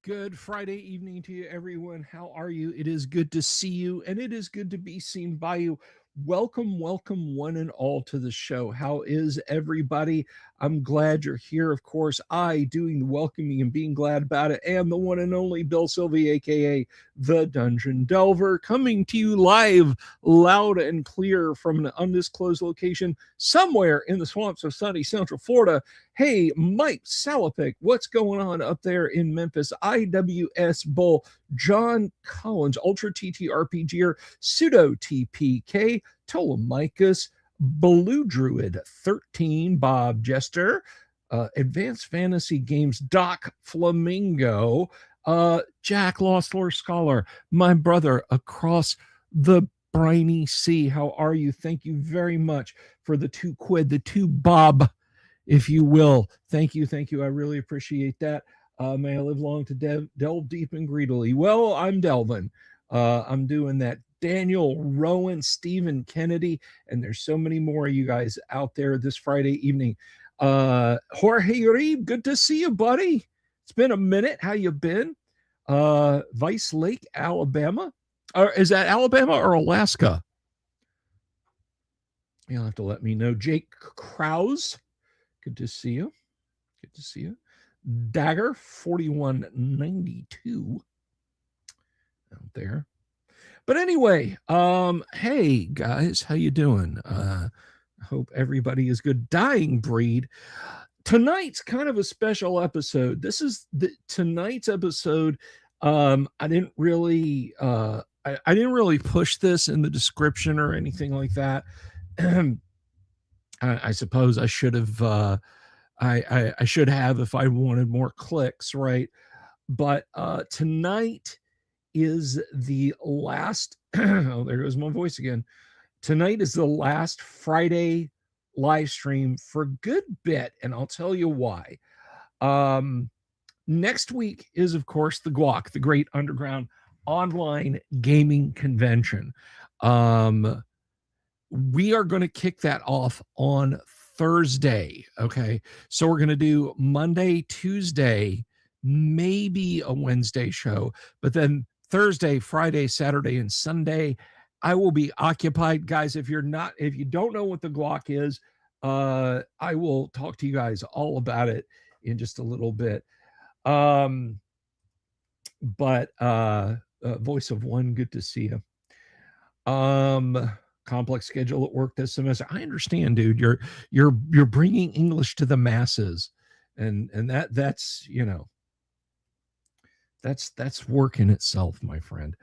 Good Friday evening to you, everyone. How are you? It is good to see you, and it is good to be seen by you. Welcome, welcome, one and all, to the show. How is everybody? I'm glad you're here. Of course, I doing the welcoming and being glad about it, and the one and only Bill Sylvie, aka the Dungeon Delver, coming to you live, loud and clear from an undisclosed location somewhere in the swamps of sunny Central Florida. Hey, Mike Salopik, what's going on up there in Memphis? IWS Bull, John Collins, Ultra TTRPGer, Pseudo TPK, Ptolemicus, Blue Druid 13, Bob Jester, Advanced Fantasy Games, Doc Flamingo, Jack Lost Lore Scholar, my brother across the briny sea. How are you? Thank you very much for the 2 quid, the 2 bob, if you will. Thank you. Thank you. I really appreciate that. May I live long to delve deep and greedily. Well, I'm delving. I'm doing that. Daniel, Rowan, Stephen Kennedy, and there's so many more of you guys out there this Friday evening. Jorge Reeb, good to see you, buddy. It's been a minute. How you been? Vice Lake, Alabama. Or is that Alabama or Alaska? You'll have to let me know. Jake Krause, good to see you. Good to see you. Dagger 4192 out there. But anyway, hey guys, how you doing? I hope everybody is good. Dying Breed. Tonight's kind of a special episode. This is tonight's episode. I didn't really I didn't really push this in the description or anything like that. I suppose I should have I should have if I wanted more clicks, right? But tonight is the last oh, there goes my voice again. Tonight is the last Friday live stream for a good bit, and I'll tell you why. Next week is, of course, the GWOC, the Great Underground Online Gaming Convention. We are going to kick that off on Thursday. Okay. So we're going to do Monday, Tuesday, maybe a Wednesday show, but then Thursday, Friday, Saturday, and Sunday, I will be occupied. Guys, if you don't know what the GWOC is, I will talk to you guys all about it in just a little bit. But Voice of One, good to see you. Complex schedule at work this semester. I understand, dude. You're bringing English to the masses, and that's you know that's work in itself, my friend.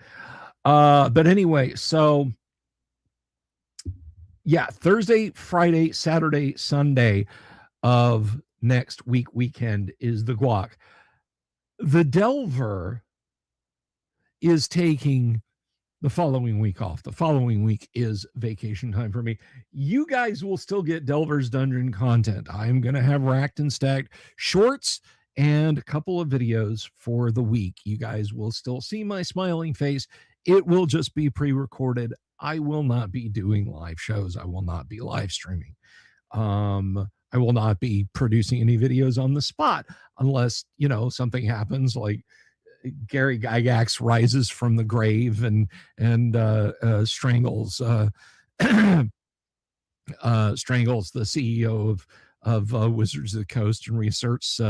But anyway, so yeah, Thursday, Friday, Saturday, Sunday of next weekend is the GWOC. The Delver is taking the following week off. The following week is vacation time for me. You guys will still get Delver's Dungeon content. I'm going to have racked and stacked shorts and a couple of videos for the week. You guys will still see my smiling face. It will just be pre-recorded. I will not be doing live shows. I will not be live streaming. I will not be producing any videos on the spot unless, something happens like Gary Gygax rises from the grave and strangles strangles the CEO of Wizards of the Coast and reasserts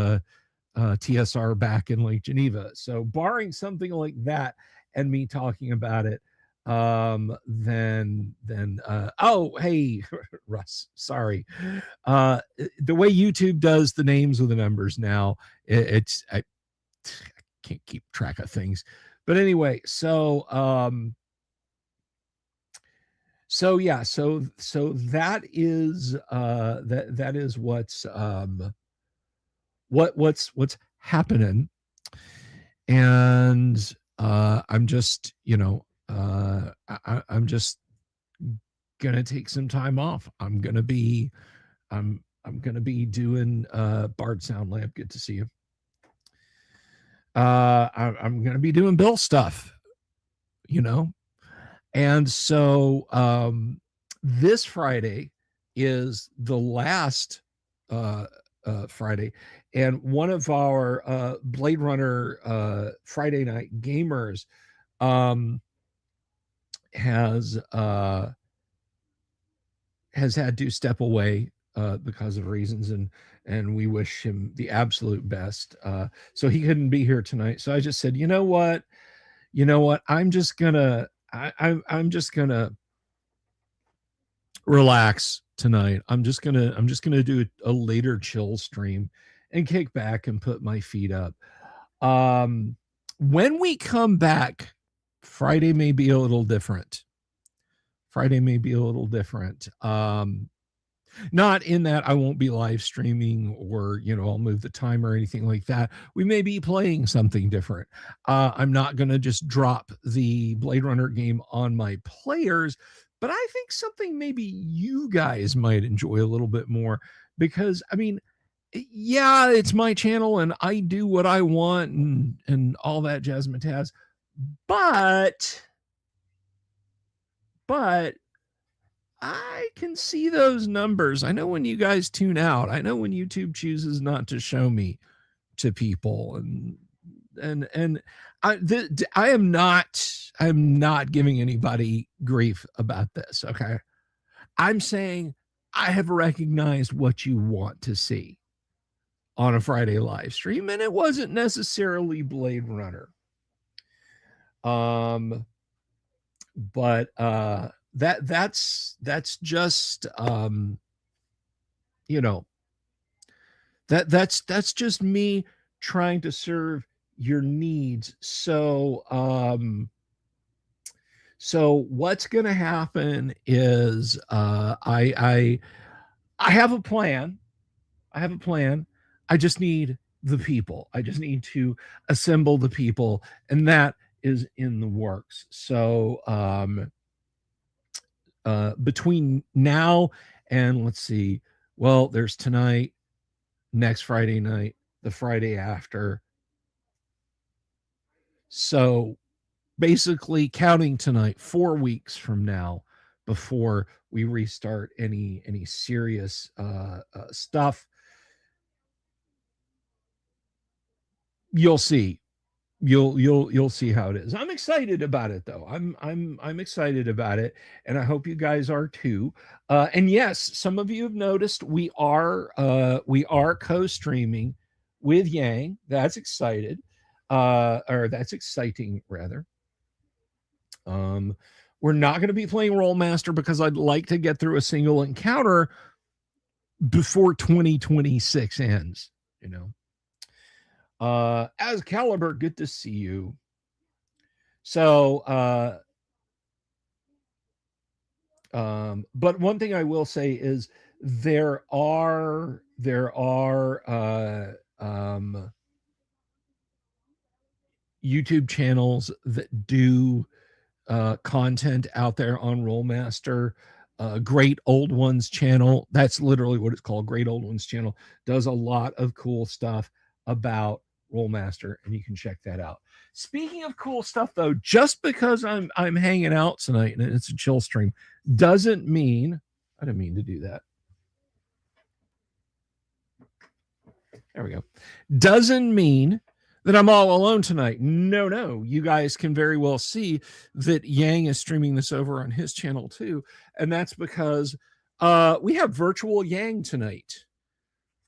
TSR back in Lake Geneva. So barring something like that and me talking about it, then oh, hey, Russ, sorry. The way YouTube does the names with the numbers now, I can't keep track of things. But anyway, so that is that is what's happening. And I'm just I'm just gonna take some time off. I'm gonna be doing Bard Sound Lab. Good to see you. I'm gonna be doing Bill stuff, and so this Friday is the last Friday, and one of our Blade Runner Friday night gamers um, has had to step away because of reasons, and we wish him the absolute best. So he couldn't be here tonight. So I just said, you know what, I'm just gonna I'm just gonna relax tonight. I'm just gonna do a later chill stream and kick back and put my feet up. When we come back, Friday may be a little different. Not in that I won't be live streaming, or I'll move the time or anything like that. We may be playing something different. I'm not going to just drop the Blade Runner game on my players, but I think something maybe you guys might enjoy a little bit more, because I mean, yeah, it's my channel and I do what I want and all that jazz and Taz, but I can see those numbers. I know when you guys tune out. I know when YouTube chooses not to show me to people, and I am not giving anybody grief about this. Okay, I'm saying I have recognized what you want to see on a Friday live stream, and it wasn't necessarily Blade Runner. But that's just that's just me trying to serve your needs. So what's going to happen is I have a plan. I just need the people. I just need to assemble the people, and that is in the works. So between now and, let's see, well, there's tonight, next Friday night, the Friday after. So basically, counting tonight, 4 weeks from now, before we restart any serious stuff. You'll see. You'll see how it is. I'm excited about it, though. I'm excited about it, and I hope you guys are too. And yes, some of you have noticed we are co-streaming with Yang. That's excited, or that's exciting rather. We're not going to be playing Rollmaster because I'd like to get through a single encounter before 2026 ends. As Caliber, good to see you. So but one thing I will say is there are YouTube channels that do content out there on Rollmaster. Great Old Ones channel, that's literally what it's called, Great Old Ones channel, does a lot of cool stuff about Rollmaster, and you can check that out. Speaking of cool stuff, though, just because I'm hanging out tonight and it's a chill stream doesn't mean I didn't mean to do that. There we go. Doesn't mean that I'm all alone tonight. No. You guys can very well see that Yang is streaming this over on his channel too, and that's because we have virtual Yang tonight.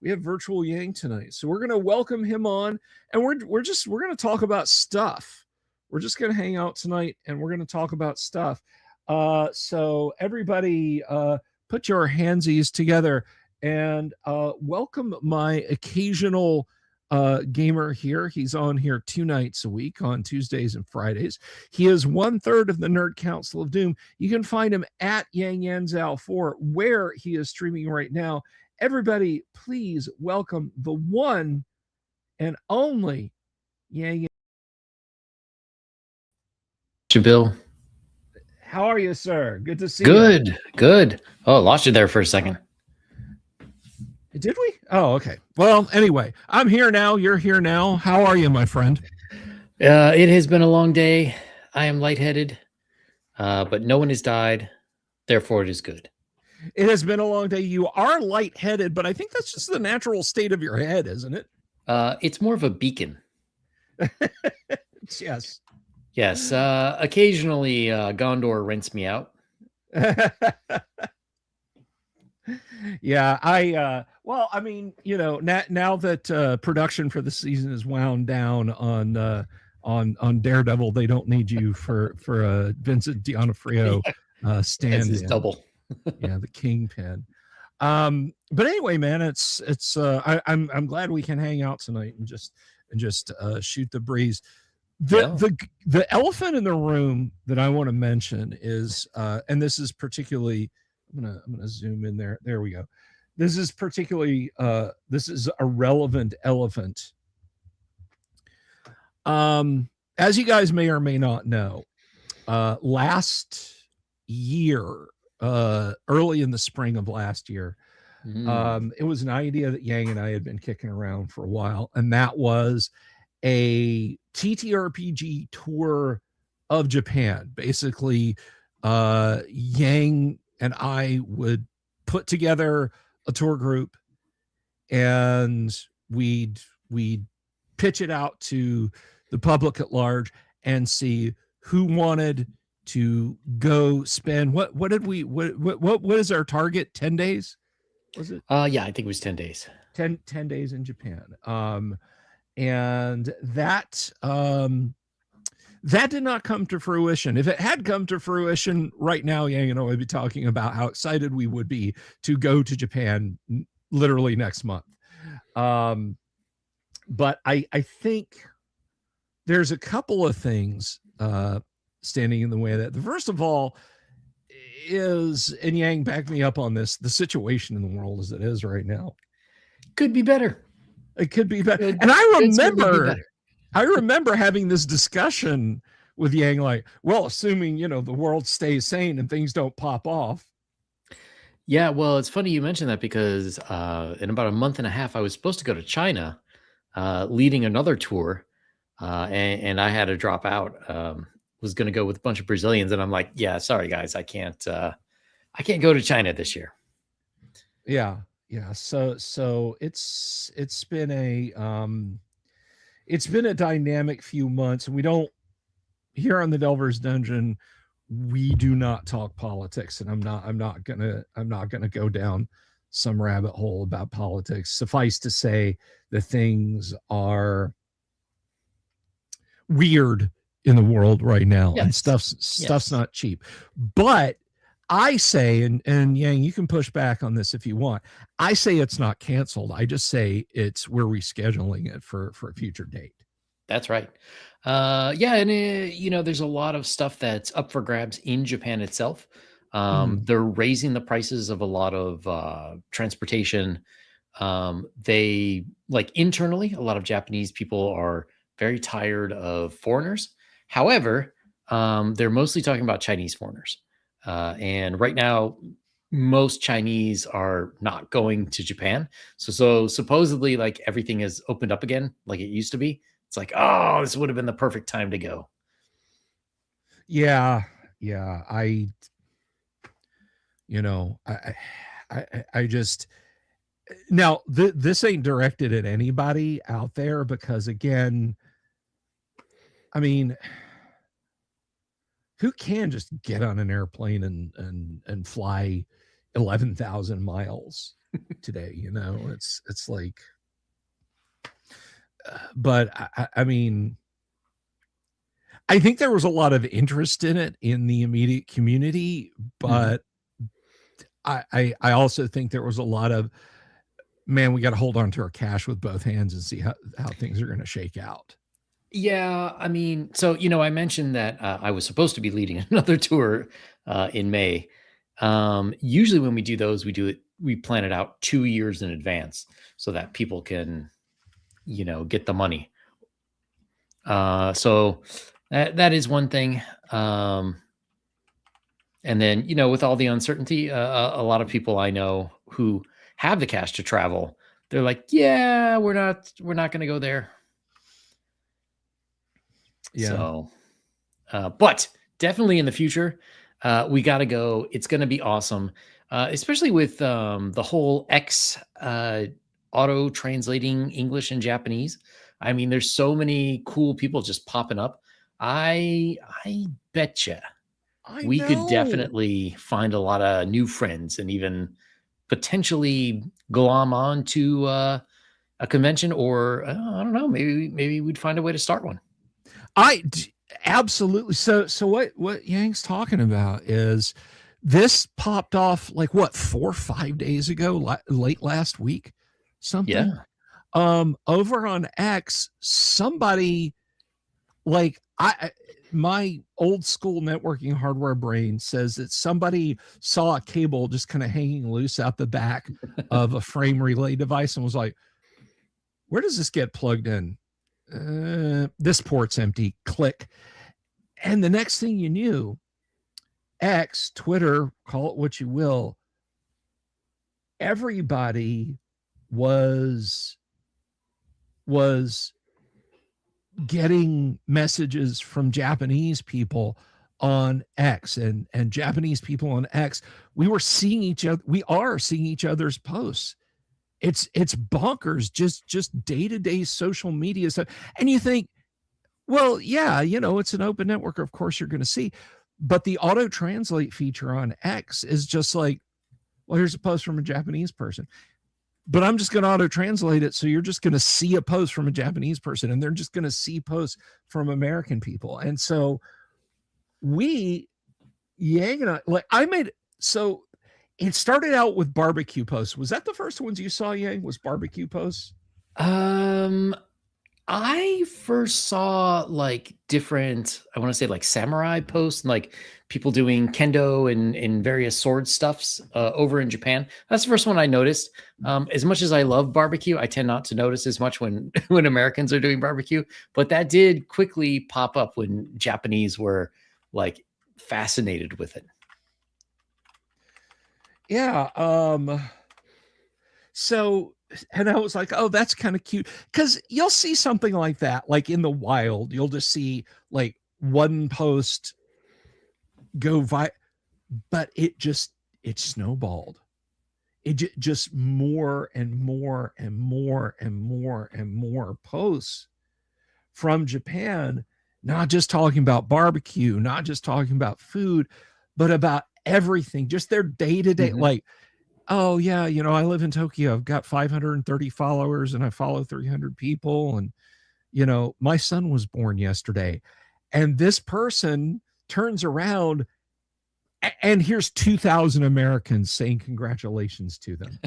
So we're going to welcome him on, and we're going to talk about stuff. We're just going to hang out tonight, and we're going to talk about stuff. So everybody, put your handsies together and welcome my occasional gamer here. He's on here 2 nights a week, on Tuesdays and Fridays. He is 1/3 of the Nerd Council of Doom. You can find him at Yang Yanzhao 4, where he is streaming right now. Everybody, please welcome the one and only Yang. Bill. How are you, sir? Good to see you. Good. Oh, lost you there for a second. Did we? Oh, okay. Well, anyway, I'm here now. You're here now. How are you, my friend? It has been a long day. I am lightheaded, but no one has died. Therefore, it is good. It has been a long day. You are lightheaded, but I think that's just the natural state of your head, isn't it? It's more of a beacon. Yes. Yes. Occasionally, Gondor rents me out. Yeah, well, I mean, now that production for the season is wound down on Daredevil, they don't need you for Vincent D'Onofrio As stand his in. double. Yeah, the Kingpin. But anyway, man, it's I'm glad we can hang out tonight and just shoot the breeze. The elephant in the room that I want to mention is and this is particularly I'm gonna zoom in there. There we go. This is particularly this is a relevant elephant. As you guys may or may not know, last year, early in the spring of last year, it was an idea that Yang and I had been kicking around for a while, and that was a TTRPG tour of Japan. Basically, Yang and I would put together a tour group, and we'd pitch it out to the public at large and see who wanted to go spend what is our target? 10 days? Was it? Yeah, I think it was 10 days. 10 days in Japan. And that that did not come to fruition. If it had come to fruition right now, Yang and I would be talking about how excited we would be to go to Japan literally next month. But I think there's a couple of things standing in the way of that. The first of all is, and Yang, back me up on this, the situation in the world as it is right now. Could be better. It could be better. And I remember having this discussion with Yang, like, well, assuming, the world stays sane and things don't pop off. Yeah, well, it's funny you mentioned that because in about a month and a half, I was supposed to go to China, leading another tour, and I had to drop out. Was going to go with a bunch of Brazilians, and I'm like, yeah, sorry guys, I can't go to China this year. Yeah. So it's been a dynamic few months, and we don't, here on the Delver's Dungeon, we do not talk politics, and I'm not gonna go down some rabbit hole about politics. Suffice to say, the things are weird in the world right now, and stuff's not cheap. But I say, and Yang, you can push back on this if you want. I say it's not canceled. I just say we're rescheduling it for a future date. That's right. Yeah, and there's a lot of stuff that's up for grabs in Japan itself. They're raising the prices of a lot of transportation. They, like, internally, a lot of Japanese people are very tired of foreigners. However, they're mostly talking about Chinese foreigners. And right now, most Chinese are not going to Japan. So supposedly, like, everything is opened up again like it used to be. It's like, oh, this would have been the perfect time to go. Yeah. I just, now this ain't directed at anybody out there, because again, I mean, who can just get on an airplane and fly 11,000 miles today? It's like, but I mean, I think there was a lot of interest in it in the immediate community, but I also think there was a lot of, man, we got to hold on to our cash with both hands and see how things are going to shake out. Yeah, I mean, so, I mentioned that I was supposed to be leading another tour in May. Usually when we do those, we plan it out 2 years in advance so that people can, get the money. So that is one thing. And then, with all the uncertainty, a lot of people I know who have the cash to travel, they're like, yeah, we're not going to go there. Yeah. So, but definitely in the future, We got to go. It's going to be awesome, especially with the whole X auto translating English and Japanese. I mean, there's so many cool people just popping up. I betcha I we could know. definitely find a lot of new friends and even potentially glom on to a convention, or I don't know, maybe we'd find a way to start one. I absolutely. So what Yang's talking about is this popped off like what 4 or 5 days ago, late last week, something. Yeah. Over on X, somebody like my old school networking hardware brain says that somebody saw a cable just kind of hanging loose out the back of a frame relay device and was like, where does this get plugged in? This port's empty. Click. And the next thing you knew, X, Twitter, call it what you will, everybody was getting messages from Japanese people on X and Japanese people on X. We are seeing each other's posts. It's bonkers, just day-to-day social media stuff. And you think, well, yeah, it's an open network. Of course you're going to see. But the auto translate feature on X is just like, well, here's a post from a Japanese person. But I'm just going to auto translate it. So you're just going to see a post from a Japanese person and they're just going to see posts from American people. And so Yang and so it started out with barbecue posts. Was that the first ones you saw, Yang? Was barbecue posts? I first saw like different, I want to say like samurai posts and like people doing kendo and various sword stuffs over in Japan. That's the first one I noticed. As much as I love barbecue, I tend not to notice as much when when Americans are doing barbecue. But that did quickly pop up when Japanese were like fascinated with it. Yeah. So, and I was like, oh, that's kind of cute. Because you'll see something like that, like in the wild, you'll just see like one post go but it snowballed. It just more and more and more and more and more posts from Japan, not just talking about barbecue, not just talking about food, but about everything, just their day-to-day, like, oh yeah, I live in Tokyo. I've got 530 followers and I follow 300 people. And, my son was born yesterday. And this person turns around and here's 2,000 Americans saying congratulations to them.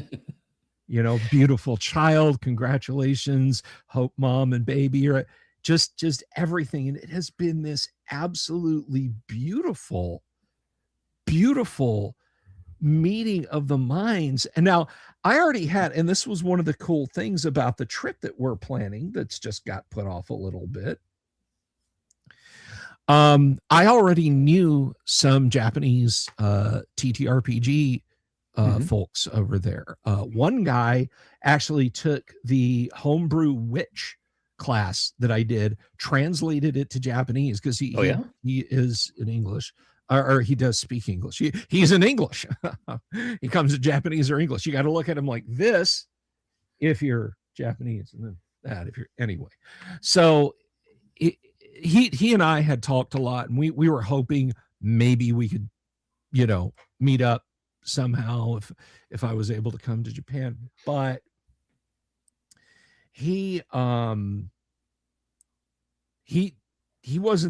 Beautiful child, congratulations. Hope mom and baby are just everything. And it has been this absolutely beautiful meeting of the minds. And now I already had, and this was one of the cool things about the trip that we're planning that's just got put off a little bit. I already knew some Japanese TTRPG folks over there. One guy actually took the Homebrew Witch class that I did, translated it to Japanese because he is in English. Or he does speak English. He's in English. He comes to Japanese or English. You got to look at him like this if you're Japanese, and then that if you're anyway. So he and I had talked a lot, and we were hoping maybe we could, meet up somehow if I was able to come to Japan. But he wasn't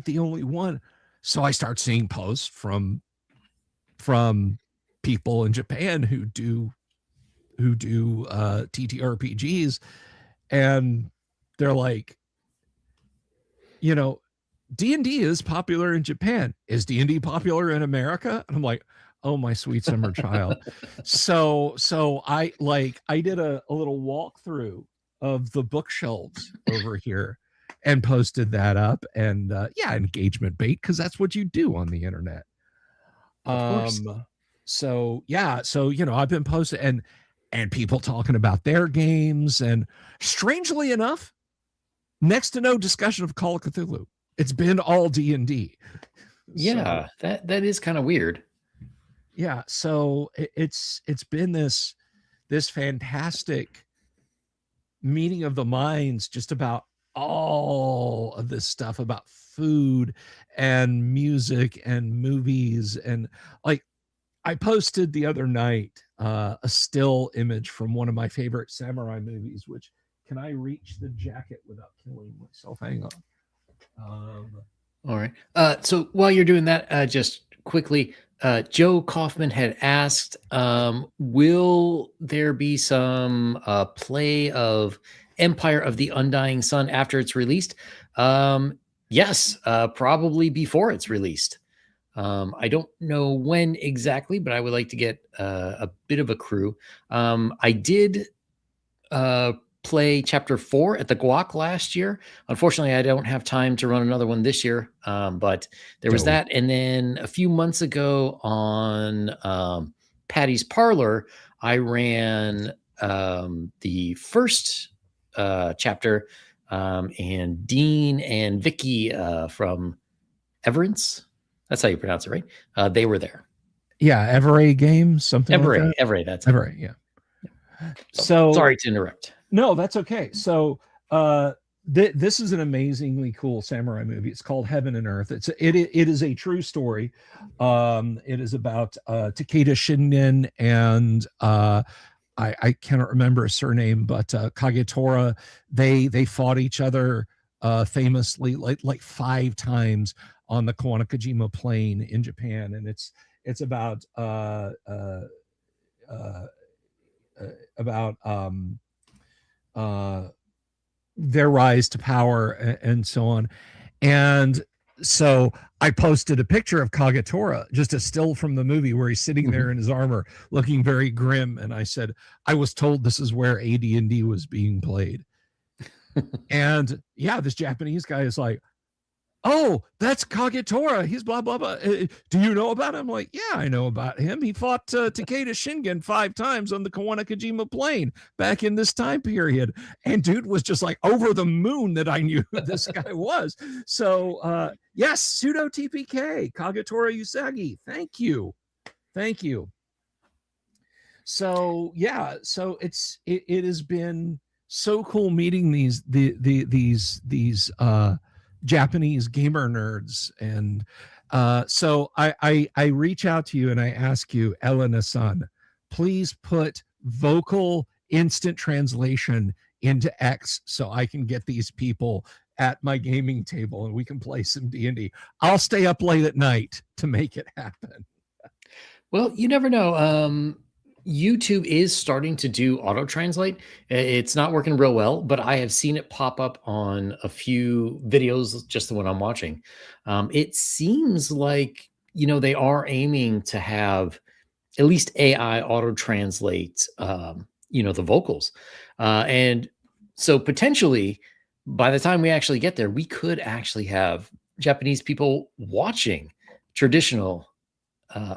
the only one. So I start seeing posts from people in Japan who do TTRPGs, and they're like, D&D is popular in Japan. Is D&D popular in America? And I'm like, oh, my sweet summer child. So I did a little walkthrough of the bookshelves over here and posted that up, and engagement bait, because that's what you do on the internet. Of course. So I've been posting and people talking about their games, and strangely enough, next to no discussion of Call of Cthulhu. It's been all D&D. So Yeah, that is kind of weird. yeah, so it's been this fantastic meeting of the minds just about all of this stuff about food and music and movies. And like, I posted the other night a still image from one of my favorite samurai movies, which, can I reach the jacket without killing myself? Hang on. All right. So while you're doing that, just quickly, Joe Kaufman had asked, will there be some play of Empire of the Undying Sun after it's released? Yes, probably before it's released. I don't know when exactly, but I would like to get a bit of a crew. I did uh, play chapter 4 at the Guac last year. Unfortunately, I don't have time to run another one this year, but there was Dope. that. And then a few months ago on Patty's Parlor, I ran the first chapter, and Dean and Vicky from Everence, that's how you pronounce it, right? They were there. Yeah, Everett Games, something like that. Everett, that's it. Everett, yeah. So sorry to interrupt. No, that's okay. So this is an amazingly cool samurai movie. It's called Heaven and Earth. It is a true story. It is about Takeda Shingen and I cannot remember a surname, but Kagetora. They fought each other famously like 5 times on the Kawanakajima Plain in Japan, and it's about their rise to power and so on. And so I posted a picture of Kagetora, just a still from the movie where he's sitting there in his armor looking very grim. And I said, I was told this is where AD&D was being played. And yeah, this Japanese guy is like, oh, that's Kagetora. He's blah, blah, blah. Do you know about him? I'm like, yeah, I know about him. He fought Takeda Shingen 5 times on the Kawanakajima Plain back in this time period. And dude was just like over the moon that I knew who this guy was. So yes, pseudo TPK, Kagetora Usagi. Thank you. Thank you. So yeah, so it has been so cool meeting these Japanese gamer nerds. And so I reach out to you and I ask you, Elena-san, please put vocal instant translation into X so I can get these people at my gaming table and we can play some D&D. I'll stay up late at night to make it happen. Well, you never know. YouTube is starting to do auto translate. It's not working real well, but I have seen it pop up on a few videos, just the one I'm watching. It seems like, they are aiming to have at least AI auto translate, the vocals. And so potentially by the time we actually get there, we could actually have Japanese people watching traditional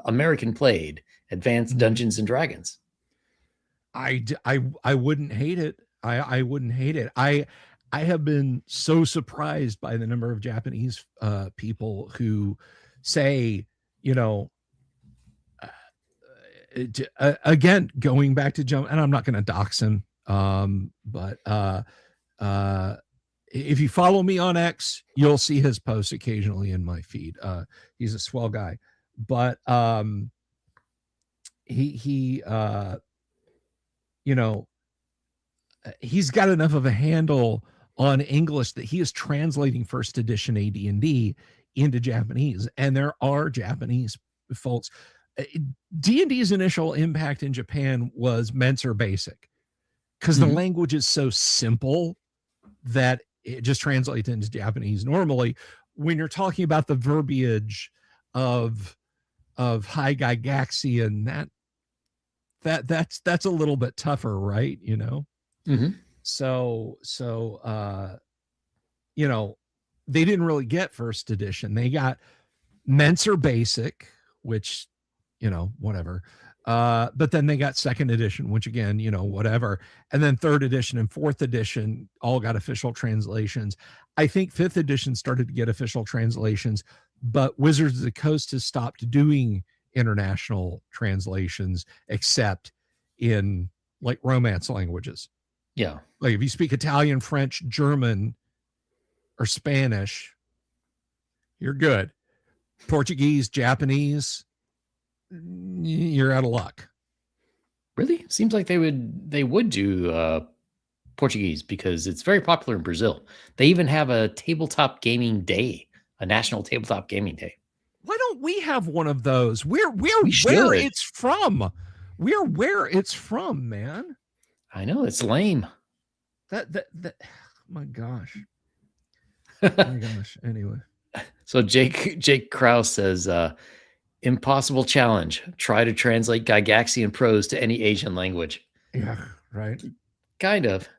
American played Advanced Dungeons and Dragons. I wouldn't hate it. I wouldn't hate it. I have been so surprised by the number of Japanese people who say, again, going back to jump, and I'm not going to dox him, but if you follow me on X, you'll see his posts occasionally in my feed. He's a swell guy, but he's got enough of a handle on English that he is translating first edition AD&D into Japanese, and there are Japanese folks. D&D's initial impact in Japan was Menser Basic, because the language is so simple that it just translates into Japanese. Normally, when you're talking about the verbiage of High Gygaxian, that's a little bit tougher, right? So they didn't really get first edition. They got Menser Basic, which whatever, but then they got second edition, which again, whatever, and then third edition and fourth edition all got official translations. I think fifth edition started to get official translations but Wizards of the Coast has stopped doing international translations except in like Romance languages. Yeah. Like if you speak Italian, French, German, or Spanish, you're good. Portuguese, Japanese, you're out of luck. Really? Seems like they would do Portuguese because it's very popular in Brazil. They even have a tabletop gaming day, a national tabletop gaming day. Why don't we have one of those? We're We where should. it's from. We're where it's from, man. I know it's lame. That my gosh. My gosh. Anyway. So Jake Krause says, impossible challenge. Try to translate Gygaxian prose to any Asian language. Yeah, right. Kind of.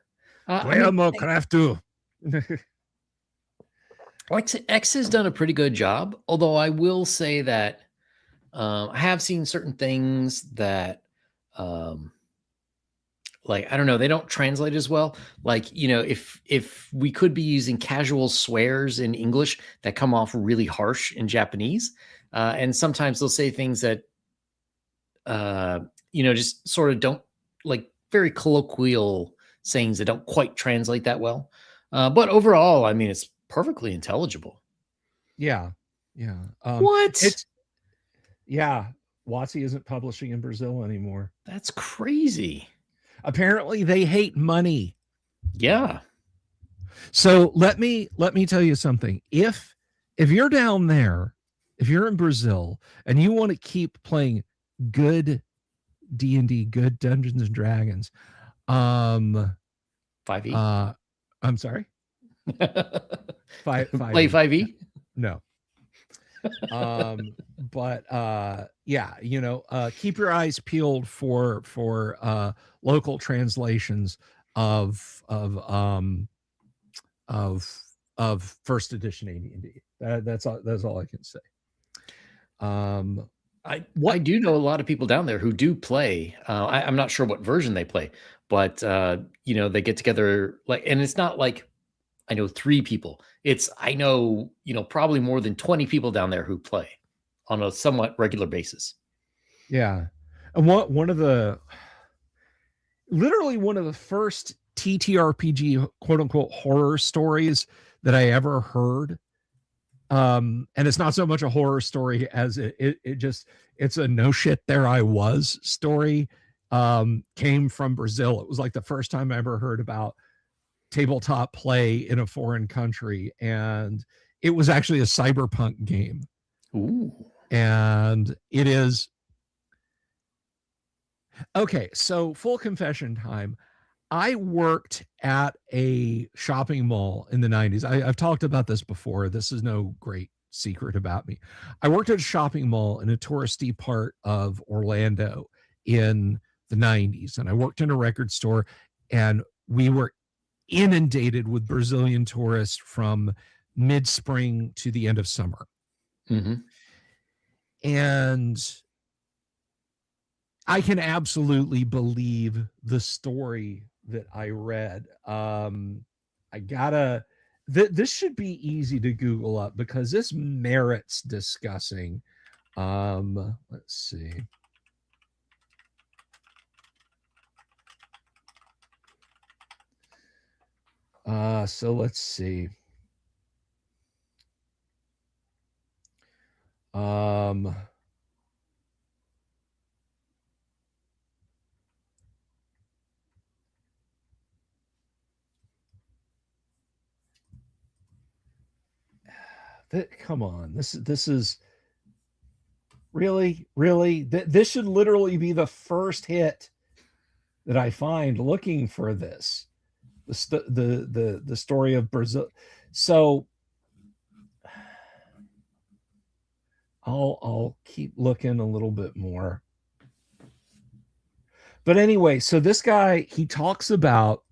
X has done a pretty good job, although I will say that I have seen certain things that, like, I don't know, they don't translate as well. Like, if we could be using casual swears in English that come off really harsh in Japanese, and sometimes they'll say things that, just sort of don't, like, very colloquial sayings that don't quite translate that well. But overall, I mean, it's perfectly intelligible. Yeah. What? WotC isn't publishing in Brazil anymore. That's crazy. Apparently they hate money. Yeah. So let me tell you something. If you're down there, if you're in Brazil and you want to keep playing good D&D, good Dungeons and Dragons, 5e. I'm sorry. Play 5e. No. Keep your eyes peeled for local translations of first edition AD&D. That's all I can say. I do know a lot of people down there who do play. I'm not sure what version they play, but they get together, like, and it's not like I know 3 people. I know probably more than 20 people down there who play on a somewhat regular basis. Yeah, and one of the first TTRPG quote unquote horror stories that I ever heard. And it's not so much a horror story as it's a no shit there I was story. Came from Brazil. It was like the first time I ever heard about tabletop play in a foreign country, and it was actually a cyberpunk game. Ooh. And it is okay. So full confession time. I worked at a shopping mall in the 90s. I've talked about this before. This is no great secret about me. I worked at a shopping mall in a touristy part of Orlando in the 90s, and I worked in a record store, and we were inundated with Brazilian tourists from mid-spring to the end of summer. Mm-hmm. And I can absolutely believe the story that I read. This should be easy to Google up because this merits discussing. Let's see. So let's see. Come on, this is really this should literally be the first hit that I find looking for this, the story of Brazil. So I'll keep looking a little bit more. But anyway, so this guy, he talks about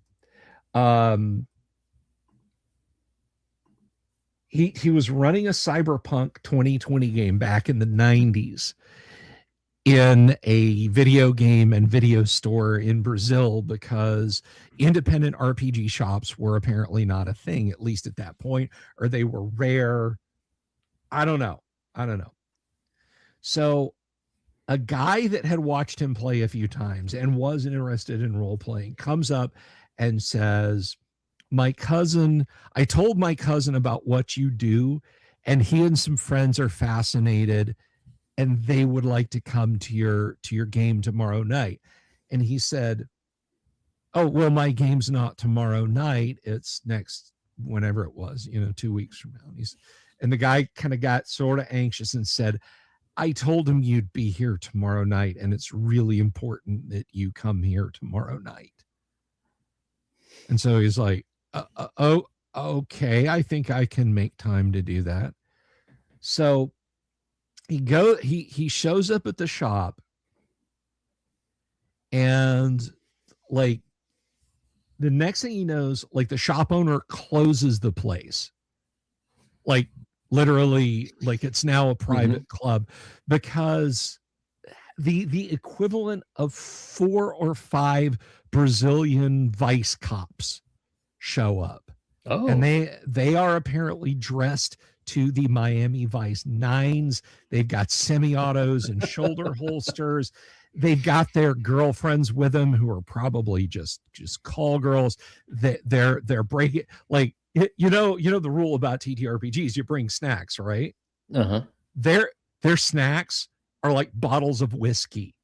he was running a Cyberpunk 2020 game back in the 90s in a video game and video store in Brazil because independent RPG shops were apparently not a thing, at least at that point, or they were rare. I don't know. I don't know. So a guy that had watched him play a few times and was interested in role playing comes up and says, I told my cousin about what you do, and he and some friends are fascinated and they would like to come to your game tomorrow night. And he said, oh, well, my game's not tomorrow night. It's next, whenever it was, 2 weeks from now. And the guy kind of got sort of anxious and said, I told him you'd be here tomorrow night, and it's really important that you come here tomorrow night. And so he's like, oh, okay, I think I can make time to do that. So he shows up at the shop, and like the next thing he knows, like the shop owner closes the place. Like literally, like it's now a private club, because the equivalent of 4 or 5 Brazilian vice cops show up. Oh. And they are apparently dressed to the Miami Vice nines. They've got semi-autos and shoulder holsters. They've got their girlfriends with them who are probably just call girls. They're breaking, like, you know the rule about TTRPGs, you bring snacks, right? Their snacks are like bottles of whiskey.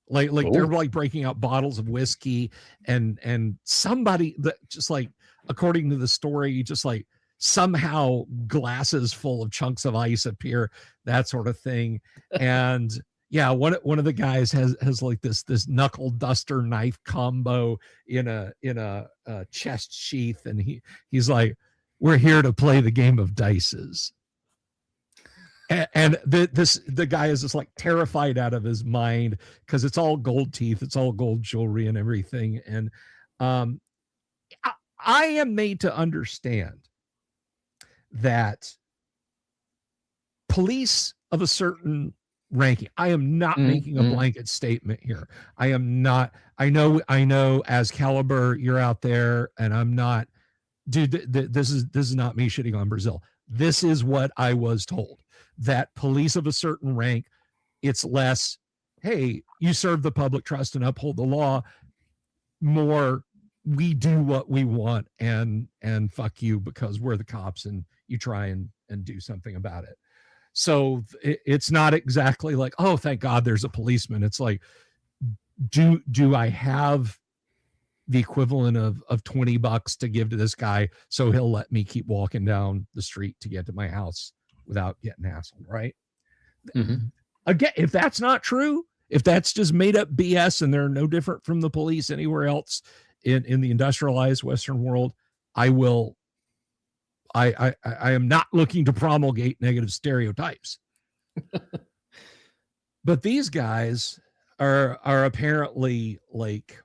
Like they're like breaking out bottles of whiskey, and somebody that just like, according to the story, just like somehow glasses full of chunks of ice appear, that sort of thing. And yeah, one of the guys has like this knuckle duster knife combo in a chest sheath, and he's like, we're here to play the game of dices. And the guy is just like terrified out of his mind, because it's all gold teeth, it's all gold jewelry and everything. And I am made to understand that police of a certain ranking, I am not making a blanket statement here. I am not. I know as Caliber, you're out there, and I'm not, dude. This is not me shitting on Brazil. This is what I was told, that police of a certain rank, it's less, hey, you serve the public trust and uphold the law, more, we do what we want, and fuck you because we're the cops, and you try and do something about it. So it's not exactly like, oh, thank God there's a policeman. It's like, do I have the equivalent of $20 to give to this guy so he'll let me keep walking down the street to get to my house without getting hassled, right? Again, if that's not true, if that's just made up BS and they're no different from the police anywhere else in the industrialized Western world, I am not looking to promulgate negative stereotypes. But these guys are apparently like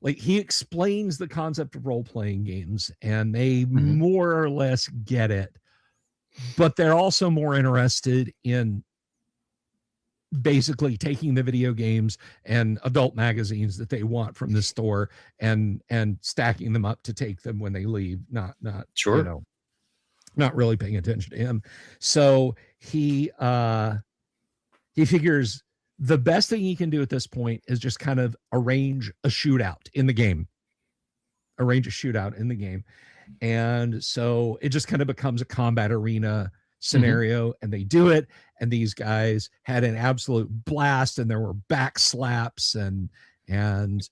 he explains the concept of role-playing games, and they more or less get it, but they're also more interested in basically taking the video games and adult magazines that they want from the store and stacking them up to take them when they leave, not sure, not really paying attention to him. So he figures the best thing he can do at this point is just kind of arrange a shootout in the game. And so it just kind of becomes a combat arena scenario, and they do it. And these guys had an absolute blast, and there were back slaps and they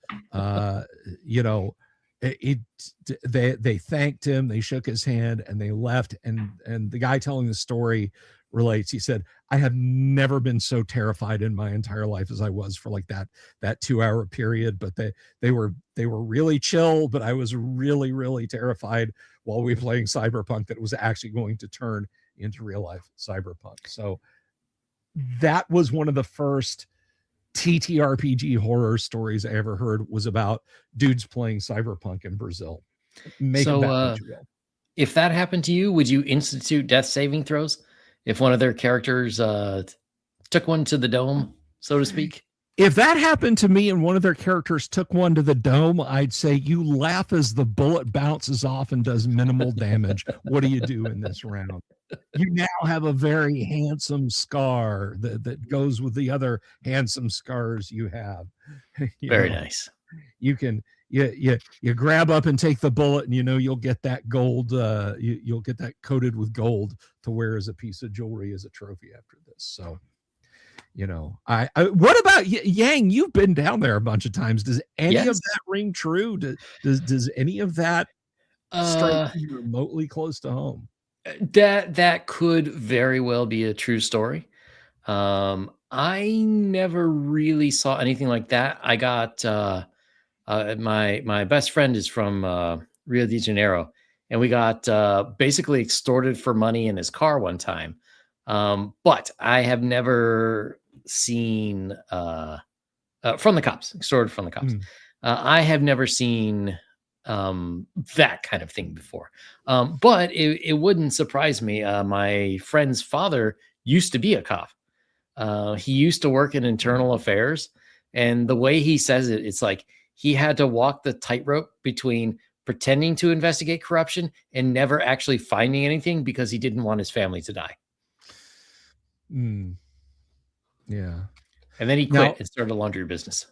thanked him, they shook his hand, and they left. And the guy telling the story relates, he said, I have never been so terrified in my entire life as I was for like that 2-hour period. But they were really chill, but I was really, really terrified while we were playing Cyberpunk that it was actually going to turn into real life Cyberpunk. So that was one of the first TTRPG horror stories I ever heard, was about dudes playing Cyberpunk in Brazil. If that happened to you, would you institute death saving throws if one of their characters took one to the dome, so to speak? If that happened to me and one of their characters took one to the dome, I'd say, you laugh as the bullet bounces off and does minimal damage. What do you do in this round? You now have a very handsome scar that goes with the other handsome scars you have. You Very know, nice. you can you grab up and take the bullet, and you'll get that gold. You'll get that coated with gold to wear as a piece of jewelry as a trophy after this. So I what about Yang? You've been down there a bunch of times. Does any of Yes. that ring true? Does any of that strike Uh, you remotely close to home? that could very well be a true story. I never really saw anything like that. I got my best friend is from Rio de Janeiro, and we got basically extorted for money in his car one time. But I have never seen from the cops, extorted from the cops. Mm. I have never seen that kind of thing before. But it wouldn't surprise me. My friend's father used to be a cop. He used to work in internal affairs, and the way he says it, it's like he had to walk the tightrope between pretending to investigate corruption and never actually finding anything because he didn't want his family to die. Mm. Yeah. And then he Now, quit and started a laundry business.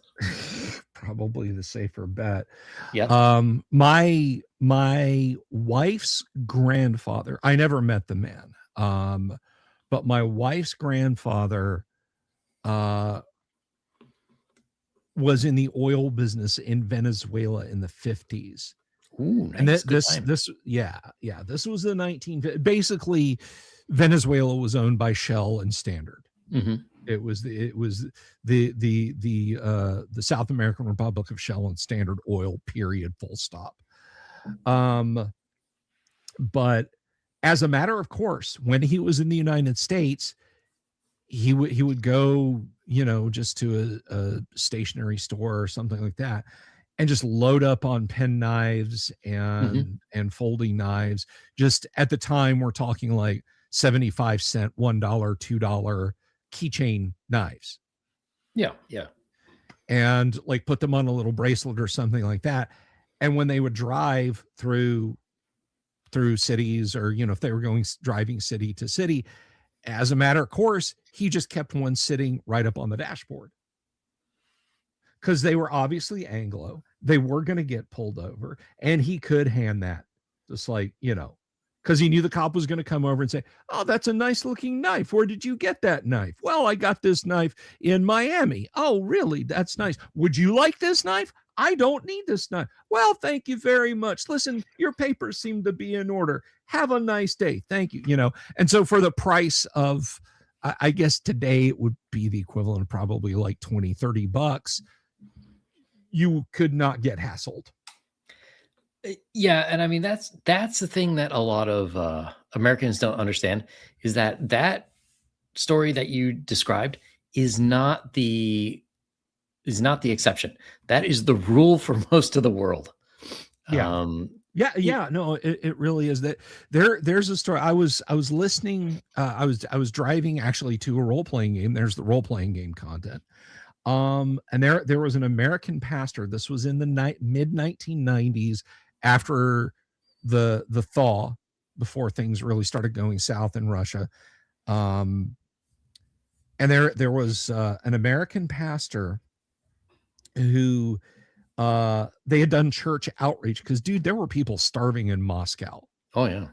probably the safer bet. Yeah. My wife's grandfather, I never met the man. But my wife's grandfather uh was in the oil business in Venezuela in the 50s. Ooh, And nice. Good time. this yeah, this was the 19 basically Venezuela was owned by Shell and Standard. Hmm. It was the South American Republic of Shell and Standard Oil, period, full stop. But as a matter of course, when he was in the United States, he would go, just to a stationery store or something like that, and just load up on pen knives Hmm. and folding knives. Just at the time, we're talking like 75 cent, $1, $2 keychain knives, Yeah. Yeah. and like put them on a little bracelet or something like that. And when they would drive through cities, or if they were going driving city to city, as a matter of course, he just kept one sitting right up on the dashboard, because they were obviously Anglo. They were going to get pulled over, and he could hand that, just like, because he knew the cop was going to come over and say, "Oh, that's a nice looking knife. Where did you get that knife?" "Well, I got this knife in Miami." "Oh, really? That's nice. Would you like this knife?" "I don't need this knife." "Well, thank you very much. Listen, your papers seem to be in order. Have a nice day. Thank you." And so for the price of, I guess today it would be the equivalent of probably like 20, $30, you could not get hassled. Yeah, and I mean that's the thing that a lot of Americans don't understand, is that story that you described is not the exception. That is the rule for most of the world. Yeah. Um, it, Yeah, no, it really is. That there's a story. I was listening, I was driving actually to a role-playing game. There's the role-playing game content. And there was an American pastor. This was in the mid 1990s, after the thaw, before things really started going south in Russia. Um, and there was an American pastor who, they had done church outreach, because, dude, there were people starving in Moscow. oh yeah.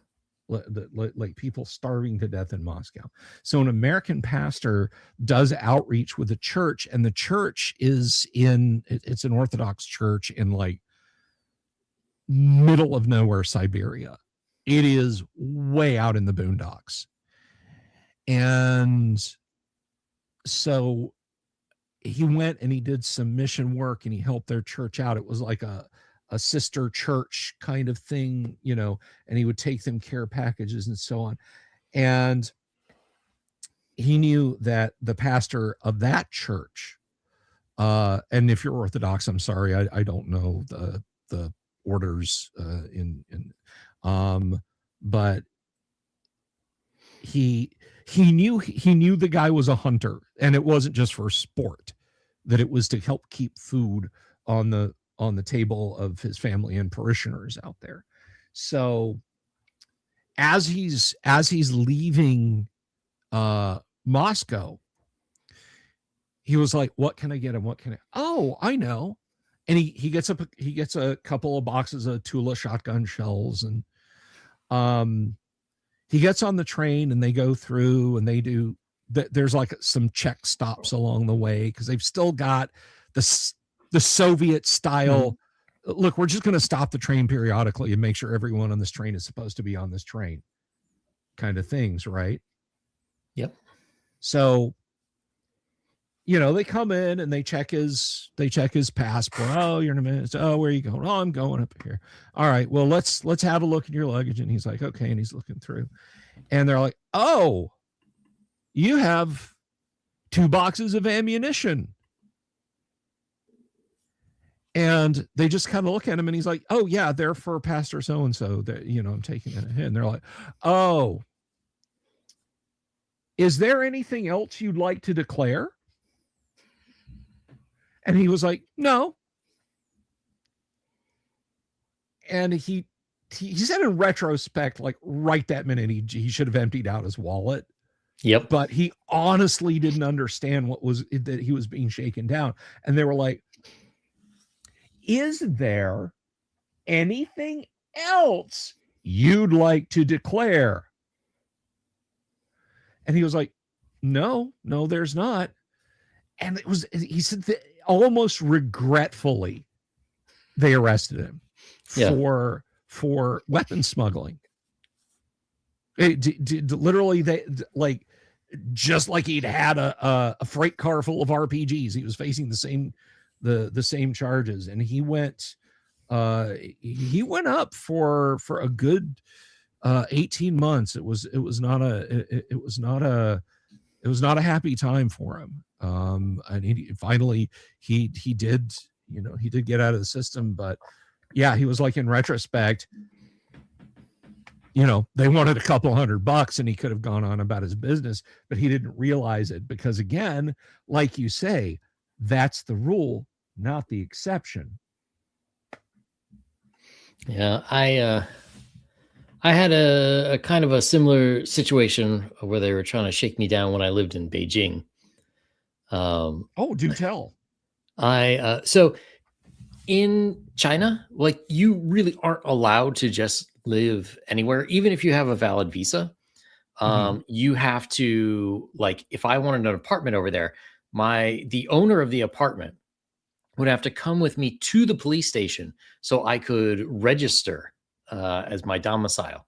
Like people starving to death in Moscow. So an American pastor does outreach with a church, and the church is it's an Orthodox church in like middle of nowhere Siberia. It is way out in the boondocks. And so he went and he did some mission work, and he helped their church out. It was like a sister church kind of thing, and he would take them care packages and so on. And he knew that the pastor of that church, and if you're Orthodox, I'm sorry, I don't know the orders, but he knew the guy was a hunter, and it wasn't just for sport, that it was to help keep food on the table of his family and parishioners out there. So as he's leaving Moscow, he was like, what can I get him? What can I? Oh, I know. And he gets a couple of boxes of Tula shotgun shells, and he gets on the train, and they go through, and they do there's like some check stops along the way because they've still got the Soviet style. Look, we're just going to stop the train periodically and make sure everyone on this train is supposed to be on this train kind of things, right? Yep. So, you know, they come in and they check his passport. Oh, you're in a minute. Oh, where are you going? Oh, I'm going up here. All right. Well, let's have a look at your luggage. And he's like, okay. And he's looking through, and they're like, oh, you have 2 boxes of ammunition. And they just kind of look at him, and he's like, oh yeah, they're for Pastor so-and-so that, you know, I'm taking it ahead. And they're like, oh, is there anything else you'd like to declare? And he was like, no. And he said in retrospect, like right that minute, he should have emptied out his wallet. Yep. But he honestly didn't understand that he was being shaken down. And they were like, is there anything else you'd like to declare? And he was like, no, there's not. And he said that almost regretfully, they arrested him for weapons smuggling. Literally, they like, just like he'd had a freight car full of RPGs. He was facing the same charges, and he went up for a good 18 months. It was not a happy time for him. And finally he did get out of the system. But yeah, he was like, in retrospect, you know, they wanted a couple $100 and he could have gone on about his business, but he didn't realize it because, again, like you say, that's the rule, not the exception. Yeah, I had a kind of a similar situation where they were trying to shake me down when I lived in Beijing. Oh, do tell. So in China, like, you really aren't allowed to just live anywhere, even if you have a valid visa. You have to, like, if I wanted an apartment over there, the owner of the apartment would have to come with me to the police station so I could register as my domicile.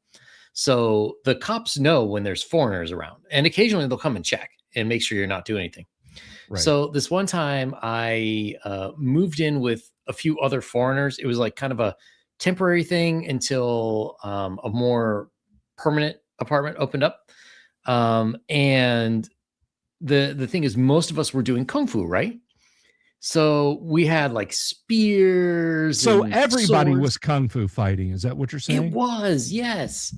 So the cops know when there's foreigners around, and occasionally they'll come and check and make sure you're not doing anything. Right. So this one time I moved in with a few other foreigners. It was like kind of a temporary thing until a more permanent apartment opened up. And the thing is, most of us were doing Kung Fu, right? So we had like spears. So everybody was Kung Fu fighting. Is that what you're saying? It was, yes.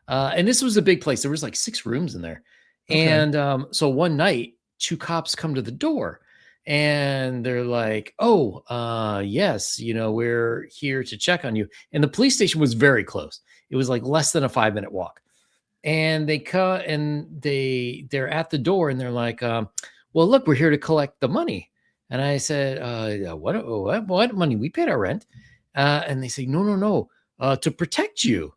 And this was a big place. There was like 6 rooms in there. Okay. And so one night, 2 cops come to the door and they're like, oh, yes, you know, we're here to check on you. And the police station was very close. It was like less than a 5-minute walk. And they cut and they're at the door and they're like, well, look, we're here to collect the money. And I said, what money? We paid our rent. And they say, no, to protect you.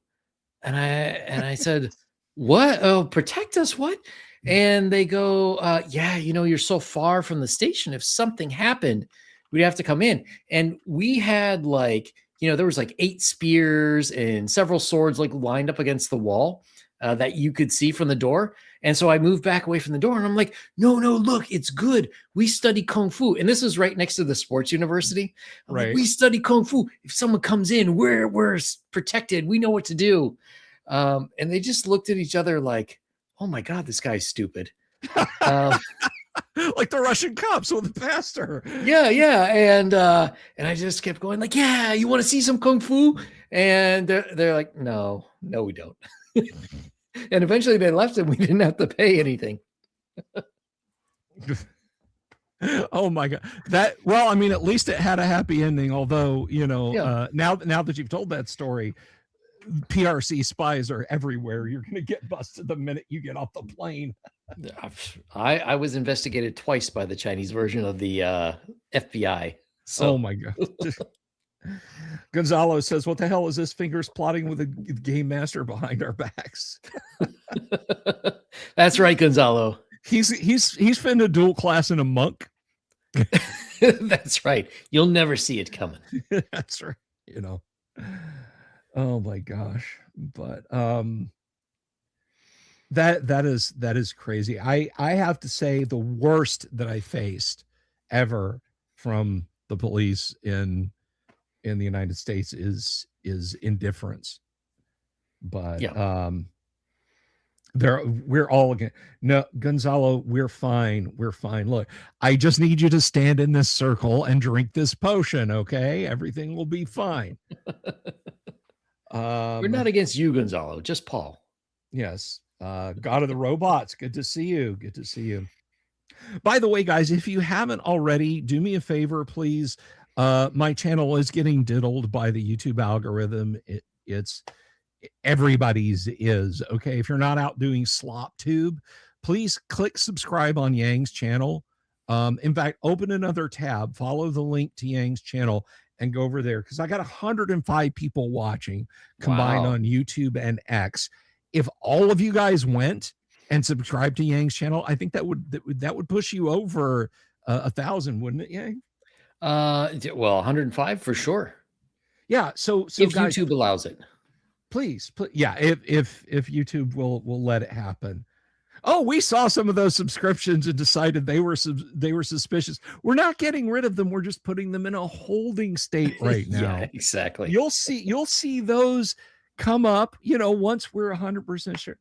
And I said, what? Oh, protect us? What? And they go, yeah, you know, you're so far from the station. If something happened, we'd have to come in. And we had like, you know, there was like 8 spears and several swords like lined up against the wall that you could see from the door. And so I moved back away from the door and I'm like, no, look, it's good. We study Kung Fu. And this is right next to the sports university. Right. Like, we study Kung Fu. If someone comes in, we're protected. We know what to do. And they just looked at each other like, oh my God, this guy's stupid. Like the Russian cops with the pastor. Yeah. And I just kept going like, yeah, you want to see some Kung Fu? And they're like, no, we don't. And eventually they left and we didn't have to pay anything. Oh my God. Well, I mean, at least it had a happy ending, although, you know, now that you've told that story, PRC spies are everywhere. You're going to get busted the minute you get off the plane. I was investigated twice by the Chinese version of the FBI. So. Oh my God. Gonzalo says, "What the hell is this? Fingers plotting with a game master behind our backs." That's right, Gonzalo. He's finna dual class in a monk. That's right. You'll never see it coming. That's right. You know. Oh my gosh. But that is crazy. I have to say the worst that I faced ever from the police in the United States is indifference. But yeah. We're all again. No, Gonzalo, we're fine. We're fine. Look, I just need you to stand in this circle and drink this potion, okay? Everything will be fine. We're not against you, Gonzalo, just Paul. Yes. God of the Robots, good to see you. Good to see you. By the way, guys, if you haven't already, do me a favor, please. My channel is getting diddled by the YouTube algorithm. It's everybody's is, okay? If you're not out doing slop tube, please click subscribe on Yang's channel. In fact, open another tab, follow the link to Yang's channel, and go over there, because I got 105 people watching combined on YouTube and X. If all of you guys went and subscribed to Yang's channel, I think that would push you over 1,000, wouldn't it, Yang? Well, 105 for sure. Yeah. So if guys, YouTube allows it, please, yeah. If YouTube will let it happen. Oh, we saw some of those subscriptions and decided they were suspicious. We're not getting rid of them. We're just putting them in a holding state right now. Yeah, exactly. You'll see those come up, once we're 100% sure.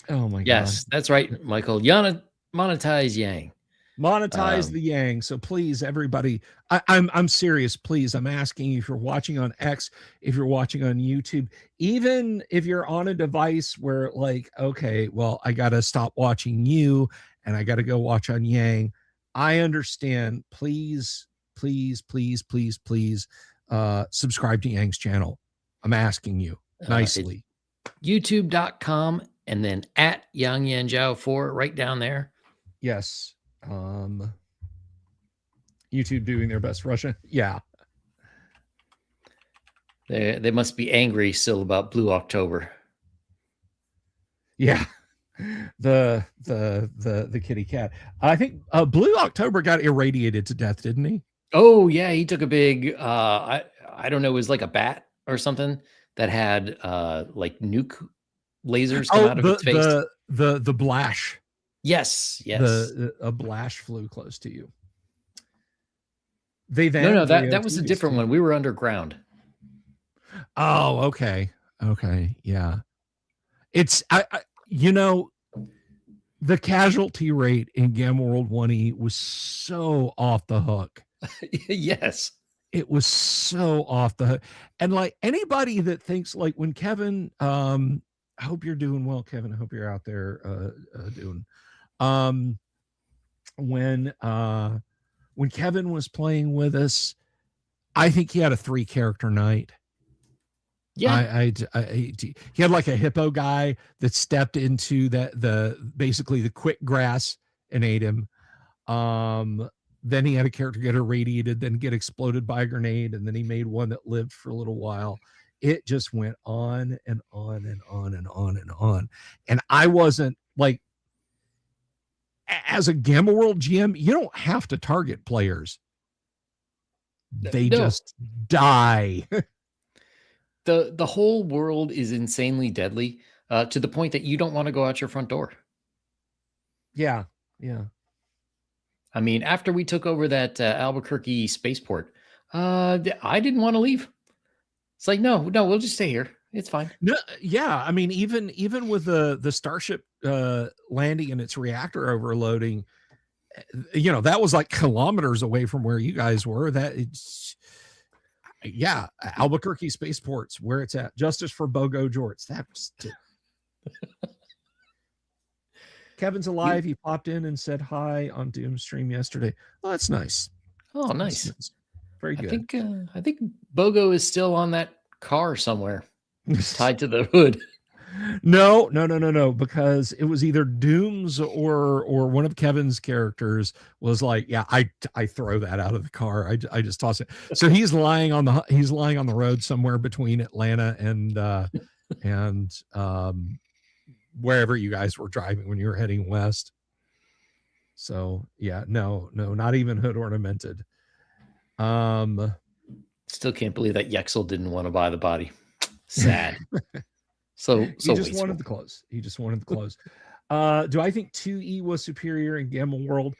Oh my God. Yes, that's right, Michael. Yana, monetize Yang. Monetize the Yang. So please, everybody, I'm serious. Please, I'm asking you, if you're watching on X, if you're watching on YouTube, even if you're on a device where, like, okay, well, I got to stop watching you and I got to go watch on Yang. I understand. Please, please, please, please, please, subscribe to Yang's channel. I'm asking you nicely. YouTube.com and then at Yang Yan Zhao 4 right down there. Yes. YouTube doing their best Russia. Yeah. They must be angry still about Blue October. Yeah. The kitty cat. I think Blue October got irradiated to death, didn't he? Oh yeah, he took a big I don't know, it was like a bat or something that had like nuke lasers come out of its face. The Blash. Yes. A Blash flew close to you. No, that was a different one. We were underground. Oh, okay. Yeah. It's the casualty rate in Gamma World 1E was so off the hook. Yes. It was so off the hook. And like anybody that thinks, like, when Kevin, I hope you're doing well, Kevin. I hope you're out there doing. When Kevin was playing with us, I think he had a 3-character night. Yeah, he had like a hippo guy that stepped into basically the quick grass and ate him. Then he had a character get irradiated, then get exploded by a grenade, and then he made one that lived for a little while. It just went on and on and on and on and on. And I wasn't like, as a Gamma World GM, you don't have to target players. They just die. The whole world is insanely deadly to the point that you don't want to go out your front door. Yeah. I mean, after we took over that Albuquerque spaceport, I didn't want to leave. It's like, no, we'll just stay here. It's fine. No, yeah. I mean, even with the Starship landing and its reactor overloading, that was like kilometers away from where you guys were. Albuquerque spaceport's where it's at. Justice for Bogo Jorts. Kevin's alive. He popped in and said hi on Doom stream yesterday. Oh, that's nice. Oh, nice. Very good. I think Bogo is still on that car somewhere tied to the hood. No, because it was either Dooms or one of Kevin's characters was like, yeah, I throw that out of the car. I just toss it. So he's lying on the road somewhere between Atlanta and wherever you guys were driving when you were heading west. So yeah, no, not even hood ornamented. Still can't believe that Yexel didn't want to buy the body. Sad. So he just wasteful. wanted the clothes. He just wanted the clothes. Do I think 2E was superior in Gamma World?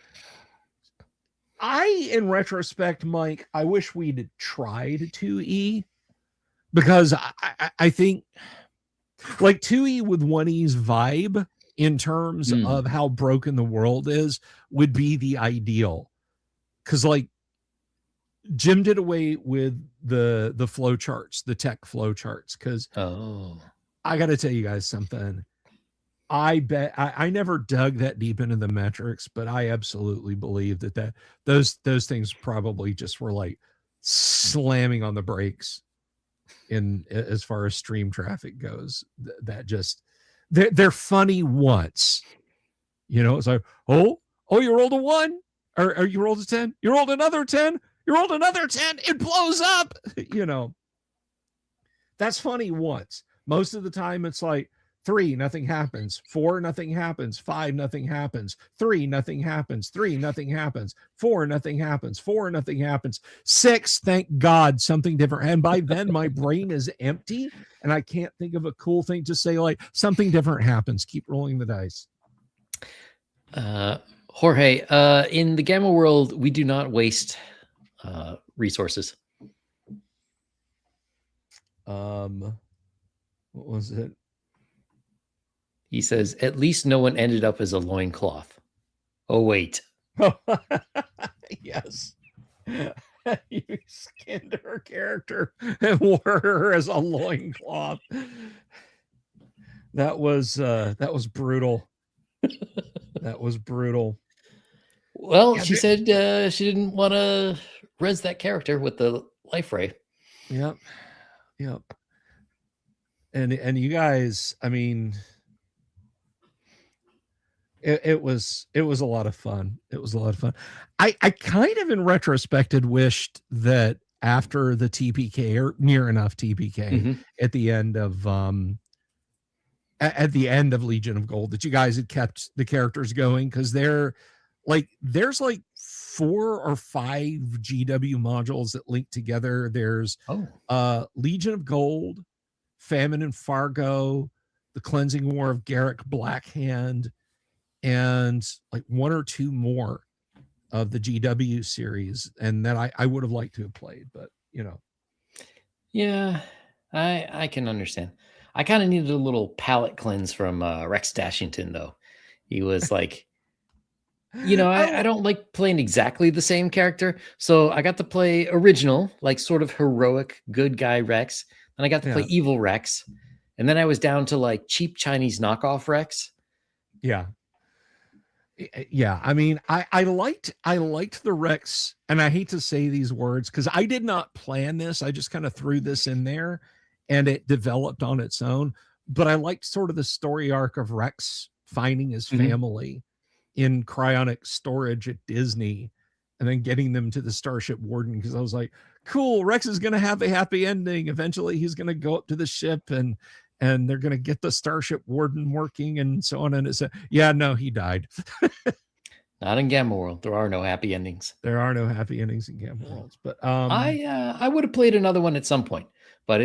In retrospect, Mike, I wish we'd tried 2E because I think like 2E with 1E's vibe in terms of how broken the world is would be the ideal. Because like Jim did away with the flow charts, the tech flow charts. Because I got to tell you guys something. I bet I never dug that deep into the metrics, but I absolutely believe that those things probably just were like slamming on the brakes in as far as stream traffic goes. That just they're funny once, it's like, oh, you rolled a 1 or you rolled a 10, you rolled another 10, you rolled another 10, it blows up. That's funny once. Most of the time it's like 3, nothing happens. 4, nothing happens. 5, nothing happens. 3, nothing happens. 3, nothing happens. 4, nothing happens. 4, nothing happens. 6, thank God, something different. And by then my brain is empty and I can't think of a cool thing to say, like something different happens. Keep rolling the dice. Jorge, in the Gamma world, we do not waste resources. What was it? He says, at least no one ended up as a loincloth. Oh, wait. Yes. You skinned her character and wore her as a loincloth. That was brutal. That was brutal. Well, she said she didn't want to res that character with the life ray. Yep. And you guys, I mean, it was a lot of fun. It was a lot of fun. I kind of in retrospected wished that after the TPK or near enough TPK at the end of Legion of Gold that you guys had kept the characters going, because there's like 4 or 5 GW modules that link together. There's Legion of Gold, Famine and Fargo, the Cleansing War of Garrick Blackhand, and like 1 or 2 more of the GW series, and that I would have liked to have played, but Yeah, I can understand. I kind of needed a little palate cleanse from Rex Dashington, though. He was like, I don't like playing exactly the same character, so I got to play original, like sort of heroic good guy Rex, and I got to play evil Rex, and then I was down to like cheap Chinese knockoff Rex. Yeah. I mean, I liked the Rex, and I hate to say these words because I did not plan this. I just kind of threw this in there and it developed on its own. But I liked sort of the story arc of Rex finding his family in cryonic storage at Disney and then getting them to the Starship Warden, because I was like, cool, Rex is going to have a happy ending. Eventually he's going to go up to the ship and they're going to get the Starship Warden working and so on. And it's no, he died. Not in Gamma World. There are no happy endings. There are no happy endings in Gamma Worlds. But I would have played another one at some point. But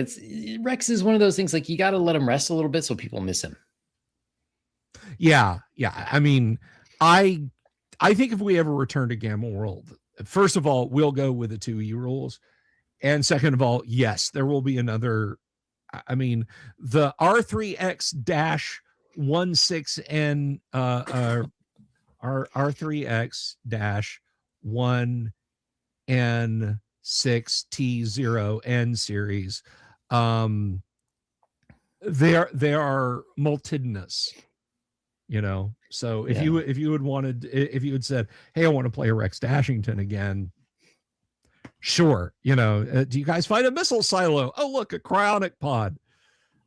Rex is one of those things, like you got to let him rest a little bit so people miss him. Yeah. I mean, I think if we ever return to Gamma World, first of all, we'll go with the 2E rules. And second of all, yes, there will be another. I mean, the R3X-16N R3X-1N6T0N series. They are multitudinous, So if you had said, hey, I want to play a Rex Dashington again, Sure, do you guys find a missile silo? Oh, look, a cryonic pod.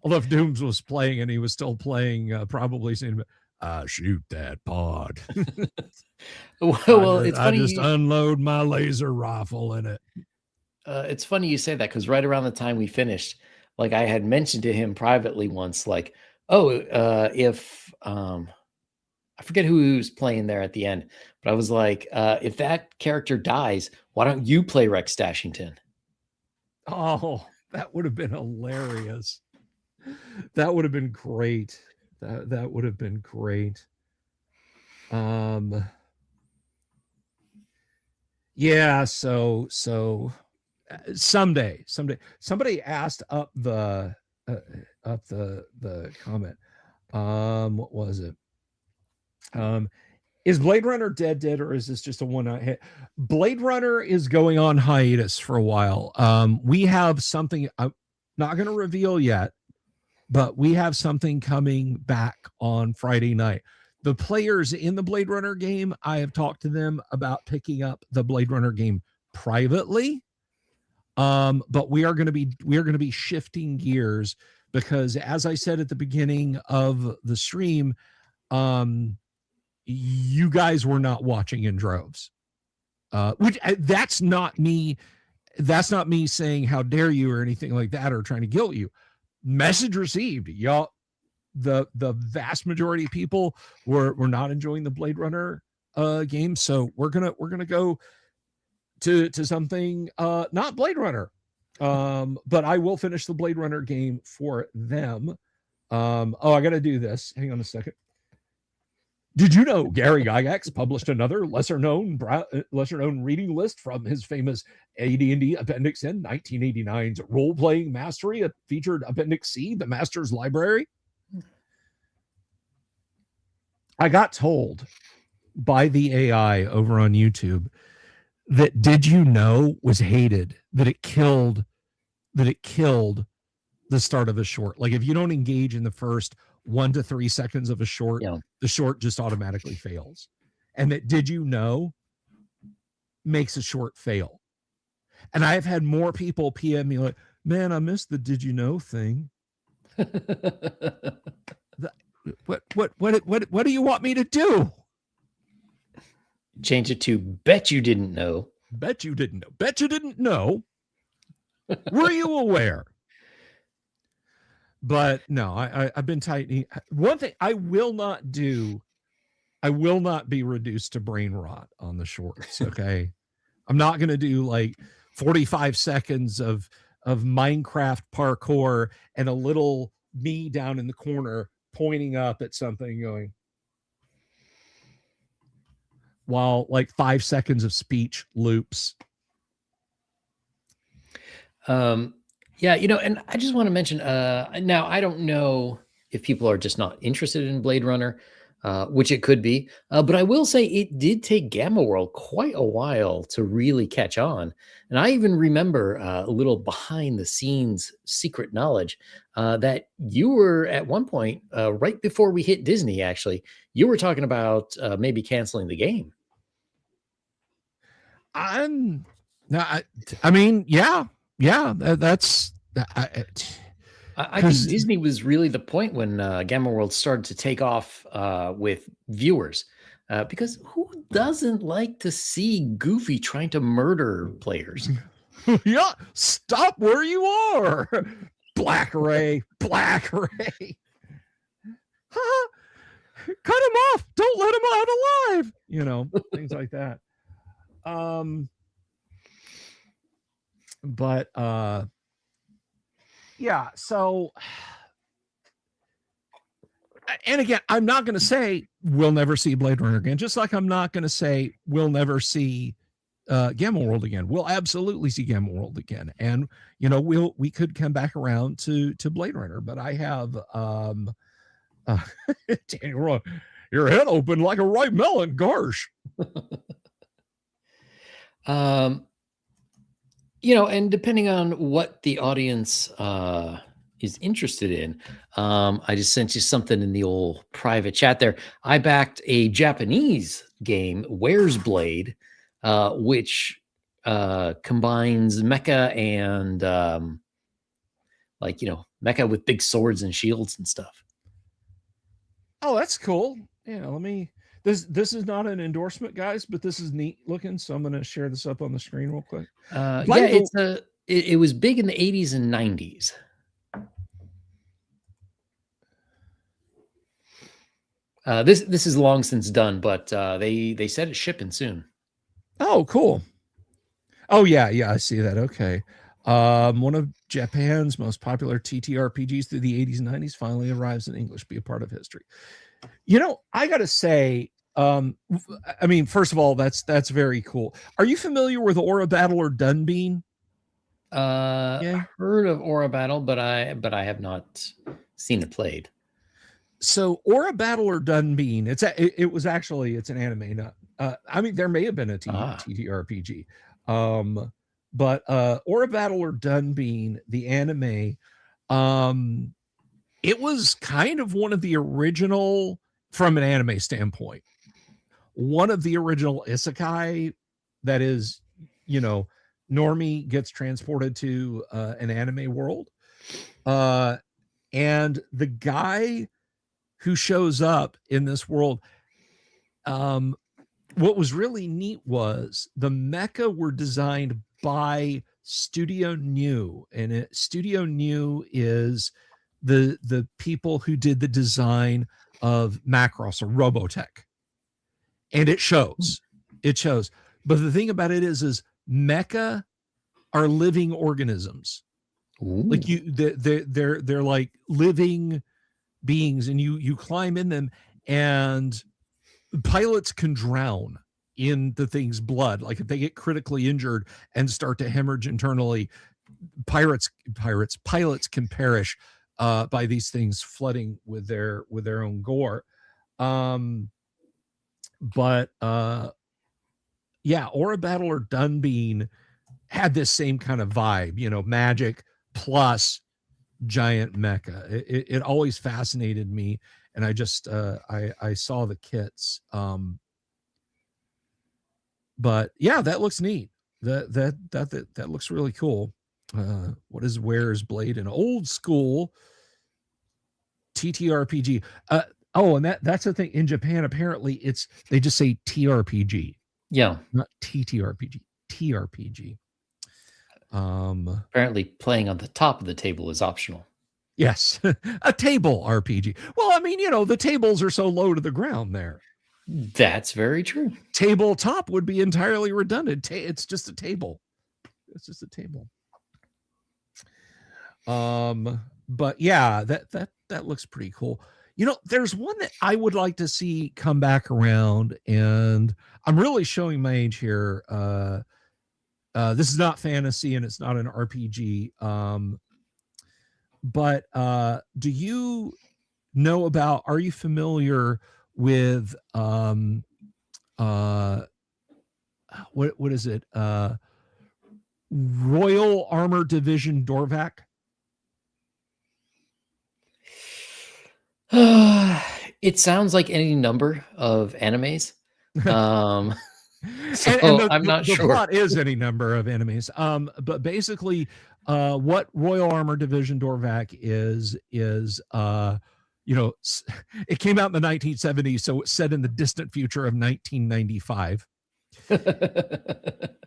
Although if Dooms was playing and he was still playing, probably saying, shoot that pod. Well, it's I funny. just unload my laser rifle in it. It's funny you say that, because right around the time we finished, like, I had mentioned to him privately once, like, oh, if I forget who was playing there at the end, but I was like, if that character dies, why don't you play Rex Stashington? Oh, that would have been hilarious. That would have been great. That would have been great. Yeah, so someday somebody asked up the comment. What was it? Is Blade Runner dead, or is this just a one-night hit? Blade Runner is going on hiatus for a while. We have something I'm not going to reveal yet, but we have something coming back on Friday night. The players in the Blade Runner game, I have talked to them about picking up the Blade Runner game privately. But we are going to be shifting gears, because, as I said at the beginning of the stream, you guys were not watching in droves. Which that's not me saying how dare you or anything like that, or trying to guilt you. Message received. Y'all, the vast majority of people were not enjoying the Blade Runner game, so we're gonna go to something not Blade Runner, but I will finish the Blade Runner game for them. I gotta do this. Hang on a second. Did you know Gary Gygax published another lesser known reading list from his famous AD&D Appendix N, 1989's role-playing mastery? It featured Appendix C, the Master's Library. I got told by the AI over on YouTube that Did You Know was hated, that it killed the start of a short. Like, if you don't engage in the first 1 to 3 seconds of a short, the short just automatically fails. And that Did You Know makes a short fail. And I have had more people PM me like, man, I missed the Did You Know thing. What do you want me to do? Change it to bet you didn't know. Bet you didn't know. Bet you didn't know. Were you aware? But no, I've been tightening. One thing I will not do, I will not be reduced to brain rot on the shorts. Okay. I'm not going to do like 45 seconds of Minecraft parkour and a little me down in the corner pointing up at something going, while like 5 seconds of speech loops. Yeah, and I just want to mention, now I don't know if people are just not interested in Blade Runner, which it could be, but I will say it did take Gamma World quite a while to really catch on. And I even remember a little behind the scenes secret knowledge that you were at one point, right before we hit Disney, actually, you were talking about maybe canceling the game. I mean, yeah, that's. I think Disney was really the point when Gamma World started to take off with viewers, because who doesn't like to see Goofy trying to murder players? Yeah, stop where you are, Black Ray. Cut him off. Don't let him out alive. Things like that. But yeah, so, and again, I'm not going to say we'll never see Blade Runner again, just like I'm not going to say we'll never see Gamma World again. We'll absolutely see Gamma World again, and we could come back around to Blade Runner. But I have Daniel, your head open like a ripe melon, gosh. And depending on what the audience is interested in, I just sent you something in the old private chat there. I backed a Japanese game, Where's Blade, which combines mecha and mecha with big swords and shields and stuff. Oh, that's cool. Yeah, let me. This is not an endorsement, guys, but this is neat looking. So I'm going to share this up on the screen real quick. It was big in the 80s and 90s. This is long since done, but they said it's shipping soon. Oh, cool. Oh yeah, I see that. Okay. One of Japan's most popular TTRPGs through the 80s and 90s finally arrives in English. Be a part of history. I gotta say, I mean, first of all, that's very cool. Are you familiar with Aura Battle or Dunbean? Heard of Aura Battle, but I have not seen it played. So Aura Battle or Dunbean, it's an anime. Not, I mean, there may have been a TTRPG, but Aura Battle or Dunbean, the anime, it was kind of one of the original, from an anime standpoint, one of the original isekai that is, normie gets transported to an anime world. And the guy who shows up in this world, what was really neat was the mecha were designed by Studio New, and Studio New is the people who did the design of Macross or Robotech, and it shows. But the thing about it is mecha are living organisms. Ooh. Like they're like living beings, and you climb in them, and pilots can drown in the thing's blood. Like if they get critically injured and start to hemorrhage internally, pilots can perish by these things flooding with their own gore. But Aura Battle or Dunbean had this same kind of vibe, magic plus giant mecha. It always fascinated me, and I just I saw the kits. But yeah, that looks neat. That looks really cool. What is Wearer's Blade? An old school TTRPG. And that's the thing in Japan. Apparently, they just say TRPG. Yeah, not TTRPG. TRPG. Apparently, playing on the top of the table is optional. Yes, a table RPG. Well, I mean, the tables are so low to the ground there. That's very true. Tabletop would be entirely redundant. It's just a table. It's just a table. But yeah, that looks pretty cool. There's one that I would like to see come back around, and I'm really showing my age here. This is not fantasy and it's not an RPG. But do you know about? Are you familiar with what is it? Royal Armor Division Dorvac? It sounds like any number of animes. I'm not sure. The plot is any number of enemies. But basically, what Royal Armor Division Dorvac is it came out in the 1970s, so it's set in the distant future of 1995.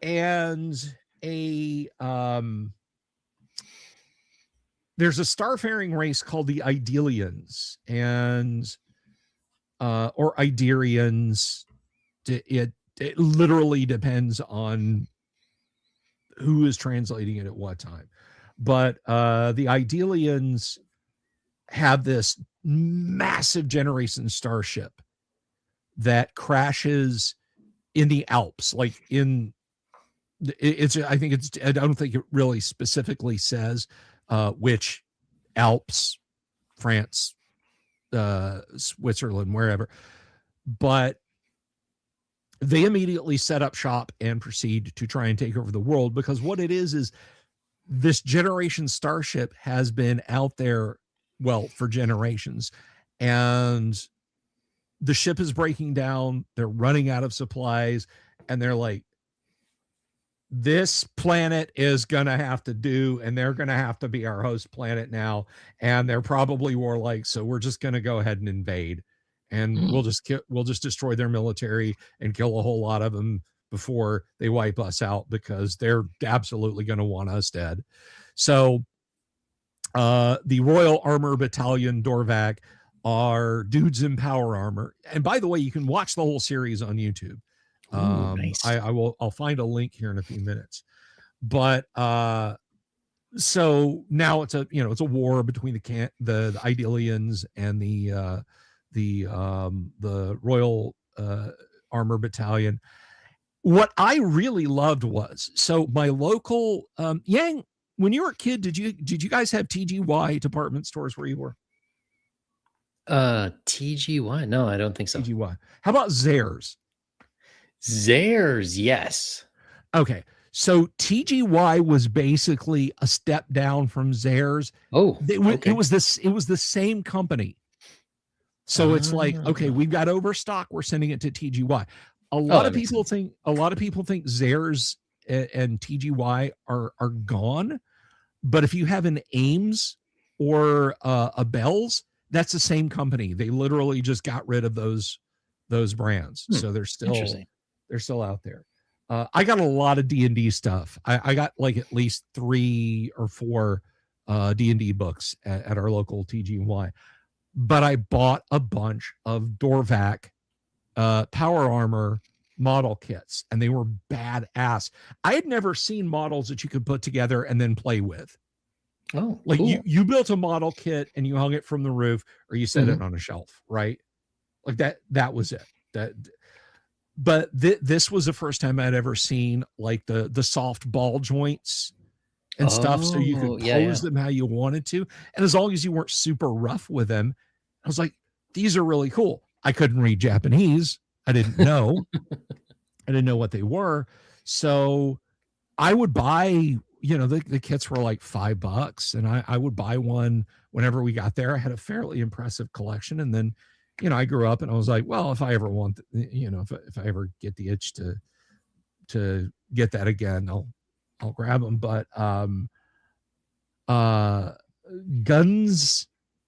And there's a starfaring race called the Idelians, and or Iderians. It literally depends on who is translating it at what time. But the Idelians have this massive generation starship that crashes in the Alps, like I don't think it really specifically says which Alps, France, Switzerland, wherever, but they immediately set up shop and proceed to try and take over the world, because what it is this generation starship has been out there, well, for generations, and the ship is breaking down. They're running out of supplies, and they're like, this planet is going to have to do, and they're going to have to be our host planet now. And they're probably more like, so we're just going to go ahead and invade, and Mm. we'll just destroy their military and kill a whole lot of them before they wipe us out, because they're absolutely going to want us dead. So the Royal Armor Battalion Dorvac are dudes in power armor. And by the way, you can watch the whole series on YouTube. Ooh, nice. I'll find a link here in a few minutes. But so now it's a war between the Idalians and the Royal Armor Battalion. What I really loved was, so my local Yang, when you were a kid, did you guys have TGY department stores where you were? TGY? No, I don't think so. TGY. How about Zehrs? Zehrs, yes. Okay. So TGY was basically a step down from Zehrs. Oh, it was the same company. So it's like, okay, we've got overstock, we're sending it to TGY. A lot of people think Zehrs and TGY are gone, but if you have an Ames or a Bell's, that's the same company. They literally just got rid of those brands, so they're still out there. I got a lot of D&D stuff. I got like at least 3 or 4 D&D books at our local TGY, but I bought a bunch of Dorvac power armor model kits, and they were badass. I had never seen models that you could put together and then play with. Oh, like cool. you built a model kit and you hung it from the roof, or you set it on a shelf, right? Like that was it. But this was the first time I'd ever seen like the soft ball joints and stuff, so you could pose them how you wanted to, and as long as you weren't super rough with them. I was like, these are really cool. I couldn't read Japanese. I didn't know. I didn't know what they were. So I would buy, the kits were like $5, and I would buy one whenever we got there. I had a fairly impressive collection. And then, I grew up and I was like, well, if I ever want, if I ever get the itch to get that again, I'll grab them. But Guns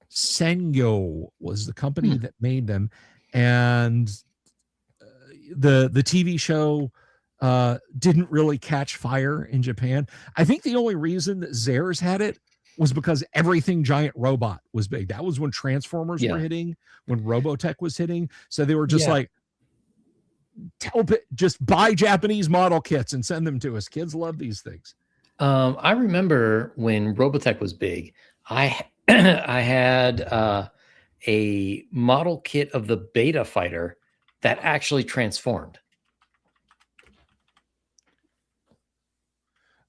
Sengo was the company that made them, and the TV show didn't really catch fire in Japan. I think the only reason that Zehrs had it was because everything giant robot was big. That was when Transformers were hitting, when Robotech was hitting. So they were just like, just buy Japanese model kits and send them to us. Kids love these things. I remember when Robotech was big, I had a model kit of the Beta Fighter that actually transformed.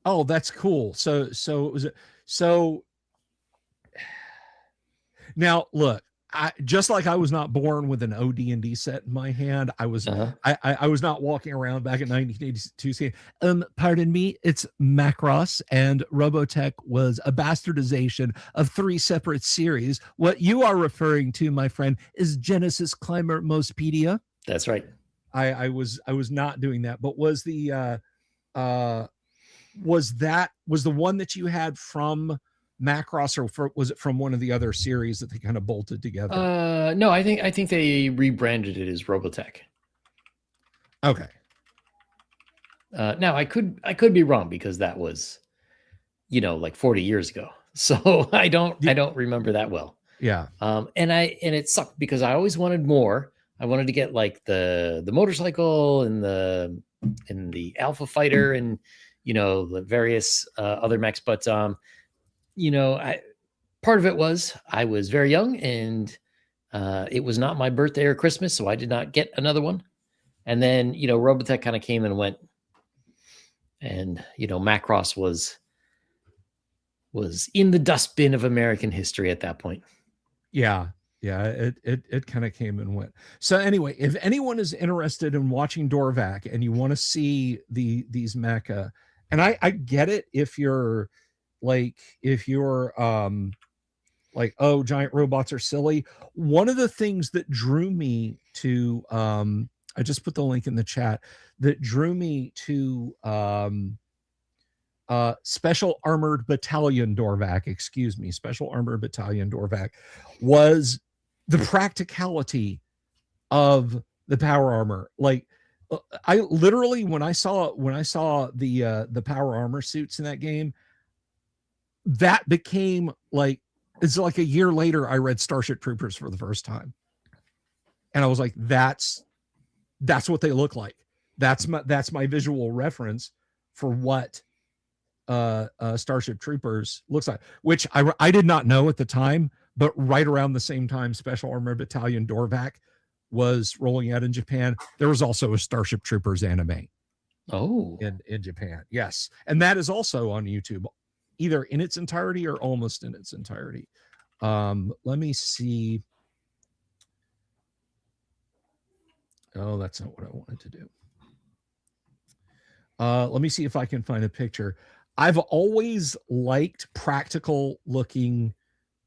Oh, that's cool. So now look, just like I was not born with an OD&D set in my hand, I was I was not walking around back in 1982 saying, pardon me, it's Macross, and Robotech was a bastardization of 3 separate series. What you are referring to, my friend, is Genesis Climber Mostpedia. That's right. I was not doing that, but was the was the one that you had from Macross, or was it from one of the other series that they kind of bolted together? No, I think they rebranded it as Robotech. Okay. Now I could be wrong, because that was, like 40 years ago. So I don't remember that well. Yeah. And it sucked because I always wanted more. I wanted to get like the motorcycle and the Alpha Fighter and the various other mechs, but part of it was I was very young, and it was not my birthday or Christmas, so I did not get another one. And then Robotech kind of came and went, and Macross was in the dustbin of American history at that point. Yeah, it kind of came and went. So anyway, if anyone is interested in watching Dorvac and you want to see these mecha, and I get it if you're like, oh, giant robots are silly. One of the things that drew me to I just put the link in the chat that drew me to Special Armored Battalion Dorvac, Special Armored Battalion Dorvac, was the practicality of the power armor. Like, I literally, when I saw the power armor suits in that game, that became like, it's like a year later I read Starship Troopers for the first time, and I was like, that's what they look like. That's my visual reference for what Starship Troopers looks like, which I did not know at the time, but right around the same time Special Armored Battalion Dorvac was rolling out in Japan, there was also a Starship Troopers anime. Oh, in Japan, yes, and that is also on YouTube, either in its entirety or almost in its entirety. Let me see. Oh, that's not what I wanted to do. Let me see if I can find a picture. I've always liked practical looking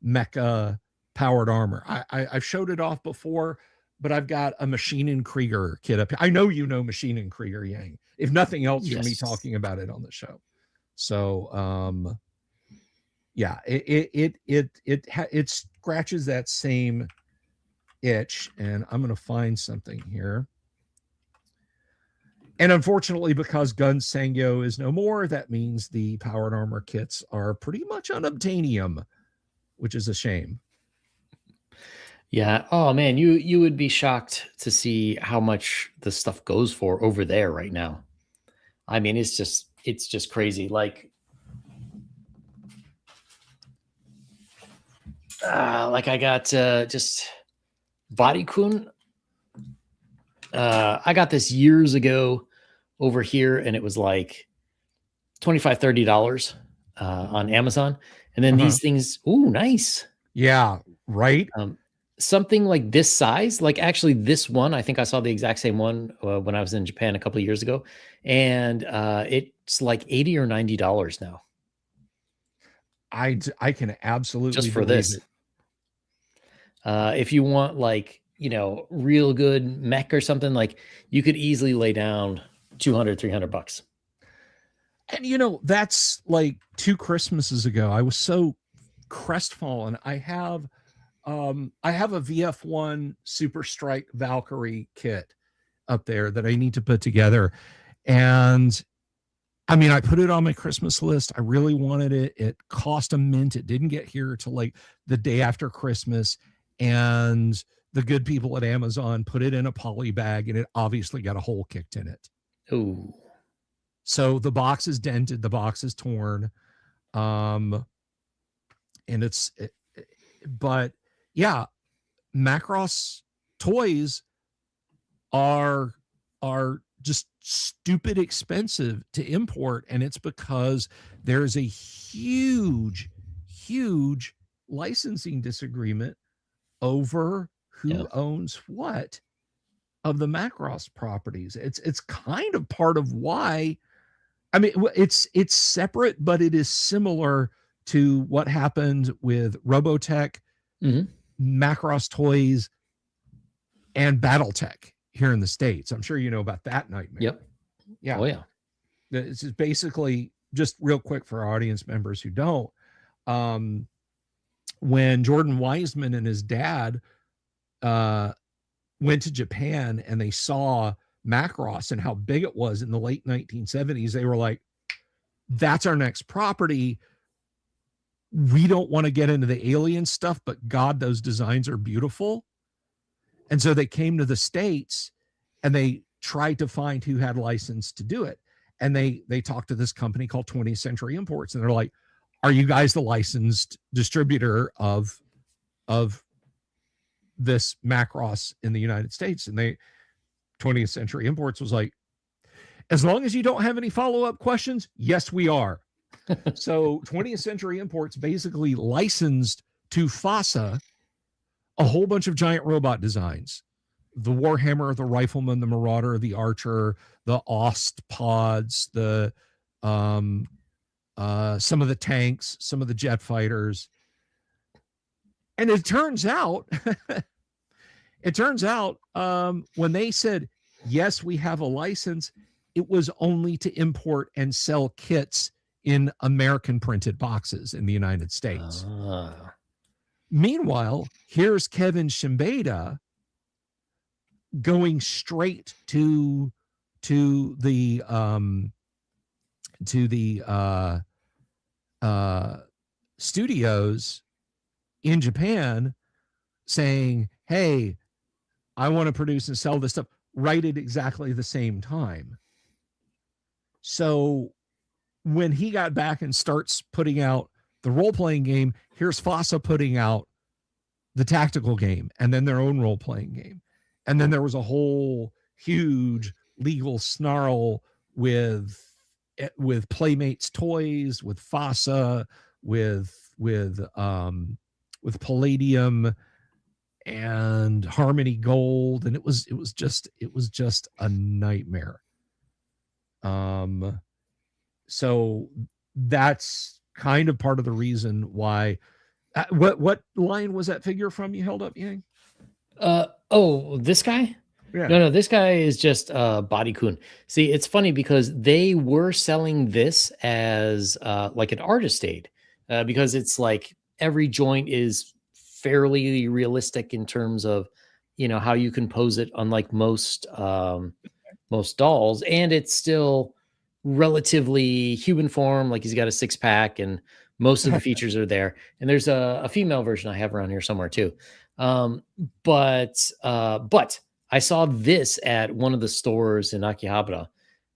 mecha powered armor. I've showed it off before, but I've got a Machine and Krieger kit up here. I know you know Machine and Krieger, Yang, if nothing else, yes, from me talking about it on the show. So yeah, it scratches that same itch, and I'm going to find something here. And unfortunately, because Gun Sangyo is no more, that means the powered armor kits are pretty much unobtainium, which is a shame. Yeah. Oh man, you would be shocked to see how much the stuff goes for over there right now. I mean, it's just crazy. Like I got just Bodycoon. I got this years ago over here, and it was like $25, $30 on Amazon. And then these things, ooh, nice. Yeah, right. Something like this size, like actually this one, I think I saw the exact same one when I was in Japan a couple of years ago, and it's like $80 or $90 now. I can absolutely just for this. If you want like, real good mech or something, like you could easily lay down $200, $300. And that's like 2 Christmases ago. I was so crestfallen. I have a VF1 Super Strike Valkyrie kit up there that I need to put together. And I mean, I put it on my Christmas list. I really wanted it. It cost a mint. It didn't get here till like the day after Christmas. And the good people at Amazon put it in a poly bag, and it obviously got a hole kicked in it. Ooh. So the box is dented, the box is torn. And but yeah, Macross toys are just stupid expensive to import, and it's because there's a huge licensing disagreement over who owns what of the Macross properties. It's kind of part of why. I mean, it's separate, but it is similar to what happened with Robotech, Macross Toys, and BattleTech here in the States. I'm sure you know about that nightmare. Yep. Yeah. Oh yeah. This is basically, just real quick for our audience members who don't, when Jordan Weisman and his dad went to Japan and they saw Macross and how big it was in the late 1970s, they were like, that's our next property. We don't want to get into the alien stuff, but God, those designs are beautiful. And so they came to the States and they tried to find who had license to do it. And they talked to this company called 20th Century Imports, and they're like, are you guys the licensed distributor of this Macross in the United States? And 20th Century Imports was like, as long as you don't have any follow-up questions, yes, we are. So 20th Century Imports basically licensed to FASA a whole bunch of giant robot designs. The Warhammer, the Rifleman, the Marauder, the Archer, the Ost pods, the some of the tanks, some of the jet fighters. And it turns out when they said, yes, we have a license. It was only to import and sell kits in American printed boxes in the United States. Meanwhile, here's Kevin Shimbeda going straight to the studios in Japan saying, hey, I want to produce and sell this stuff right at exactly the same time. So when he got back and starts putting out the role-playing game, here's FASA putting out the tactical game and then their own role-playing game. And then there was a whole huge legal snarl with Playmates Toys, with FASA, with Palladium and Harmony Gold, and it was just a nightmare. So that's kind of part of the reason why. What line was that figure from you held up, Yang? This guy? Yeah. No, this guy is just Body Kun. See, it's funny because they were selling this as like an artist aid because it's like every joint is fairly realistic in terms of, you know, how you can pose it, unlike most dolls, and it's still relatively human form. Like he's got a 6-pack and most of the features are there. And there's a female version I have around here somewhere too. But I saw this at one of the stores in Akihabara,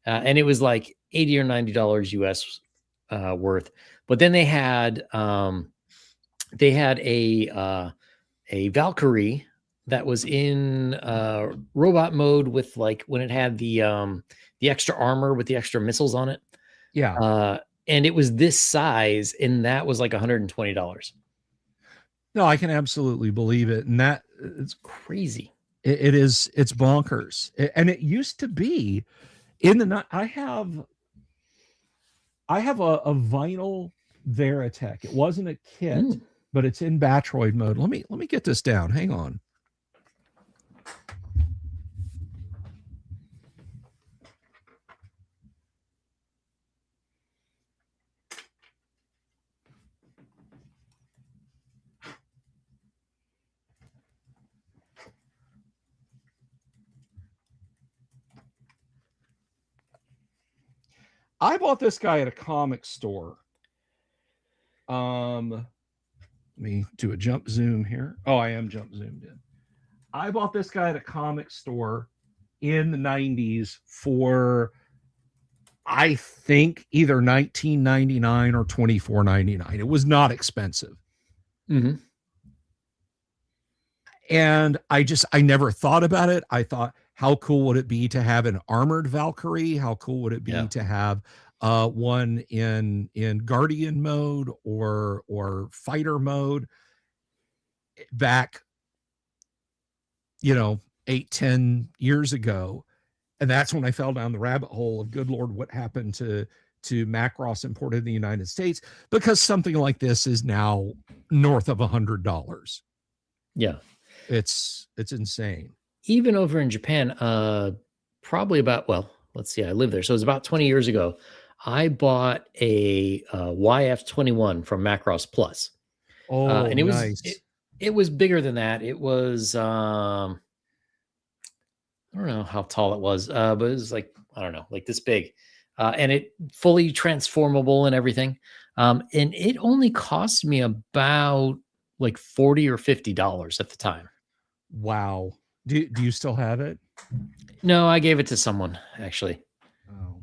and it was like $80 or $90 US worth. But then they had a Valkyrie that was in robot mode with, like, when it had the extra armor with the extra missiles on it. Yeah. And it was this size, and that was like $120. No, I can absolutely believe it. And that it's crazy. It's bonkers. And it used to be in the, I have a vinyl Veritech. It wasn't a kit, but it's in Batroid mode. Let me get this down. Hang on. I bought this guy at a comic store. Let me do a jump zoom here. Oh, I am jump zoomed in. I bought this guy at a comic store in the 90s for, I think, either $19.99 or $24.99. It was not expensive. Mm-hmm. And I never thought about it. I thought, how cool would it be to have an armored Valkyrie? How cool would it be to have one in Guardian mode or fighter mode back, 8-10 years ago? And that's when I fell down the rabbit hole of, good Lord, what happened to Macross imported in the United States? Because something like this is now north of $100. Yeah. It's insane. Even over in Japan, probably about, let's see, I lived there. So it was about 20 years ago. I bought a YF-21 from Macross Plus. And it nice. it was bigger than that. It was, I don't know how tall it was, but it was like, I don't know, like this big. And it fully transformable and everything. And it only cost me about like $40 or $50 at the time. Wow. Do you still have it? No, I gave it to someone, actually. Oh.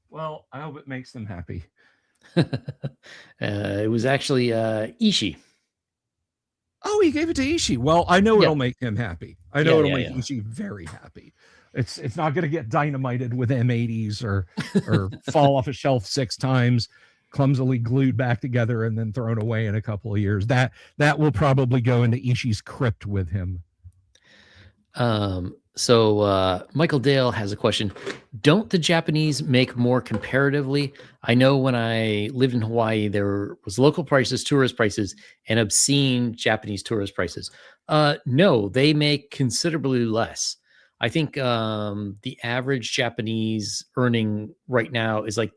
Well, I hope it makes them happy. It was actually Ishii. Oh, he gave it to Ishii. Well, I know it'll make him happy. I know it'll make Ishii very happy. It's not going to get dynamited with M80s or fall off a shelf 6 times, clumsily glued back together and then thrown away in a couple of years. That will probably go into Ishii's crypt with him. So Michael Dale has a question. Don't the Japanese make more comparatively? I know when I lived in Hawaii, there was local prices, tourist prices, and obscene Japanese tourist prices. No, they make considerably less. I think the average Japanese earning right now is like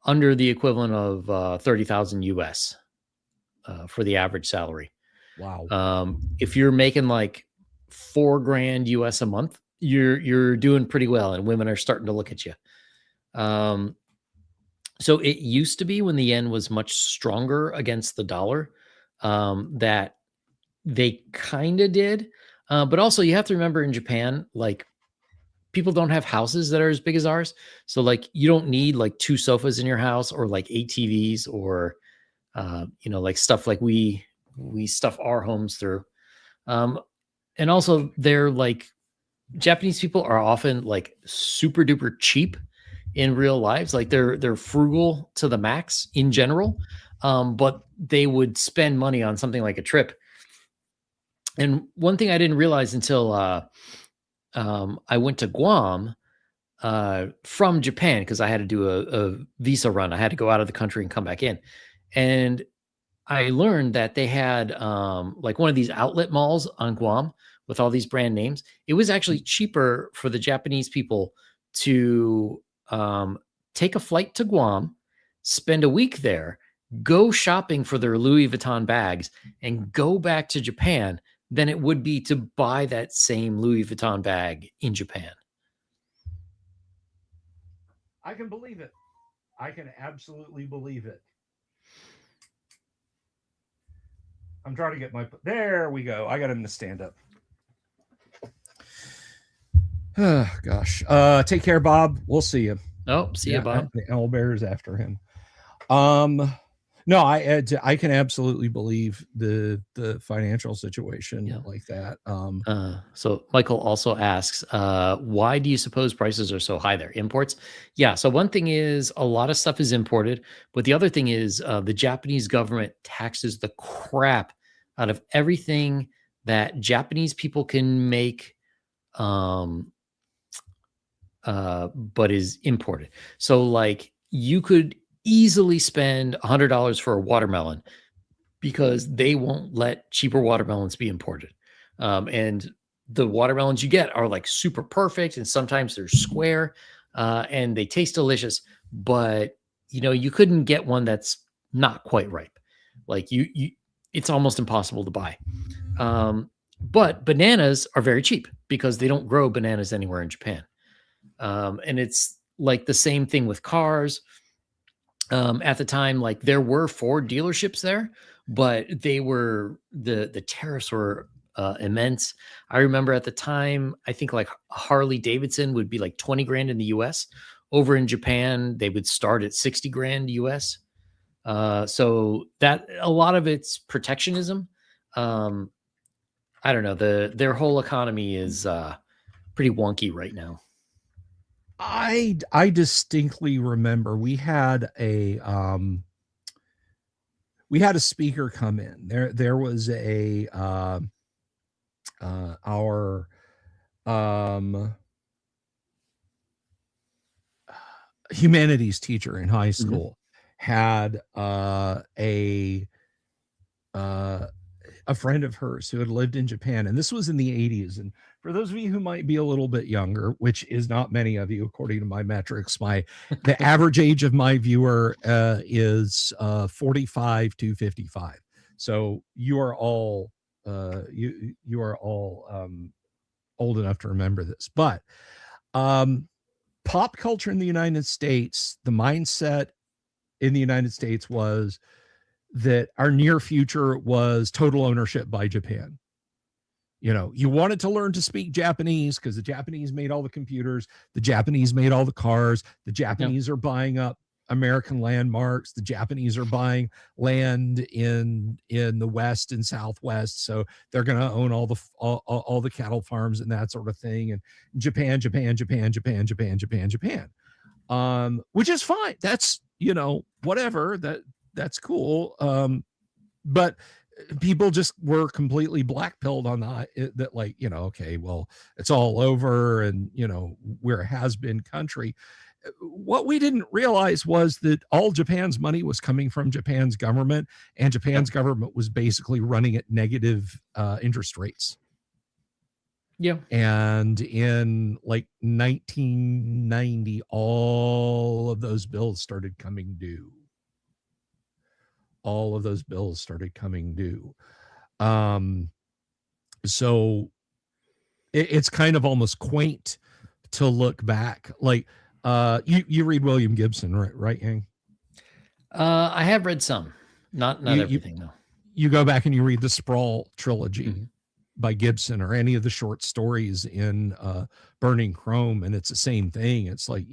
under the equivalent of 30,000 US for the average salary. Wow. If you're making like $4,000 US a month, you're doing pretty well, and women are starting to look at you. So it used to be when the yen was much stronger against the dollar, that they kind of did. But also, you have to remember in Japan, like people don't have houses that are as big as ours. So like you don't need like 2 sofas in your house or like 8 TVs or like stuff like we stuff our homes through. And also they're like Japanese people are often like super duper cheap in real lives. Like they're frugal to the max in general, but they would spend money on something like a trip. And one thing I didn't realize until I went to Guam from Japan because I had to do a visa run. I had to go out of the country and come back in, and I learned that they had like one of these outlet malls on Guam with all these brand names. It was actually cheaper for the Japanese people to take a flight to Guam, spend a week there, go shopping for their Louis Vuitton bags, and go back to Japan than it would be to buy that same Louis Vuitton bag in Japan. I can believe it. I can absolutely believe it. I'm trying to get my. There we go. I got him to stand up. Oh, gosh. Take care, Bob. We'll see you. Oh, see you, Bob. The owl bear's after him. No, I can absolutely believe the financial situation like that. So Michael also asks, why do you suppose prices are so high there? Imports? Yeah. So one thing is a lot of stuff is imported, but the other thing is the Japanese government taxes the crap out of everything that Japanese people can make, but is imported. So like you could easily spend $100 for a watermelon because they won't let cheaper watermelons be imported. And the watermelons you get are like super perfect, and sometimes they're square, and they taste delicious. But you couldn't get one that's not quite ripe. Like it's almost impossible to buy. But bananas are very cheap because they don't grow bananas anywhere in Japan. And it's like the same thing with cars. At the time, like there were Ford dealerships there, but they were the tariffs were immense. I remember at the time, I think like Harley Davidson would be like 20 grand in the US. Over in Japan, they would start at 60 grand US. So that a lot of it's protectionism. I don't know. Their whole economy is pretty wonky right now. I distinctly remember we had a speaker come in. There was a our humanities teacher in high school had a friend of hers who had lived in Japan, and this was in the 80s. And for those of you who might be a little bit younger, which is not many of you according to my metrics, the average age of my viewer is 45 to 55. So you are all you are all old enough to remember this. But pop culture in the United States, the mindset in the United States was that our near future was total ownership by Japan. You wanted to learn to speak Japanese because the Japanese made all the computers, the Japanese made all the cars, the Japanese are buying up American landmarks, the Japanese are buying land in the West and Southwest, so they're going to own all the cattle farms and that sort of thing. And Japan, which is fine. That's whatever, that's cool. But people just were completely blackpilled on that, like, okay, well, it's all over, and we're a has-been country. What we didn't realize was that all Japan's money was coming from Japan's government, and Japan's Yep. government was basically running at negative interest rates. Yeah. And in like 1990, all of those bills started coming due. All of those bills started coming due. So it's kind of almost quaint to look back. Like, you read William Gibson, right, Yang? I have read some, not everything though. You go back and you read the Sprawl trilogy by Gibson, or any of the short stories in Burning Chrome, and it's the same thing. It's like,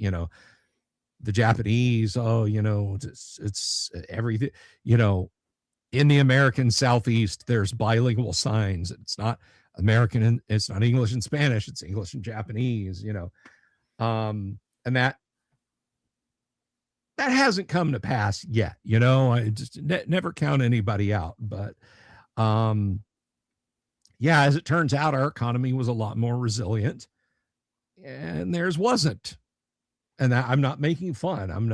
the Japanese, it's everything, in the American Southeast, there's bilingual signs. It's not American, and it's not English and Spanish, it's English and Japanese, and that hasn't come to pass yet. I just never count anybody out, but yeah, as it turns out, our economy was a lot more resilient, and theirs wasn't. And I'm not making fun. I'm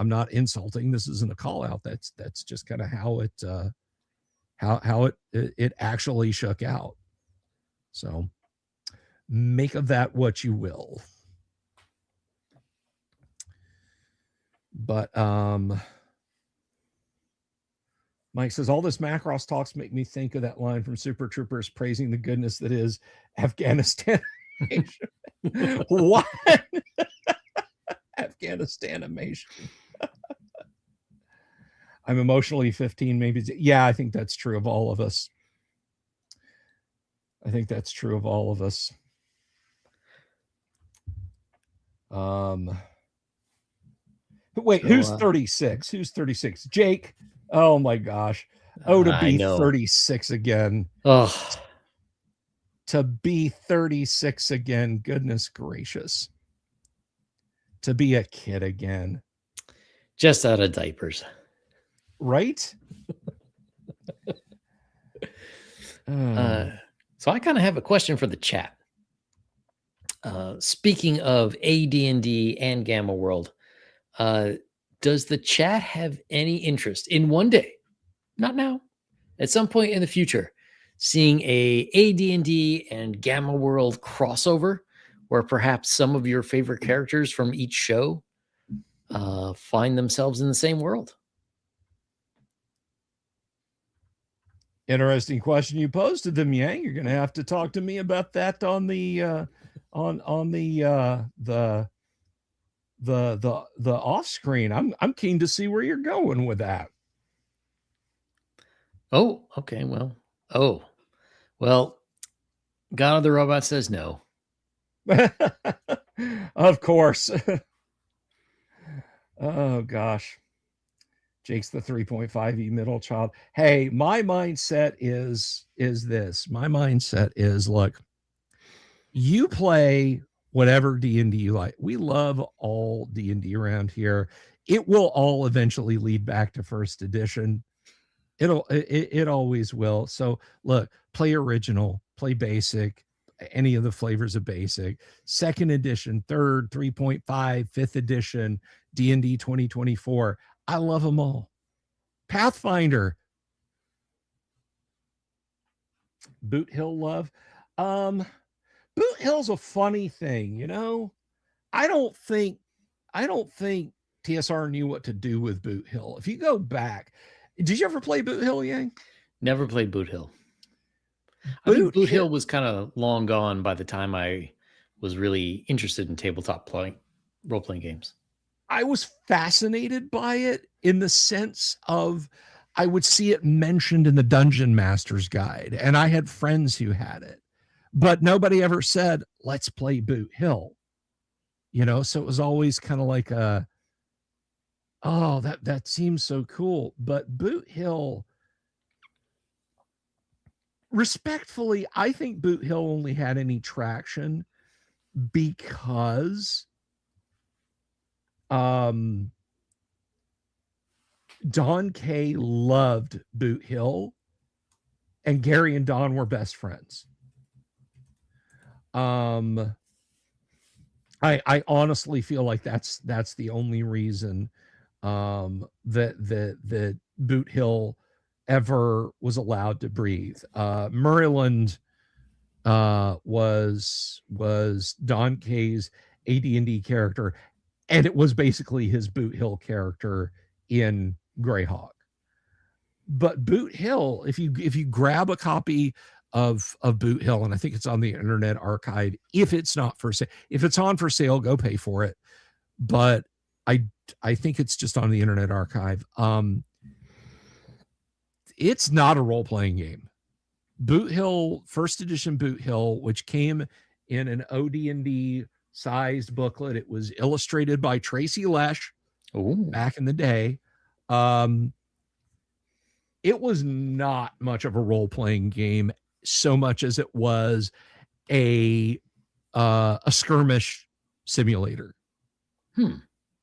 not insulting. This isn't a call out. That's just kind of how it actually shook out. So make of that what you will. But Mike says, all this Macross talks make me think of that line from Super Troopers praising the goodness that is Afghanistan. What? Afghanistanimation. I'm emotionally 15, maybe. Yeah, I think that's true of all of us. Wait, so, who's 36? Who's 36? Jake. Oh my gosh. Oh, to be 36 again. Oh. To be 36 again. Goodness gracious. To be a kid again. Just out of diapers. Right? So I kind of have a question for the chat. Speaking of AD&D and Gamma World, does the chat have any interest in one day, not now, at some point in the future, seeing a AD&D and Gamma World crossover, where perhaps some of your favorite characters from each show find themselves in the same world? Interesting question you posed to them, Yang. You're going to have to talk to me about that on the the off screen. I'm keen to see where you're going with that. Oh, okay. Well, God of the Robot says no. Of course. Oh gosh. Jake's the 3.5e middle child. Hey, my mindset is this. My mindset is, look, you play whatever D&D you like. We love all D&D around here. It will all eventually lead back to first edition. It always will. So look, play original, play basic, any of the flavors of basic, second edition, third, 3.5, 5th edition, D&D 2024. I love them all. Pathfinder, Boot Hill love. Boot Hill's a funny thing, I don't think TSR knew what to do with Boot Hill. If you go back, did you ever play Boot Hill, Yang? Never played Boot Hill. I think Boot Hill was kind of long gone by the time I was really interested in tabletop role-playing games. I was fascinated by it in the sense of I would see it mentioned in the Dungeon Master's Guide, and I had friends who had it, but nobody ever said, let's play Boot Hill. So it was always kind of like that seems so cool. But Boot Hill, respectfully, I think Boot Hill only had any traction because Don K loved Boot Hill and Gary and Don were best friends. I honestly feel like that's the only reason that Boot Hill ever was allowed to breathe. Maryland was Don Kay's AD&D character, and it was basically his Boot Hill character in Greyhawk. But Boot Hill, if you grab a copy of Boot Hill, and I think it's on the Internet Archive, if it's not for sale, if it's on for sale, go pay for it. But I think it's just on the Internet Archive. It's not a role playing game. Boot Hill, first edition Boot Hill, which came in an OD&D sized booklet. It was illustrated by Tracy Lesh. Ooh. Back in the day. It was not much of a role playing game, so much as it was a skirmish simulator.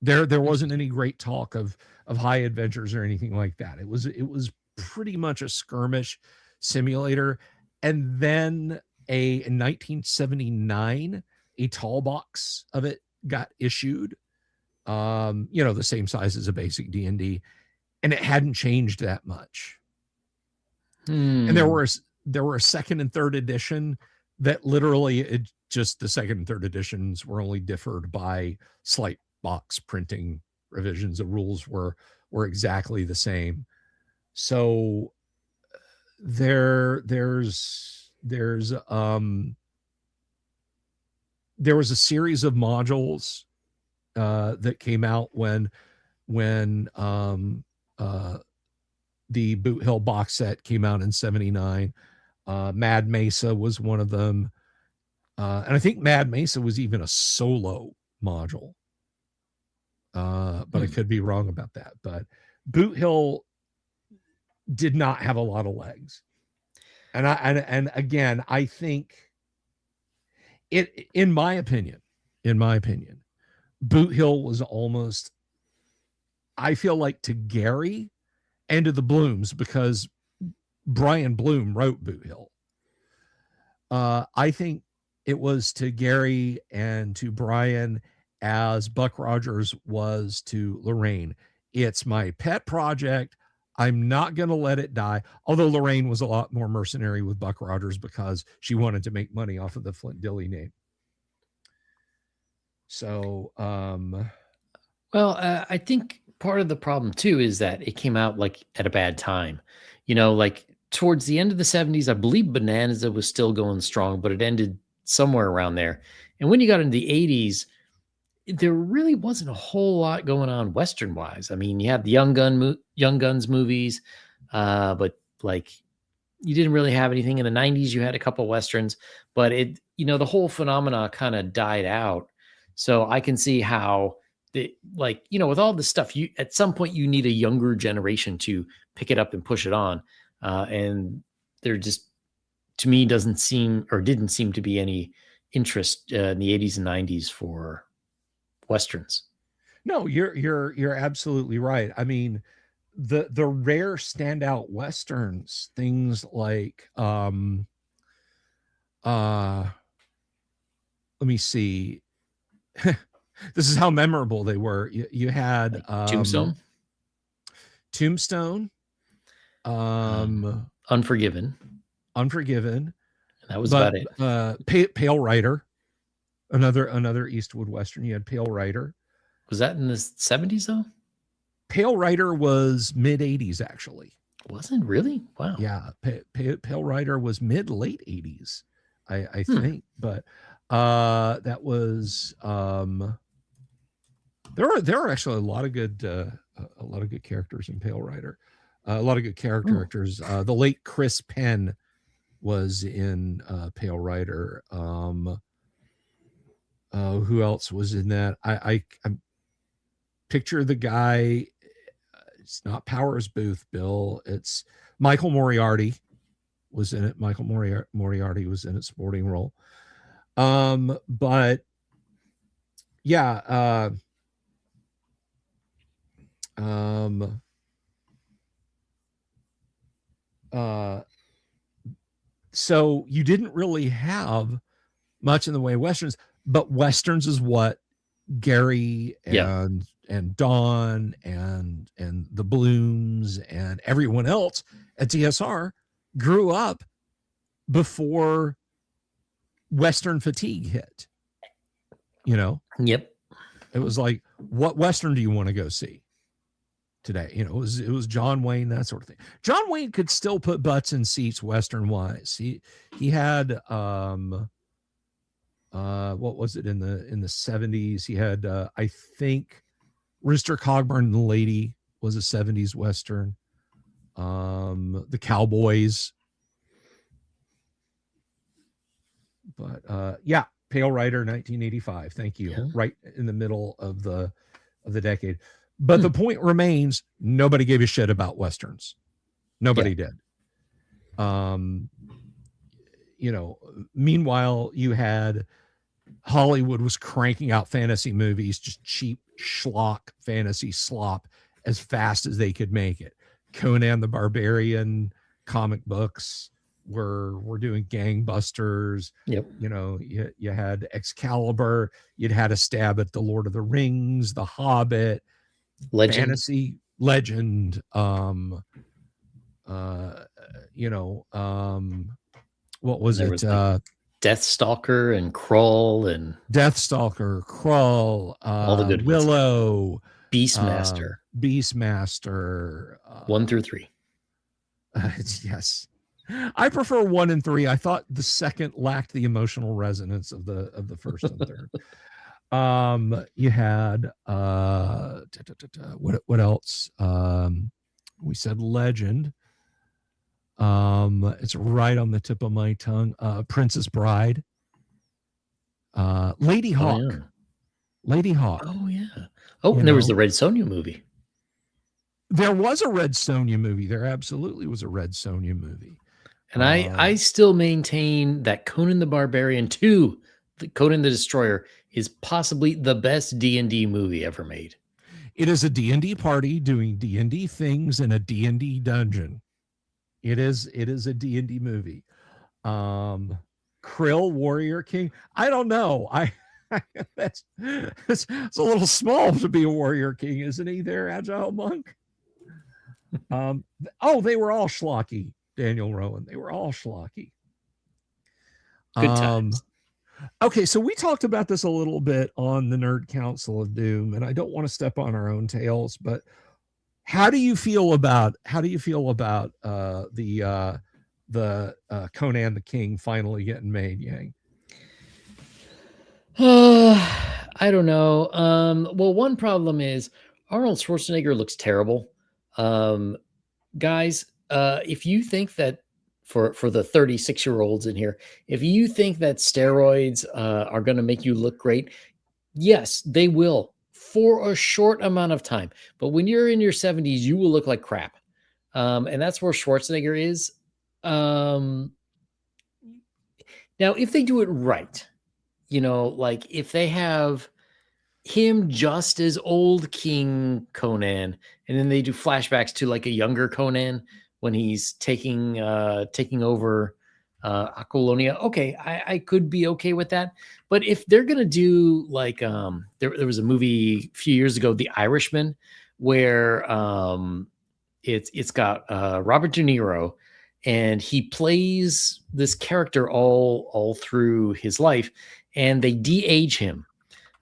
There wasn't any great talk of high adventures or anything like that. It was pretty much a skirmish simulator. And then in 1979, a tall box of it got issued. The same size as a basic D&D, and it hadn't changed that much. And there were a second and third edition that literally the second and third editions were only differed by slight box printing revisions. The rules were exactly the same. So there was a series of modules that came out when the Boot Hill box set came out in 79. Mad Mesa was one of them. And I think Mad Mesa was even a solo module. But I could be wrong about that. But Boot Hill did not have a lot of legs. And again, I think it, in my opinion, Boot Hill was almost, I feel like, to Gary and to the Blooms, because Brian Bloom wrote Boot Hill. I think it was to Gary and to Brian as Buck Rogers was to Lorraine. It's my pet project. I'm not going to let it die. Although Lorraine was a lot more mercenary with Buck Rogers because she wanted to make money off of the Flint Dille name. So, I think part of the problem too is that it came out like at a bad time. Like towards the end of the 70s, I believe Bonanza was still going strong, but it ended somewhere around there. And when you got into the 80s, there really wasn't a whole lot going on Western wise. I mean, you had the Young Guns movies, but like you didn't really have anything in the 90s. You had a couple Westerns, but the whole phenomena kind of died out. So I can see how with all this stuff, at some point you need a younger generation to pick it up and push it on. And there just, to me, didn't seem to be any interest in the 80s and 90s for Westerns. No, you're absolutely right. I mean, the rare standout Westerns, things like, let me see. This is how memorable they were. You had Tombstone, Unforgiven. That was about it. Pale Rider, another Eastwood Western. You had Pale Rider. Was that in the 70s though? Pale Rider was mid 80s actually. Was it really? Wow. Yeah, Pale Rider was late 80s, I think. But that was there are actually a lot of good characters in Pale Rider. A lot of good character actors. The late Chris Penn was in Pale Rider. Who else was in that? I picture the guy. It's not Powers Booth, Bill. It's Michael Moriarty was in it. Michael Moriarty was in a supporting role. But yeah, So you didn't really have much in the way of westerns, but westerns is what Gary Yeah. and Don and the Blooms and everyone else at DSR grew up before Western fatigue hit. You know, Yep. it was like, what Western do you want to go see today? You know, it was John Wayne, that sort of thing. John Wayne could still put butts in seats Western wise. He had what was it in the 70s? He had I think Rooster Cogburn and the Lady was a 70s Western. The Cowboys. But yeah, Pale Rider 1985. Thank you. Yeah. Right in the middle of the decade. But the point remains, nobody gave a shit about Westerns. Nobody did. You know, meanwhile, you had Hollywood was cranking out fantasy movies, just cheap schlock fantasy slop as fast as they could make it. Conan the Barbarian comic books were doing gangbusters. Yep. You know, you had Excalibur, you'd had a stab at the Lord of the Rings, the Hobbit, Legend. fantasy legend, you know, what was There it? was like Deathstalker and Krull and Deathstalker, Krull, all the good ones. Willow, Beastmaster. Beastmaster, 1 through 3. Yes, I prefer 1 and 3. I thought the second lacked the emotional resonance of the first and third. You had what else? We said Legend. It's right on the tip of my tongue. Princess Bride. Lady Hawk. Oh, yeah. Lady Hawk. Oh, yeah. Oh, and there was the Red Sonja movie. There was a Red Sonja movie. There absolutely was a Red Sonja movie. And I still maintain that Conan the Barbarian 2, Conan the Destroyer, is possibly the best D&D movie ever made. It is a D&D party doing D&D things in a D&D dungeon. It is a D&D movie. Krill, Warrior King. I don't know. That's a little small to be a Warrior King, isn't he? There, Agile Monk. They were all schlocky. Daniel Rowan. They were all schlocky. Good times. Okay, so we talked about this a little bit on the Nerd Council of Doom, and I don't want to step on our own tails, but how do you feel about the Conan the King finally getting made, Yang? I don't know. Well, one problem is Arnold Schwarzenegger looks terrible. Guys, if you think that for the 36-year-olds in here, if you think that steroids are going to make you look great, yes, they will for a short amount of time. But when you're in your 70s, you will look like crap. And that's where Schwarzenegger is. Now, if they do it right, you know, like if they have him just as old King Conan, and then they do flashbacks to like a younger Conan when he's taking over Aquilonia. Okay, I could be okay with that. But if they're gonna do like there was a movie a few years ago, The Irishman, where it's got Robert De Niro, and he plays this character all through his life, and they de-age him.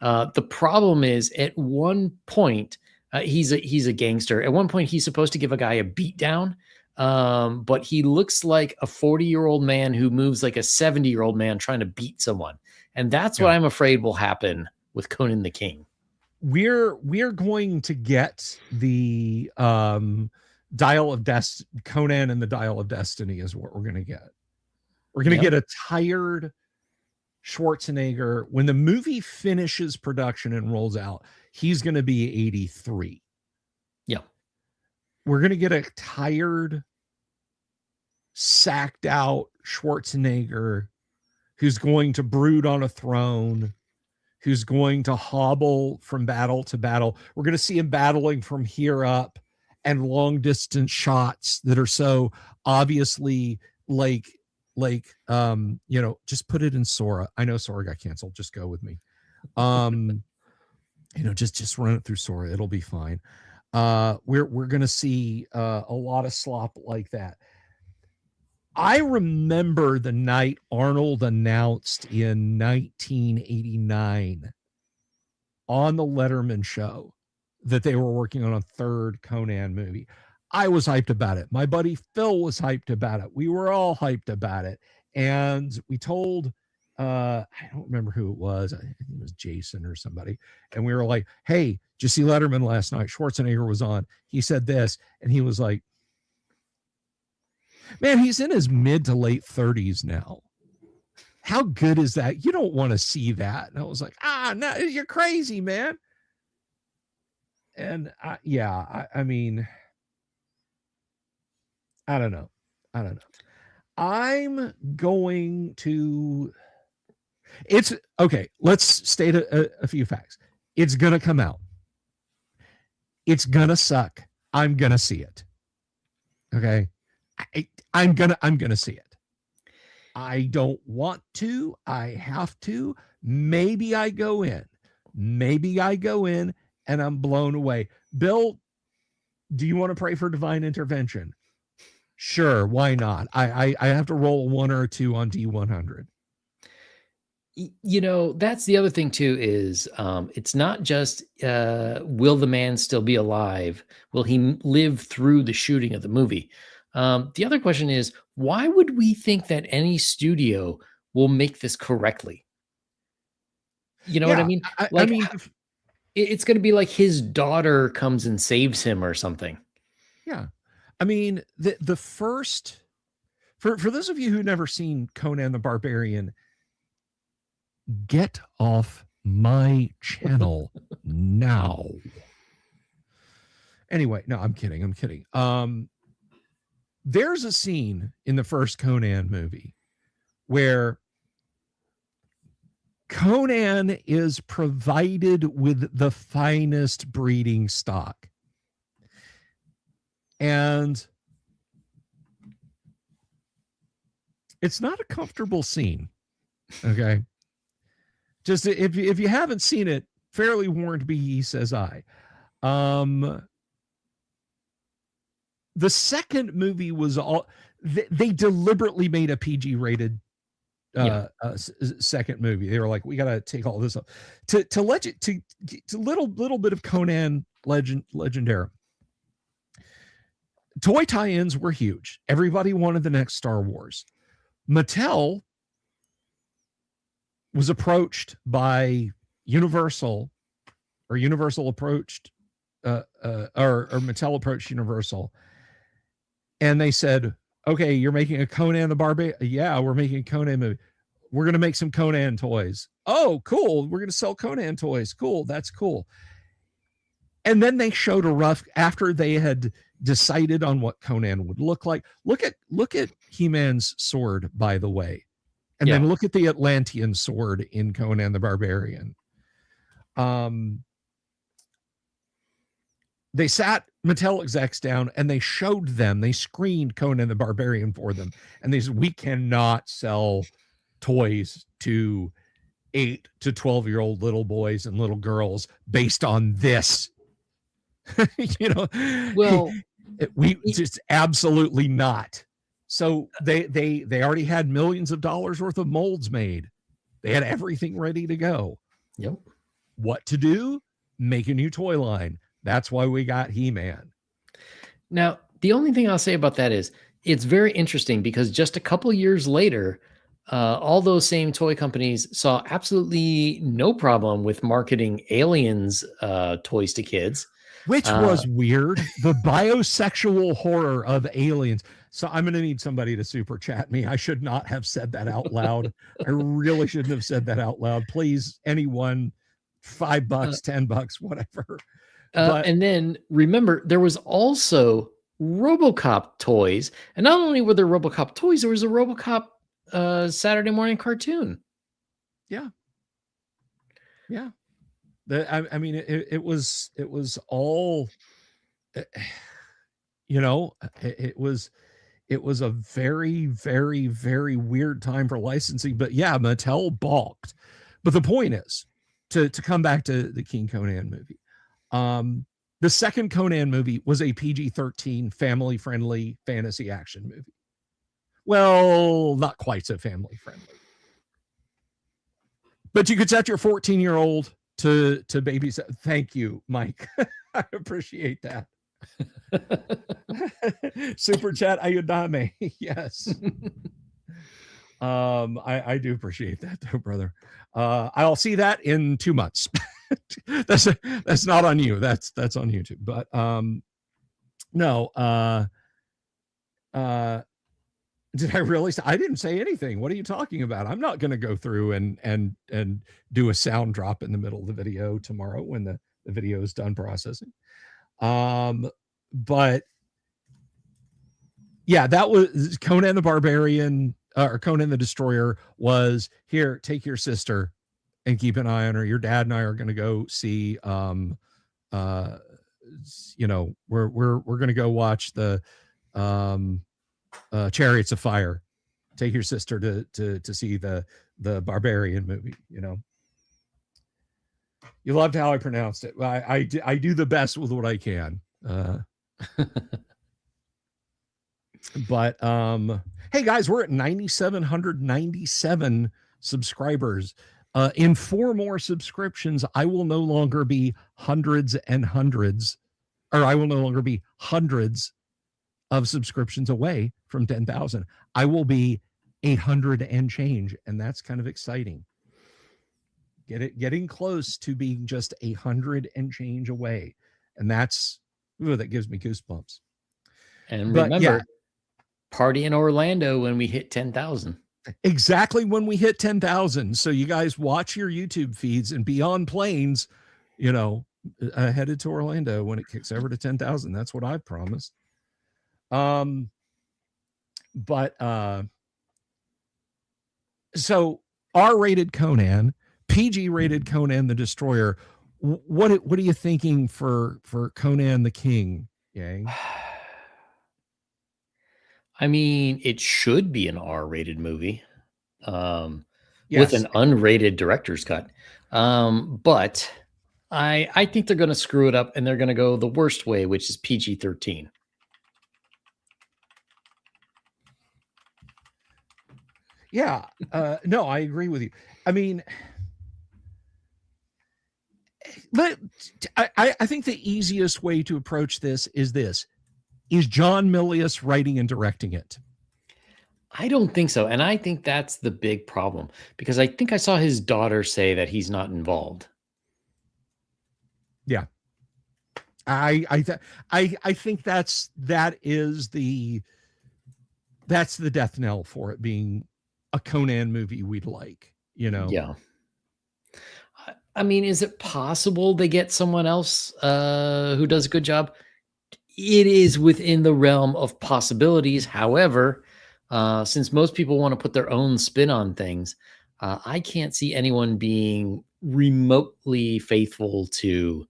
The problem is at one point, he's a gangster. At one point, he's supposed to give a guy a beat down, but he looks like a 40-year-old man who moves like a 70-year-old man trying to beat someone. And that's what I'm afraid will happen with Conan the King. We're going to get the Dial of Destiny. Conan and the Dial of Destiny is what we're going to get. We're going to get a tired Schwarzenegger. When the movie finishes production and rolls out, he's going to be 83. Yeah. We're going to get a tired, sacked out Schwarzenegger who's going to brood on a throne, who's going to hobble from battle to battle. We're going to see him battling from here up, and long distance shots that are so obviously like like, just put it in Sora. I know Sora got canceled. Just go with me. Just run it through Sora. It'll be fine. We're gonna see a lot of slop like that. I remember the night Arnold announced in 1989 on the Letterman show that they were working on a third Conan movie. I was hyped about it. My buddy Phil was hyped about it. We were all hyped about it. And we told, I don't remember who it was. I think it was Jason or somebody. And we were like, hey, did you see Letterman last night? Schwarzenegger was on. He said this. And he was like, man, he's in his mid to late 30s now. How good is that? You don't want to see that. And I was like, no, you're crazy, man. And I mean, I don't know. I'm going to, it's okay. Let's state a few facts. It's going to come out. It's going to suck. I'm going to see it. Okay. I'm going to see it. I don't want to. I have to. Maybe I go in and I'm blown away. Bill, do you want to pray for divine intervention? Sure, why not? I have to roll a 1 or a 2 on D100. That's the other thing too, is it's not just will the man still be alive? Will he live through the shooting of the movie? The other question is, why would we think that any studio will make this correctly? You know what I mean? It's going to be like his daughter comes and saves him or something. Yeah. I mean, the first, for those of you who've never seen Conan the Barbarian, get off my channel now. Anyway, no, I'm kidding. There's a scene in the first Conan movie where Conan is provided with the finest breeding stock. And it's not a comfortable scene. Okay. Just if you haven't seen it, fairly warned be ye, says I. The second movie was they deliberately made a PG rated second movie. They were like, we got to take all this up to let you to little bit of Conan legendary. Toy tie-ins were huge. Everybody wanted the next Star Wars. Mattel was approached by Universal, or Universal approached, or Mattel approached Universal, and they said, okay, you're making a Conan the Barbarian? Yeah, we're making a Conan movie. We're going to make some Conan toys. Oh, cool. We're going to sell Conan toys. Cool. That's cool. And then they showed a rough, after they had decided on what Conan would look like. Look at He-Man's sword, by the way. And then look at the Atlantean sword in Conan the Barbarian. They sat Mattel execs down and they screened Conan the Barbarian for them. And they said, we cannot sell toys to 8 to 12-year-old little boys and little girls based on this. Well, we just absolutely not. So they already had millions of dollars worth of molds made. They had everything ready to go. Yep. What to do? Make a new toy line. That's why we got He-Man. Now, the only thing I'll say about that is it's very interesting, because just a couple years later, all those same toy companies saw absolutely no problem with marketing Aliens toys to kids. Which was weird. The biosexual horror of Aliens. So I'm going to need somebody to super chat me. I should not have said that out loud. I really shouldn't have said that out loud. Please, anyone, $5, $10, whatever. And then remember, there was also RoboCop toys. And not only were there RoboCop toys, there was a RoboCop Saturday morning cartoon. Yeah. Yeah. I mean, it was all, it was It was a very, very, very weird time for licensing. But yeah, Mattel balked. But the point is, to come back to the King Conan movie, the second Conan movie was a PG-13 family-friendly fantasy action movie. Well, not quite so family-friendly. But you could set your 14-year-old to babysit. Thank you, Mike. I appreciate that. Super chat Ayudame. Yes. I do appreciate that though, brother. I'll see that in 2 months. that's not on you. That's on YouTube. But no, did I really say? I didn't say anything. What are you talking about? I'm not going to go through and do a sound drop in the middle of the video tomorrow when the video is done processing. But yeah, that was Conan the Barbarian or Conan the Destroyer was here. Take your sister and keep an eye on her. Your dad and I are going to go see. You know, we're going to go watch the Chariots of Fire. Take your sister to see the Barbarian movie. You know, you loved how I pronounced it. I do the best with what I can. But hey guys, we're at 9,797 subscribers. In 4 more subscriptions, I will no longer be hundreds and hundreds, or I will no longer be hundreds of subscriptions away from 10,000. I will be 800 and change, and that's kind of exciting. Getting close to being just 100 and change away, and that gives me goosebumps. And remember, party in Orlando when we hit 10,000. Exactly when we hit 10,000. So you guys watch your YouTube feeds and be on planes, you know, headed to Orlando when it kicks over to 10,000. That's what I promised. But so R-rated Conan, PG-rated Conan the Destroyer. What are you thinking for Conan the King, Yang? I mean, it should be an R-rated movie with an unrated director's cut. But I think they're going to screw it up and they're going to go the worst way, which is PG-13. Yeah. No, I agree with you. I mean, but I think the easiest way to approach this is John Milius writing and directing it? I don't think so. And I think that's the big problem because I think I saw his daughter say that he's not involved. Yeah. I think that's the death knell for it being a Conan movie we'd like, you know? Yeah. I mean, is it possible they get someone else who does a good job? It is within the realm of possibilities. However, since most people want to put their own spin on things, I can't see anyone being remotely faithful to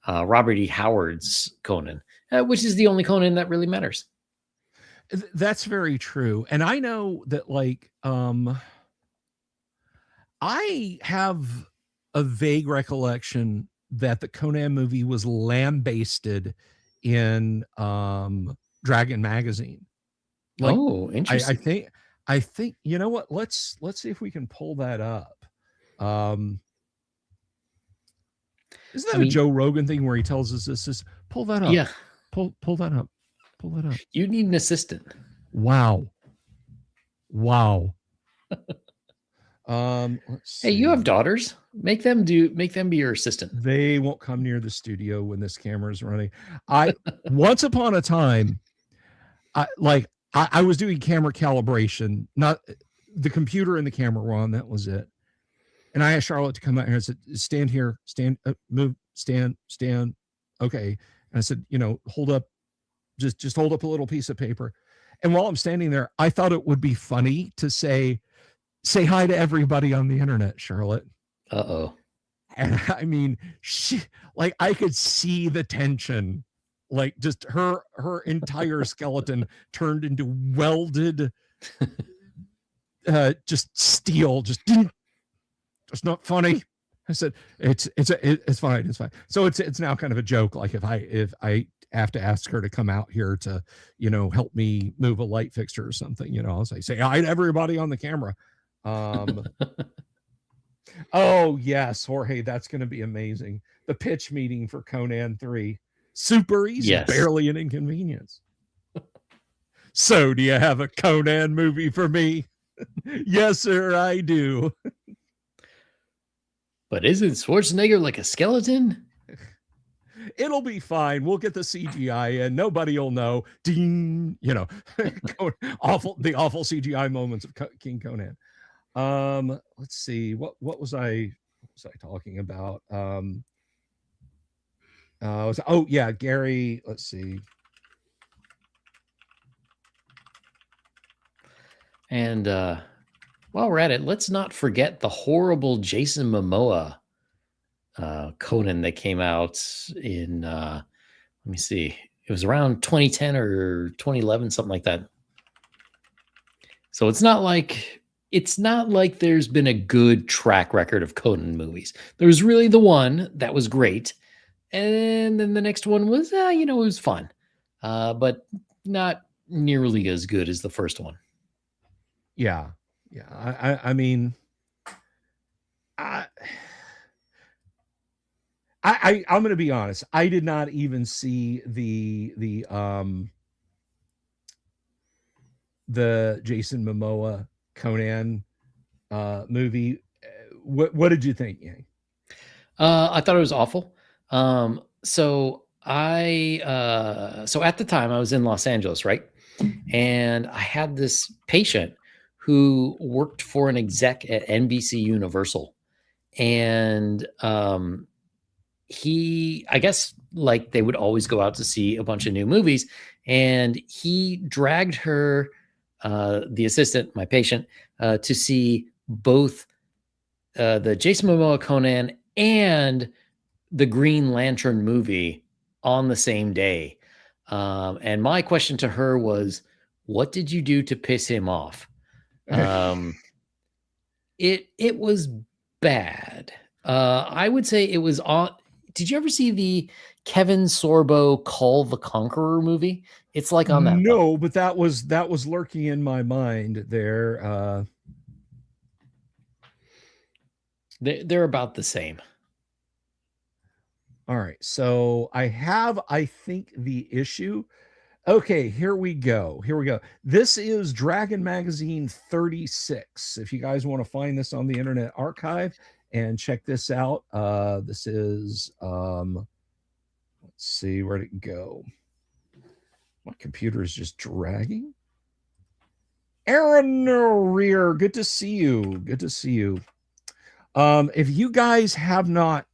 Robert E. Howard's Conan, which is the only Conan that really matters. That's very true. And I know that, like, I have a vague recollection that the Conan movie was lambasted in Dragon magazine. Like, oh, interesting. I think you know what, let's see if we can pull that up. Isn't that a Joe Rogan thing where he tells us this? Pull that up. Yeah, pull that up. Pull that up. You need an assistant. Wow. Let's see. Hey, you have daughters. Make them be your assistant. They won't come near the studio when this camera is running. Once upon a time, I was doing camera calibration, not the computer and the camera were on. That was it. And I asked Charlotte to come out here. I said, stand here, move, stand. Okay. And I said, you know, hold up, just hold up a little piece of paper. And while I'm standing there, I thought it would be funny to say hi to everybody on the internet, Charlotte. Uh-oh. And I mean, I could see the tension like just her entire skeleton turned into welded just steel. Just it's not funny. I said it's fine. So it's now kind of a joke. Like if I have to ask her to come out here to, help me move a light fixture or something, I'll say hi to everybody on the camera. Oh yes, Jorge, that's going to be amazing. The pitch meeting for Conan 3. Super easy, yes. Barely an inconvenience. So do you have a Conan movie for me? Yes, sir, I do. But isn't Schwarzenegger like a skeleton? It'll be fine. We'll get the CGI in. Nobody will know. Ding, the awful CGI moments of King Conan. Let's see. What was I talking about? Gary. Let's see. And while we're at it, let's not forget the horrible Jason Momoa Conan that came out in let me see, it was around 2010 or 2011, something like that. So it's not like there's been a good track record of Conan movies. There was really the one that was great, and then the next one was it was fun, but not nearly as good as the first one. Yeah. I mean, I'm going to be honest. I did not even see the Jason Momoa Conan movie. What did you think, Yang? I thought it was awful. So at the time I was in Los Angeles, right? And I had this patient who worked for an exec at NBC Universal. And I guess like they would always go out to see a bunch of new movies. And he dragged her, the assistant, my patient, to see both the Jason Momoa Conan and the Green Lantern movie on the same day. And my question to her was, what did you do to piss him off? It was bad. I would say it was on. Did you ever see the Kevin Sorbo Call the Conqueror movie? It's like on that. No, level. But that was lurking in my mind there. They're about the same. All right. So I think the issue. Okay, here we go. This is Dragon Magazine 36. If you guys want to find this on the Internet Archive and check this out, this is, let's see, where'd it go? My computer is just dragging. Aaron Rear, good to see you. If you guys have not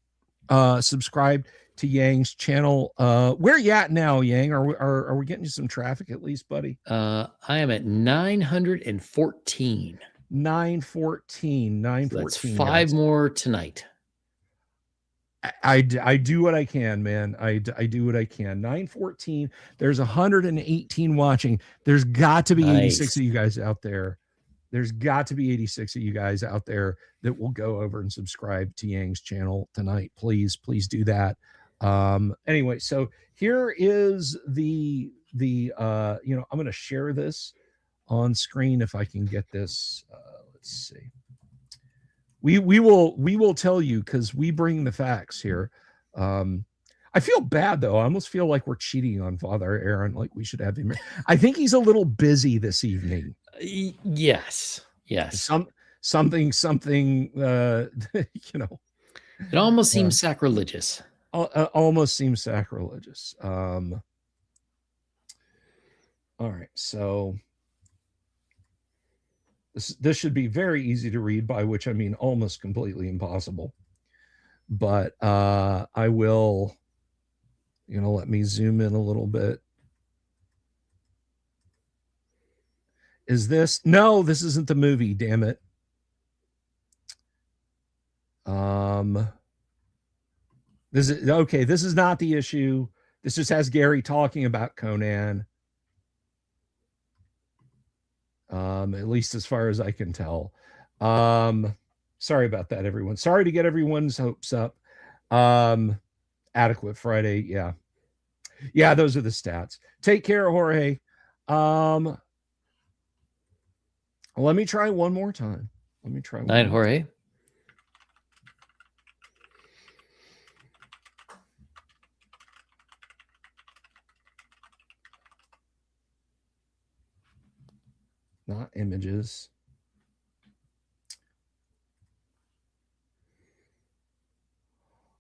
subscribed to Yang's channel, where you at now, Yang? Are we getting you some traffic at least, buddy? I am at 914. 914. So that's 5 more tonight. I do what I can, man. I do what I can. 914. There's 118 watching. There's got to be 86 of you guys out there. There's got to be 86 of you guys out there that will go over and subscribe to Yang's channel tonight. Please do that. Anyway, so here is the I'm going to share this on screen if I can get this. Let's see. We will tell you because we bring the facts here. I feel bad though. I almost feel like we're cheating on Father Aaron. Like we should have him. I think he's a little busy this evening. Yes. Something. It almost seems sacrilegious. Almost seems sacrilegious. All right, so this should be very easy to read, by which I mean almost completely impossible. But I will, let me zoom in a little bit. Is this? No, this isn't the movie, damn it. This is okay. This is not the issue. This just has Gary talking about Conan. At least as far as I can tell. Sorry about that, everyone. Sorry to get everyone's hopes up. Adequate Friday, yeah. Yeah, those are the stats. Take care, Jorge. Let me try one more time. Let me try one Night, more Jorge. time. Not images.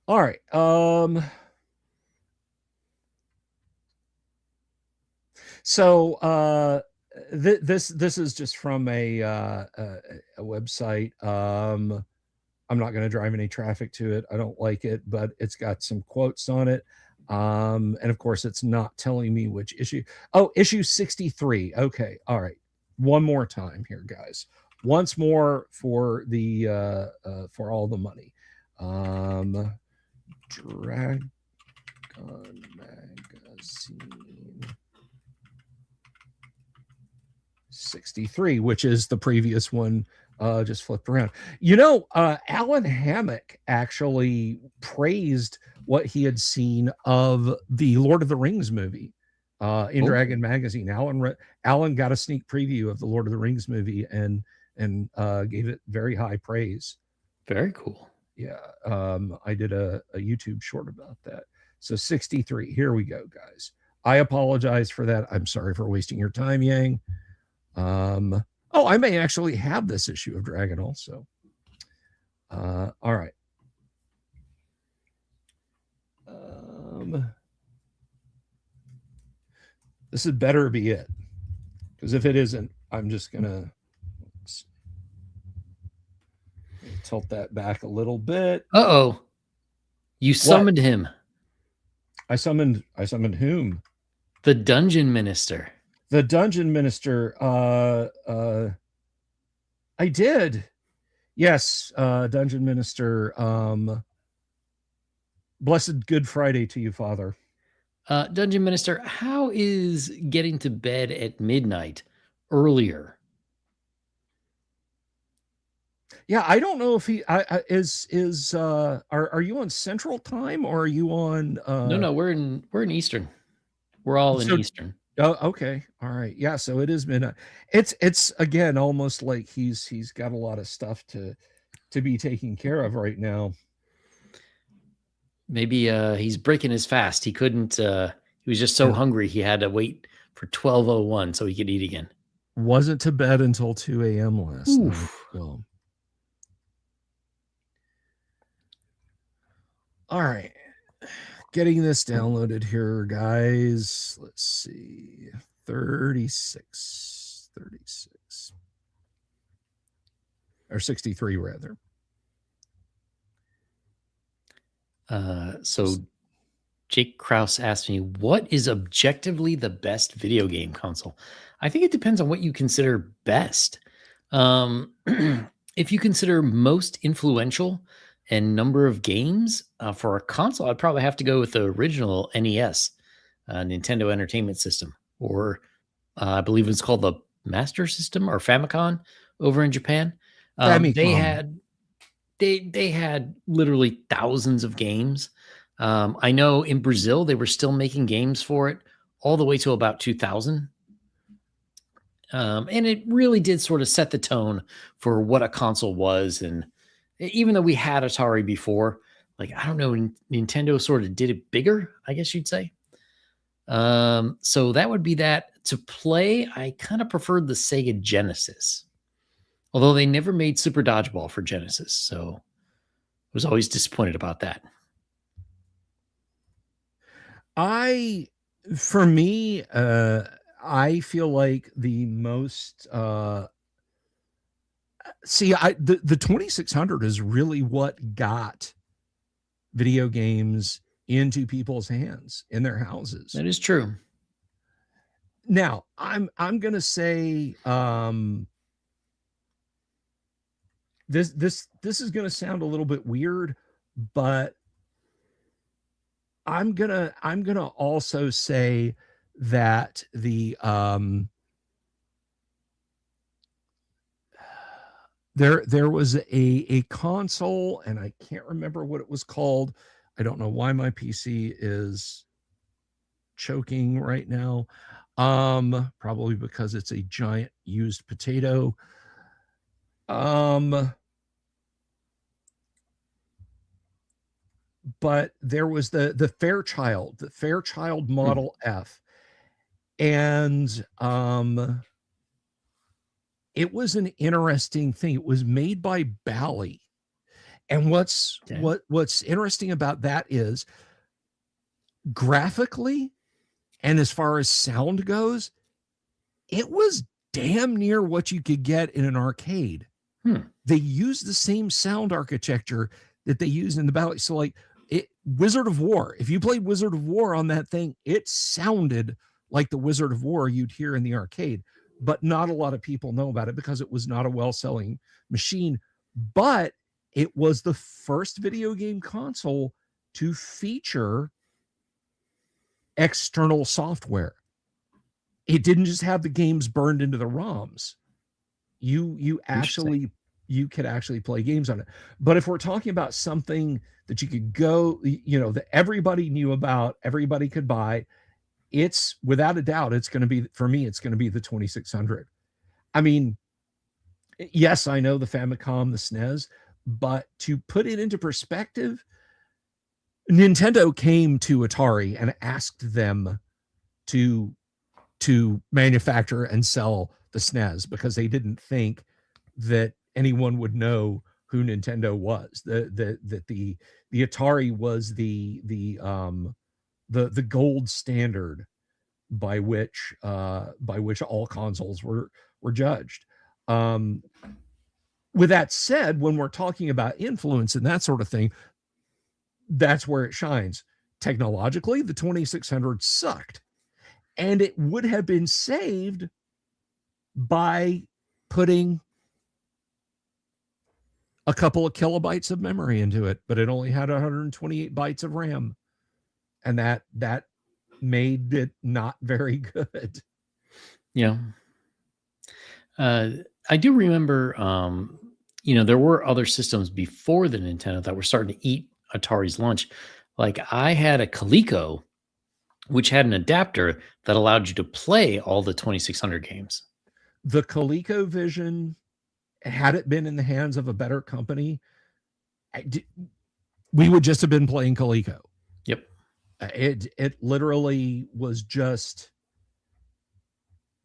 All right. So this is just from a website. I'm not going to drive any traffic to it. I don't like it, but it's got some quotes on it. And of course, it's not telling me which issue. Oh, issue 63. Okay. All right. One more time here, guys. Once more for the for all the money. Dragon Magazine 63, which is the previous one, just flipped around. Alan Hammock actually praised what he had seen of the Lord of the Rings movie in Dragon Magazine. Alan got a sneak preview of the Lord of the Rings movie and gave it very high praise. Very cool. Yeah, I did a YouTube short about that. So 63. Here we go, guys. I apologize for that. I'm sorry for wasting your time, Yang. I may actually have this issue of Dragon also. All right. This had better be it, because if it isn't, I'm just gonna tilt that back a little bit. Uh-oh. You summoned him. I summoned whom? The Dungeon Minister. The Dungeon Minister. I did. Yes, Dungeon Minister. Blessed Good Friday to you, Father. Dungeon Minister, how is getting to bed at midnight earlier? Yeah, I don't know if he are you on Central Time or are you on No, we're in Eastern. We're all in Eastern. Oh, okay. All right. Yeah, so it is midnight. It's again almost like he's got a lot of stuff to be taken care of right now. Maybe he's breaking his fast. He couldn't he was just so hungry he had to wait for 12:01 so he could eat again. Wasn't to bed until 2 a.m. last night. Well. All right. Getting this downloaded here, guys. Let's see. 36. Or 63, rather. So Jake Krause asked me, what is objectively the best video game console? I think it depends on what you consider best. If you consider most influential and number of games for a console, I'd probably have to go with the original NES, Nintendo Entertainment System, or I believe it's called the Master System or Famicom over in Japan. They had literally thousands of games. I know in Brazil they were still making games for it all the way to about 2000. And it really did sort of set the tone for what a console was. And even though we had Atari before, like, I don't know, Nintendo sort of did it bigger, I guess you'd say. So that would be that. To play, I kind of preferred the Sega Genesis, although they never made Super Dodgeball for Genesis. So I was always disappointed about that. I feel like the most the 2600 is really what got video games into people's hands in their houses. That is true. Now, I'm going to say this is going to sound a little bit weird, but I'm gonna also say that there was a console, and I can't remember what it was called. I don't know why my PC is choking right now. Probably because it's a giant used potato. Um, but there was the Fairchild Hmm. Model F, and it was an interesting thing. It was made by Bally, and Okay. what's interesting about that is graphically and as far as sound goes, it was damn near what you could get in an arcade. Hmm. They used the same sound architecture that they used in the Bally. So like Wizard of War, if you played Wizard of War on that thing, it sounded like the Wizard of War you'd hear in the arcade, but not a lot of people know about it because it was not a well-selling machine. But it was the first video game console to feature external software. It didn't just have the games burned into the ROMs. Interesting. You could actually play games on it. But if we're talking about something that you could go, that everybody knew about, everybody could buy, it's without a doubt, it's going to be, for me, it's going to be the 2600. I mean, yes, I know the Famicom, the SNES, but to put it into perspective, Nintendo came to Atari and asked them to manufacture and sell the SNES because they didn't think that anyone would know who Nintendo was. The Atari was the gold standard by which all consoles were judged. Um, with that said, when we're talking about influence and that sort of thing, that's where it shines. Technologically, the 2600 sucked, and it would have been saved by putting a couple of kilobytes of memory into it, but it only had 128 bytes of RAM, and that made it not very good. Yeah. I do remember, there were other systems before the Nintendo that were starting to eat Atari's lunch. Like I had a Coleco, which had an adapter that allowed you to play all the 2600 games. The ColecoVision, had it been in the hands of a better company, we would just have been playing Coleco. Yep. It literally was just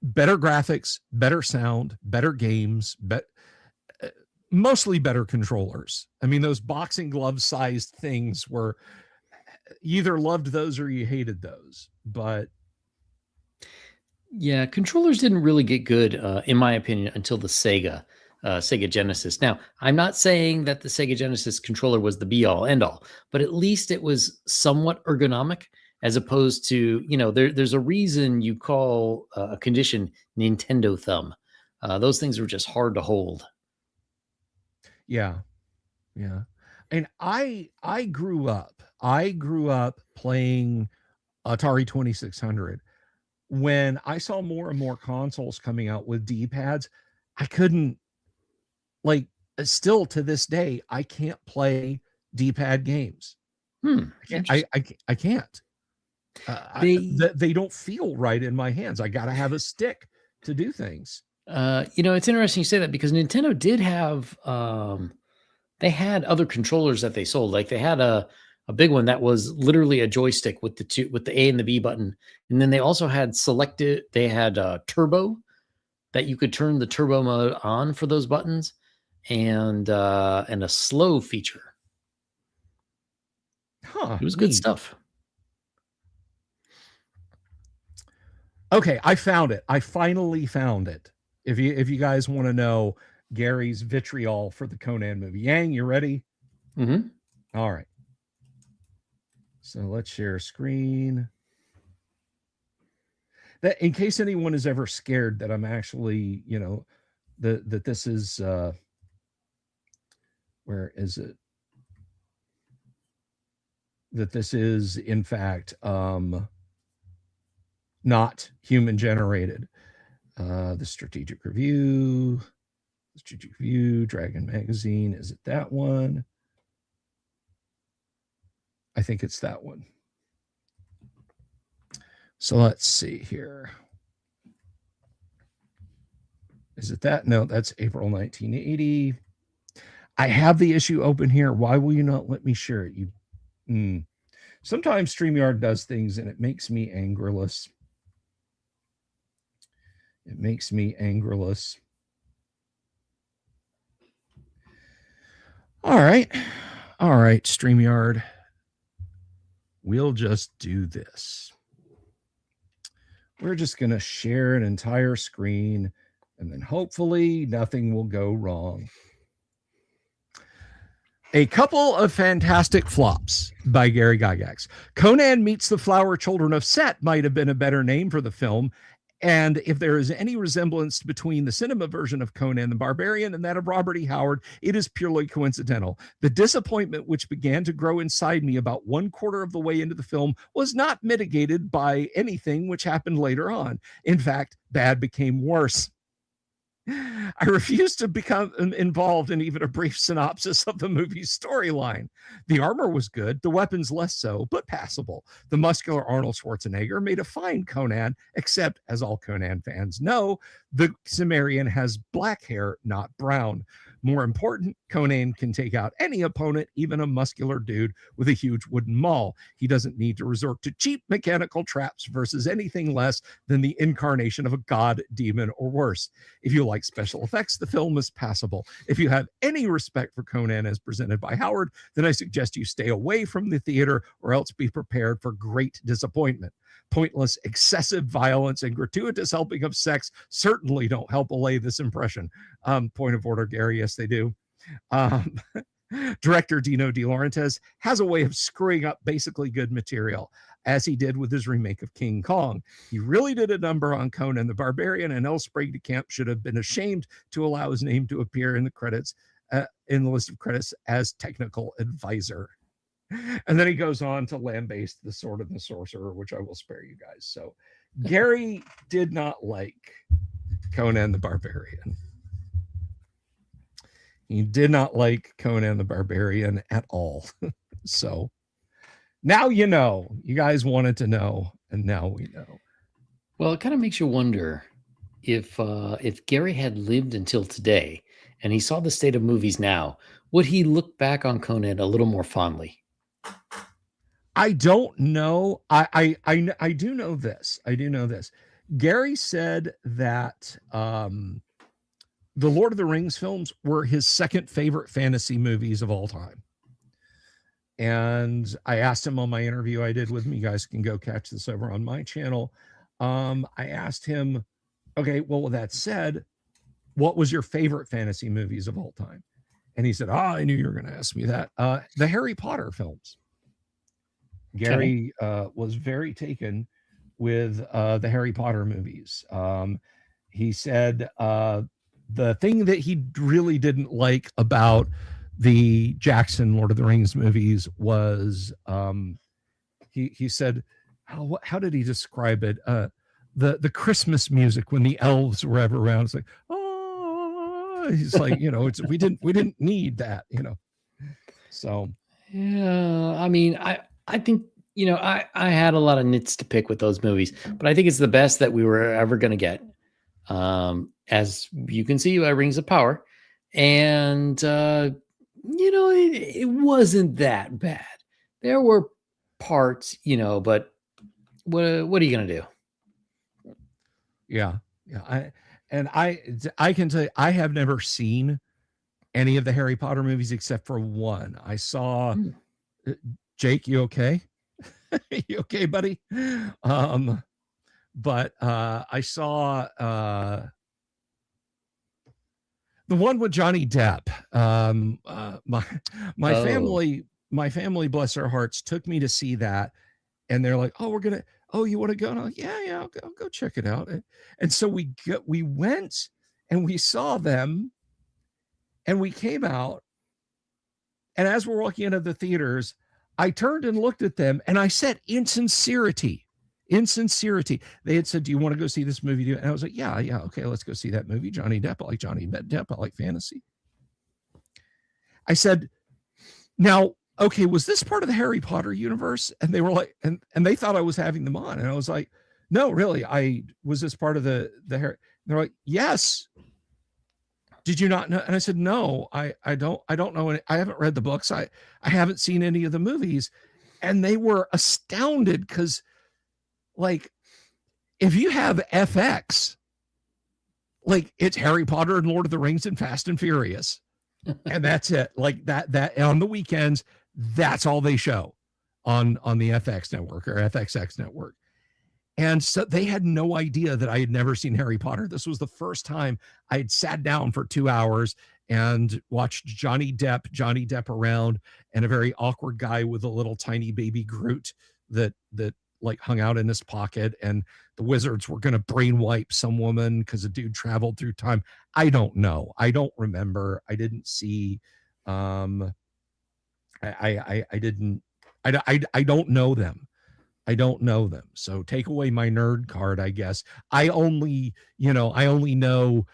better graphics, better sound, better games, mostly better controllers. I mean, those boxing glove sized things were, you either loved those or you hated those. But Yeah, controllers didn't really get good, in my opinion, until the Sega Genesis. Now, I'm not saying that the Sega Genesis controller was the be all end all, but at least it was somewhat ergonomic, as opposed to, there's a reason you call a condition Nintendo thumb. Those things were just hard to hold. yeah, yeah. And I grew up playing Atari 2600. When I saw more and more consoles coming out with D-pads, I couldn't, like, still to this day I can't play D-pad games. I can't. Interesting. I can't. They They don't feel right in my hands. I got to have a stick to do things. It's interesting you say that because Nintendo did have they had other controllers that they sold. Like they had a big one that was literally a joystick with the A and the B button. And then they also had they had turbo, that you could turn the turbo mode on for those buttons, and a slow feature. Huh, It was good neat. stuff. Okay, I found it. I finally found it. If you guys want to know Gary's vitriol for the Conan movie, Yang, you ready? Hmm. All right. So let's share screen. That, in case anyone is ever scared that I'm actually, that this is where is it? that this is in fact not human generated. The Strategic Review, Dragon Magazine. Is it that one? I think it's that one. So let's see here. Is it that? No, that's April 1980. I have the issue open here. Why will you not let me share it? Sometimes StreamYard does things and it makes me angerless. It makes me angerless. All right, StreamYard. We'll just do this. We're just going to share an entire screen, and then hopefully nothing will go wrong. A Couple of Fantastic Flops by Gary Gygax. Conan Meets the Flower Children of Set might have been a better name for the film. And if there is any resemblance between the cinema version of Conan the Barbarian and that of Robert E. Howard, it is purely coincidental. The disappointment which began to grow inside me about 1/4 of the way into the film was not mitigated by anything which happened later on. In fact, bad became worse. I refused to become involved in even a brief synopsis of the movie's storyline. The armor was good, the weapons less so, but passable. The muscular Arnold Schwarzenegger made a fine Conan, except, as all Conan fans know, the Cimmerian has black hair, not brown. More important, Conan can take out any opponent, even a muscular dude with a huge wooden maul. He doesn't need to resort to cheap mechanical traps versus anything less than the incarnation of a god, demon, or worse. If you like special effects, the film is passable. If you have any respect for Conan as presented by Howard, then I suggest you stay away from the theater or else be prepared for great disappointment. Pointless, excessive violence and gratuitous helping of sex certainly don't help allay this impression. Point of order, Gary. Yes, they do. Director Dino De Laurentiis has a way of screwing up basically good material, as he did with his remake of King Kong. He really did a number on Conan the Barbarian, and L. Sprague de Camp should have been ashamed to allow his name to appear in the credits, in the list of credits as technical advisor. And then he goes on to lambaste The Sword and the Sorcerer, which I will spare you guys. So Gary did not like Conan the Barbarian. He did not like Conan the Barbarian at all. So now you know. You guys wanted to know, and now we know. Well, it kind of makes you wonder if Gary had lived until today and he saw the state of movies now, would he look back on Conan a little more fondly? I don't know. I do know this. I do know this. Gary said that the Lord of the Rings films were his second favorite fantasy movies of all time. And I asked him on my interview I did with him, you guys can go catch this over on my channel. I asked him, okay, well, with that said, what was your favorite fantasy movies of all time? And he said, I knew you were going to ask me that. The Harry Potter films. Gary was very taken with the Harry Potter movies. He said the thing that he really didn't like about the Jackson Lord of the Rings movies was he said, how did he describe it? The Christmas music when the elves were ever around. It's like, oh, he's like, we didn't need that, So yeah, I mean, I think, I had a lot of nits to pick with those movies, but I think it's the best that we were ever going to get. As you can see by Rings of Power. And, it wasn't that bad. There were parts, but what are you going to do? Yeah. I can tell you, I have never seen any of the Harry Potter movies except for one. I saw Jake, you okay? You okay, buddy? But I saw the one with Johnny Depp. My family, bless their hearts, took me to see that, and they're like, "Oh, you want to go?" And I'm like, yeah, I'll go check it out. And so we went and we saw them, and we came out, and as we're walking into the theaters, I turned and looked at them and I said, in sincerity, they had said, do you want to go see this movie? And I was like, yeah, okay, let's go see that movie. Johnny Depp, I like Johnny Depp, I like fantasy. I said, now, okay, was this part of the Harry Potter universe? And they were like, and they thought I was having them on. And I was like, no, really, was this part of the Harry? And they're like, yes. Did you not know? And I said, no, I don't know. I haven't read the books. I haven't seen any of the movies. And they were astounded because, like, if you have FX, like, it's Harry Potter and Lord of the Rings and Fast and Furious. And that's it. Like that on the weekends, that's all they show on the FX network or FXX network. And so they had no idea that I had never seen Harry Potter. This was the first time I had sat down for 2 hours and watched Johnny Depp around, and a very awkward guy with a little tiny baby Groot that like hung out in his pocket, and the wizards were going to brain wipe some woman because a dude traveled through time. I don't know. I don't remember. I didn't see. I didn't. I don't know them. I don't know them. So take away my nerd card, I guess. I only know,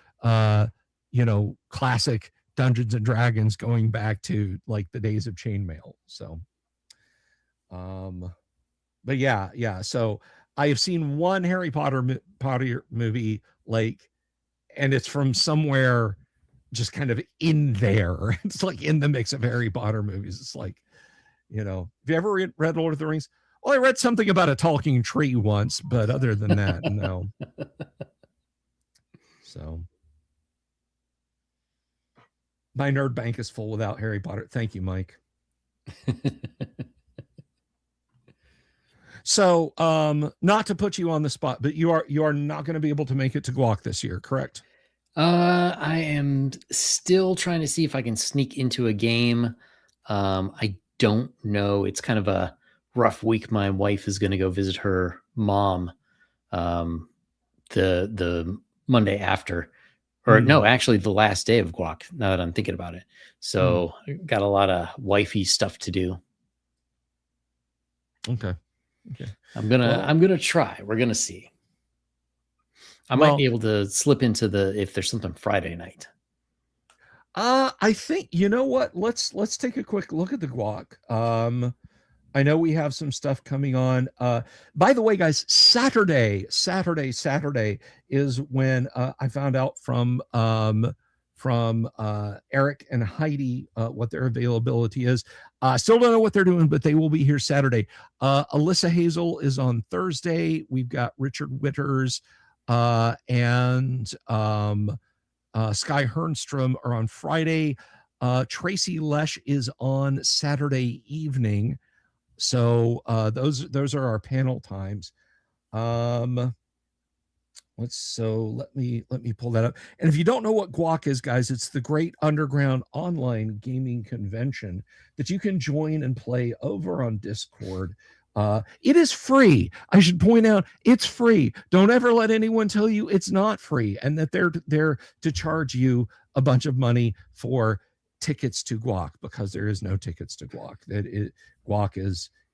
classic Dungeons and Dragons going back to like the days of chainmail. So, but yeah. So I have seen one Harry Potter movie, like, and it's from somewhere just kind of in there. It's like in the mix of Harry Potter movies. It's like, have you ever read Lord of the Rings? Well, I read something about a talking tree once, but other than that, no. So my nerd bank is full without Harry Potter. Thank you, Mike. So, not to put you on the spot, but you are not going to be able to make it to Guac this year, correct? I am still trying to see if I can sneak into a game. I don't know. It's kind of a rough week. My wife is going to go visit her mom the Monday after, or no, actually the last day of Guac, now that I'm thinking about it. So got a lot of wifey stuff to do. Okay. I'm gonna try. We're gonna see. I might be able to slip into if there's something Friday night. I think, you know what? Let's take a quick look at the Guac. I know we have some stuff coming on. By the way, guys, Saturday is when I found out from Eric and Heidi what their availability is. Still don't know what they're doing, but they will be here Saturday. Alyssa Hazel is on Thursday. We've got Richard Witters and Sky Hernstrom are on Friday. Tracy Lesh is on Saturday evening. So those are our panel times. Let me pull that up. And if you don't know what Guac is, guys, it's the great underground online gaming convention that you can join and play over on Discord. It is free. I should point out it's free. Don't ever let anyone tell you it's not free and that they're there to charge you a bunch of money for tickets to Guac, because there is no tickets to Guac. Guac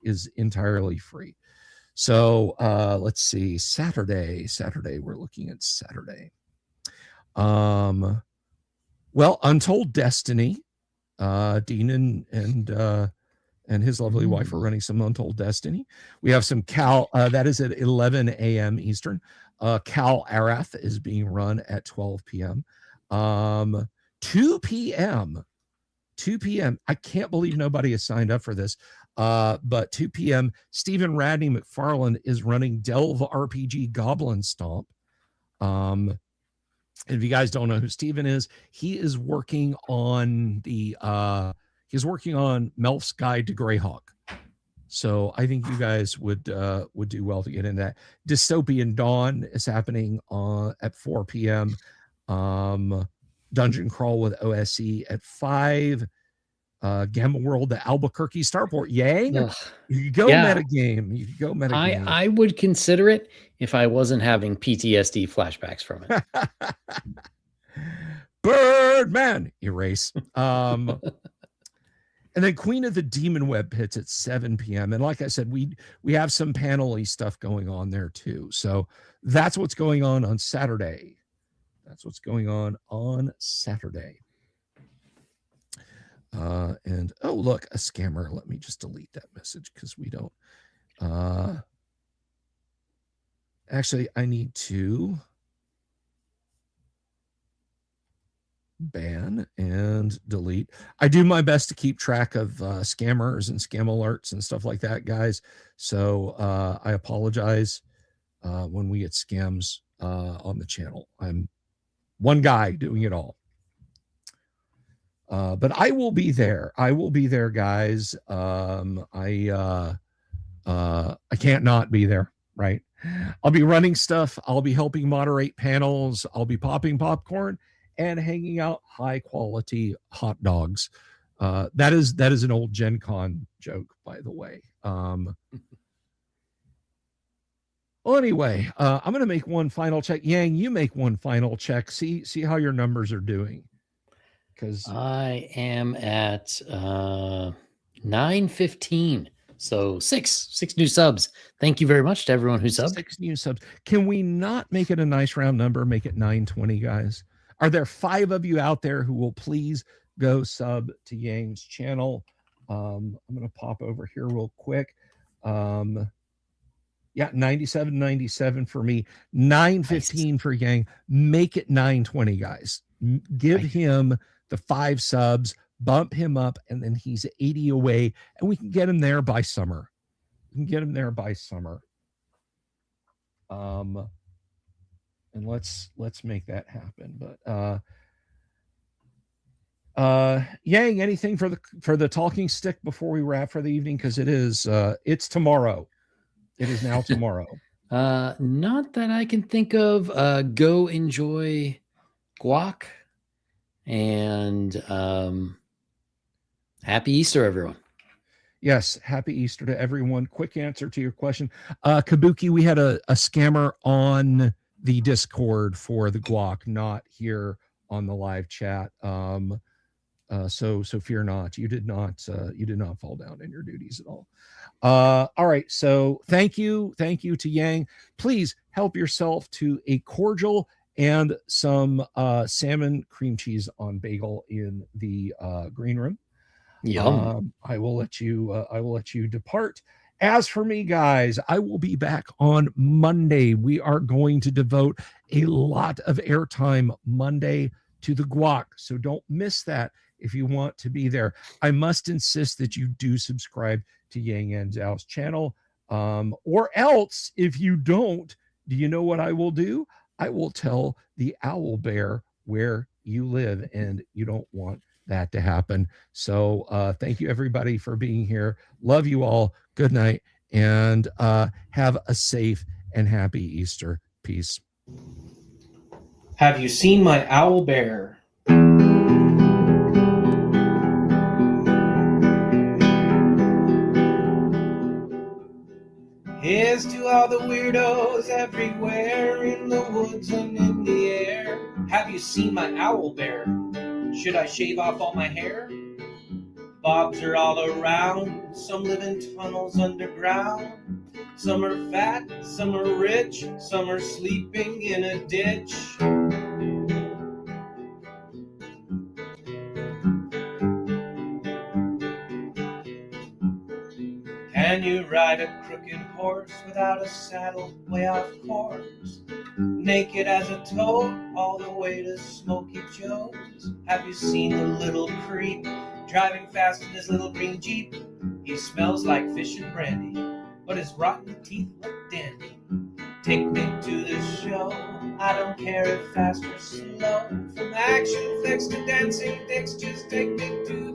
is entirely free. So let's see. Saturday. We're looking at Saturday. Well, Untold Destiny. Dean and his lovely wife are running some Untold Destiny. We have some Cal. That is at 11 a.m. Eastern. Cal Arath is being run at 12 p.m. 2 p.m. I can't believe nobody has signed up for this. But 2 p.m. Stephen Radney McFarland is running Delve RPG Goblin Stomp. If you guys don't know who Stephen is, he is working on Melf's Guide to Greyhawk. So I think you guys would do well to get in that. Dystopian Dawn is happening at 4 p.m. Dungeon Crawl with OSE at 5. Gamma World to Albuquerque Starport. Yang, you could go metagame. I would consider it if I wasn't having PTSD flashbacks from it. Birdman erase. And then Queen of the Demon Web Pits at 7 p.m. And like I said, we have some panel-y stuff going on there too. So that's what's going on Saturday. That's what's going on Saturday. And oh, look, a scammer. Let me just delete that message because we don't. Actually, I need to ban and delete. I do my best to keep track of scammers and scam alerts and stuff like that, guys. So I apologize when we get scams on the channel. I'm one guy doing it all. But I will be there. I will be there, guys. I can't not be there, right? I'll be running stuff. I'll be helping moderate panels. I'll be popping popcorn and hanging out high quality hot dogs. That is an old Gen Con joke, by the way. Well, anyway, I'm going to make one final check. Yang, you make one final check. See how your numbers are doing. Because I am at 915. So six new subs. Thank you very much to everyone who subbed. 6 new subs. Can we not make it a nice round number? Make it 920, guys. Are there 5 of you out there who will please go sub to Yang's channel? I'm going to pop over here real quick. Yeah, 97 for me, 915 nice. For Yang. Make it 920, guys. Give him the 5 subs, bump him up, and then he's 80 away, and we can get him there by summer. And let's make that happen. But Yang, anything for the talking stick before we wrap for the evening? Because it's tomorrow. It is now tomorrow. Not that I can think of. Go enjoy guac, and happy Easter, everyone. Yes, happy Easter to everyone. Quick answer to your question. Kabuki, we had a scammer on the Discord for the guac, not here on the live chat. So fear not. You did not fall down in your duties at all. All right. So thank you to Yang. Please help yourself to a cordial and some salmon cream cheese on bagel in the green room. Yum. I will let you depart. As for me, guys, I will be back on Monday. We are going to devote a lot of airtime Monday to the guac, so don't miss that if you want to be there. I must insist that you do subscribe to Yang and Zhao's channel, or else if you don't, do you know what I will do? I will tell the owl bear where you live, and you don't want that to happen. So thank you everybody for being here. Love you all. Good night, and have a safe and happy Easter. Peace. Have you seen my owl bear? Here's to all the weirdos everywhere in the woods and in the air. Have you seen my owl bear? Should I shave off all my hair? Bobs are all around. Some live in tunnels underground. Some are fat, some are rich, some are sleeping in a ditch. Can you ride a crooked horse without a saddle way off course? Naked as a toad all the way to Smoky Joe's. Have you seen the little creep driving fast in his little green Jeep? He smells like fish and brandy, but his rotten teeth look dandy. Take me to the show, I don't care if fast or slow. From action flicks to dancing dicks, just take me to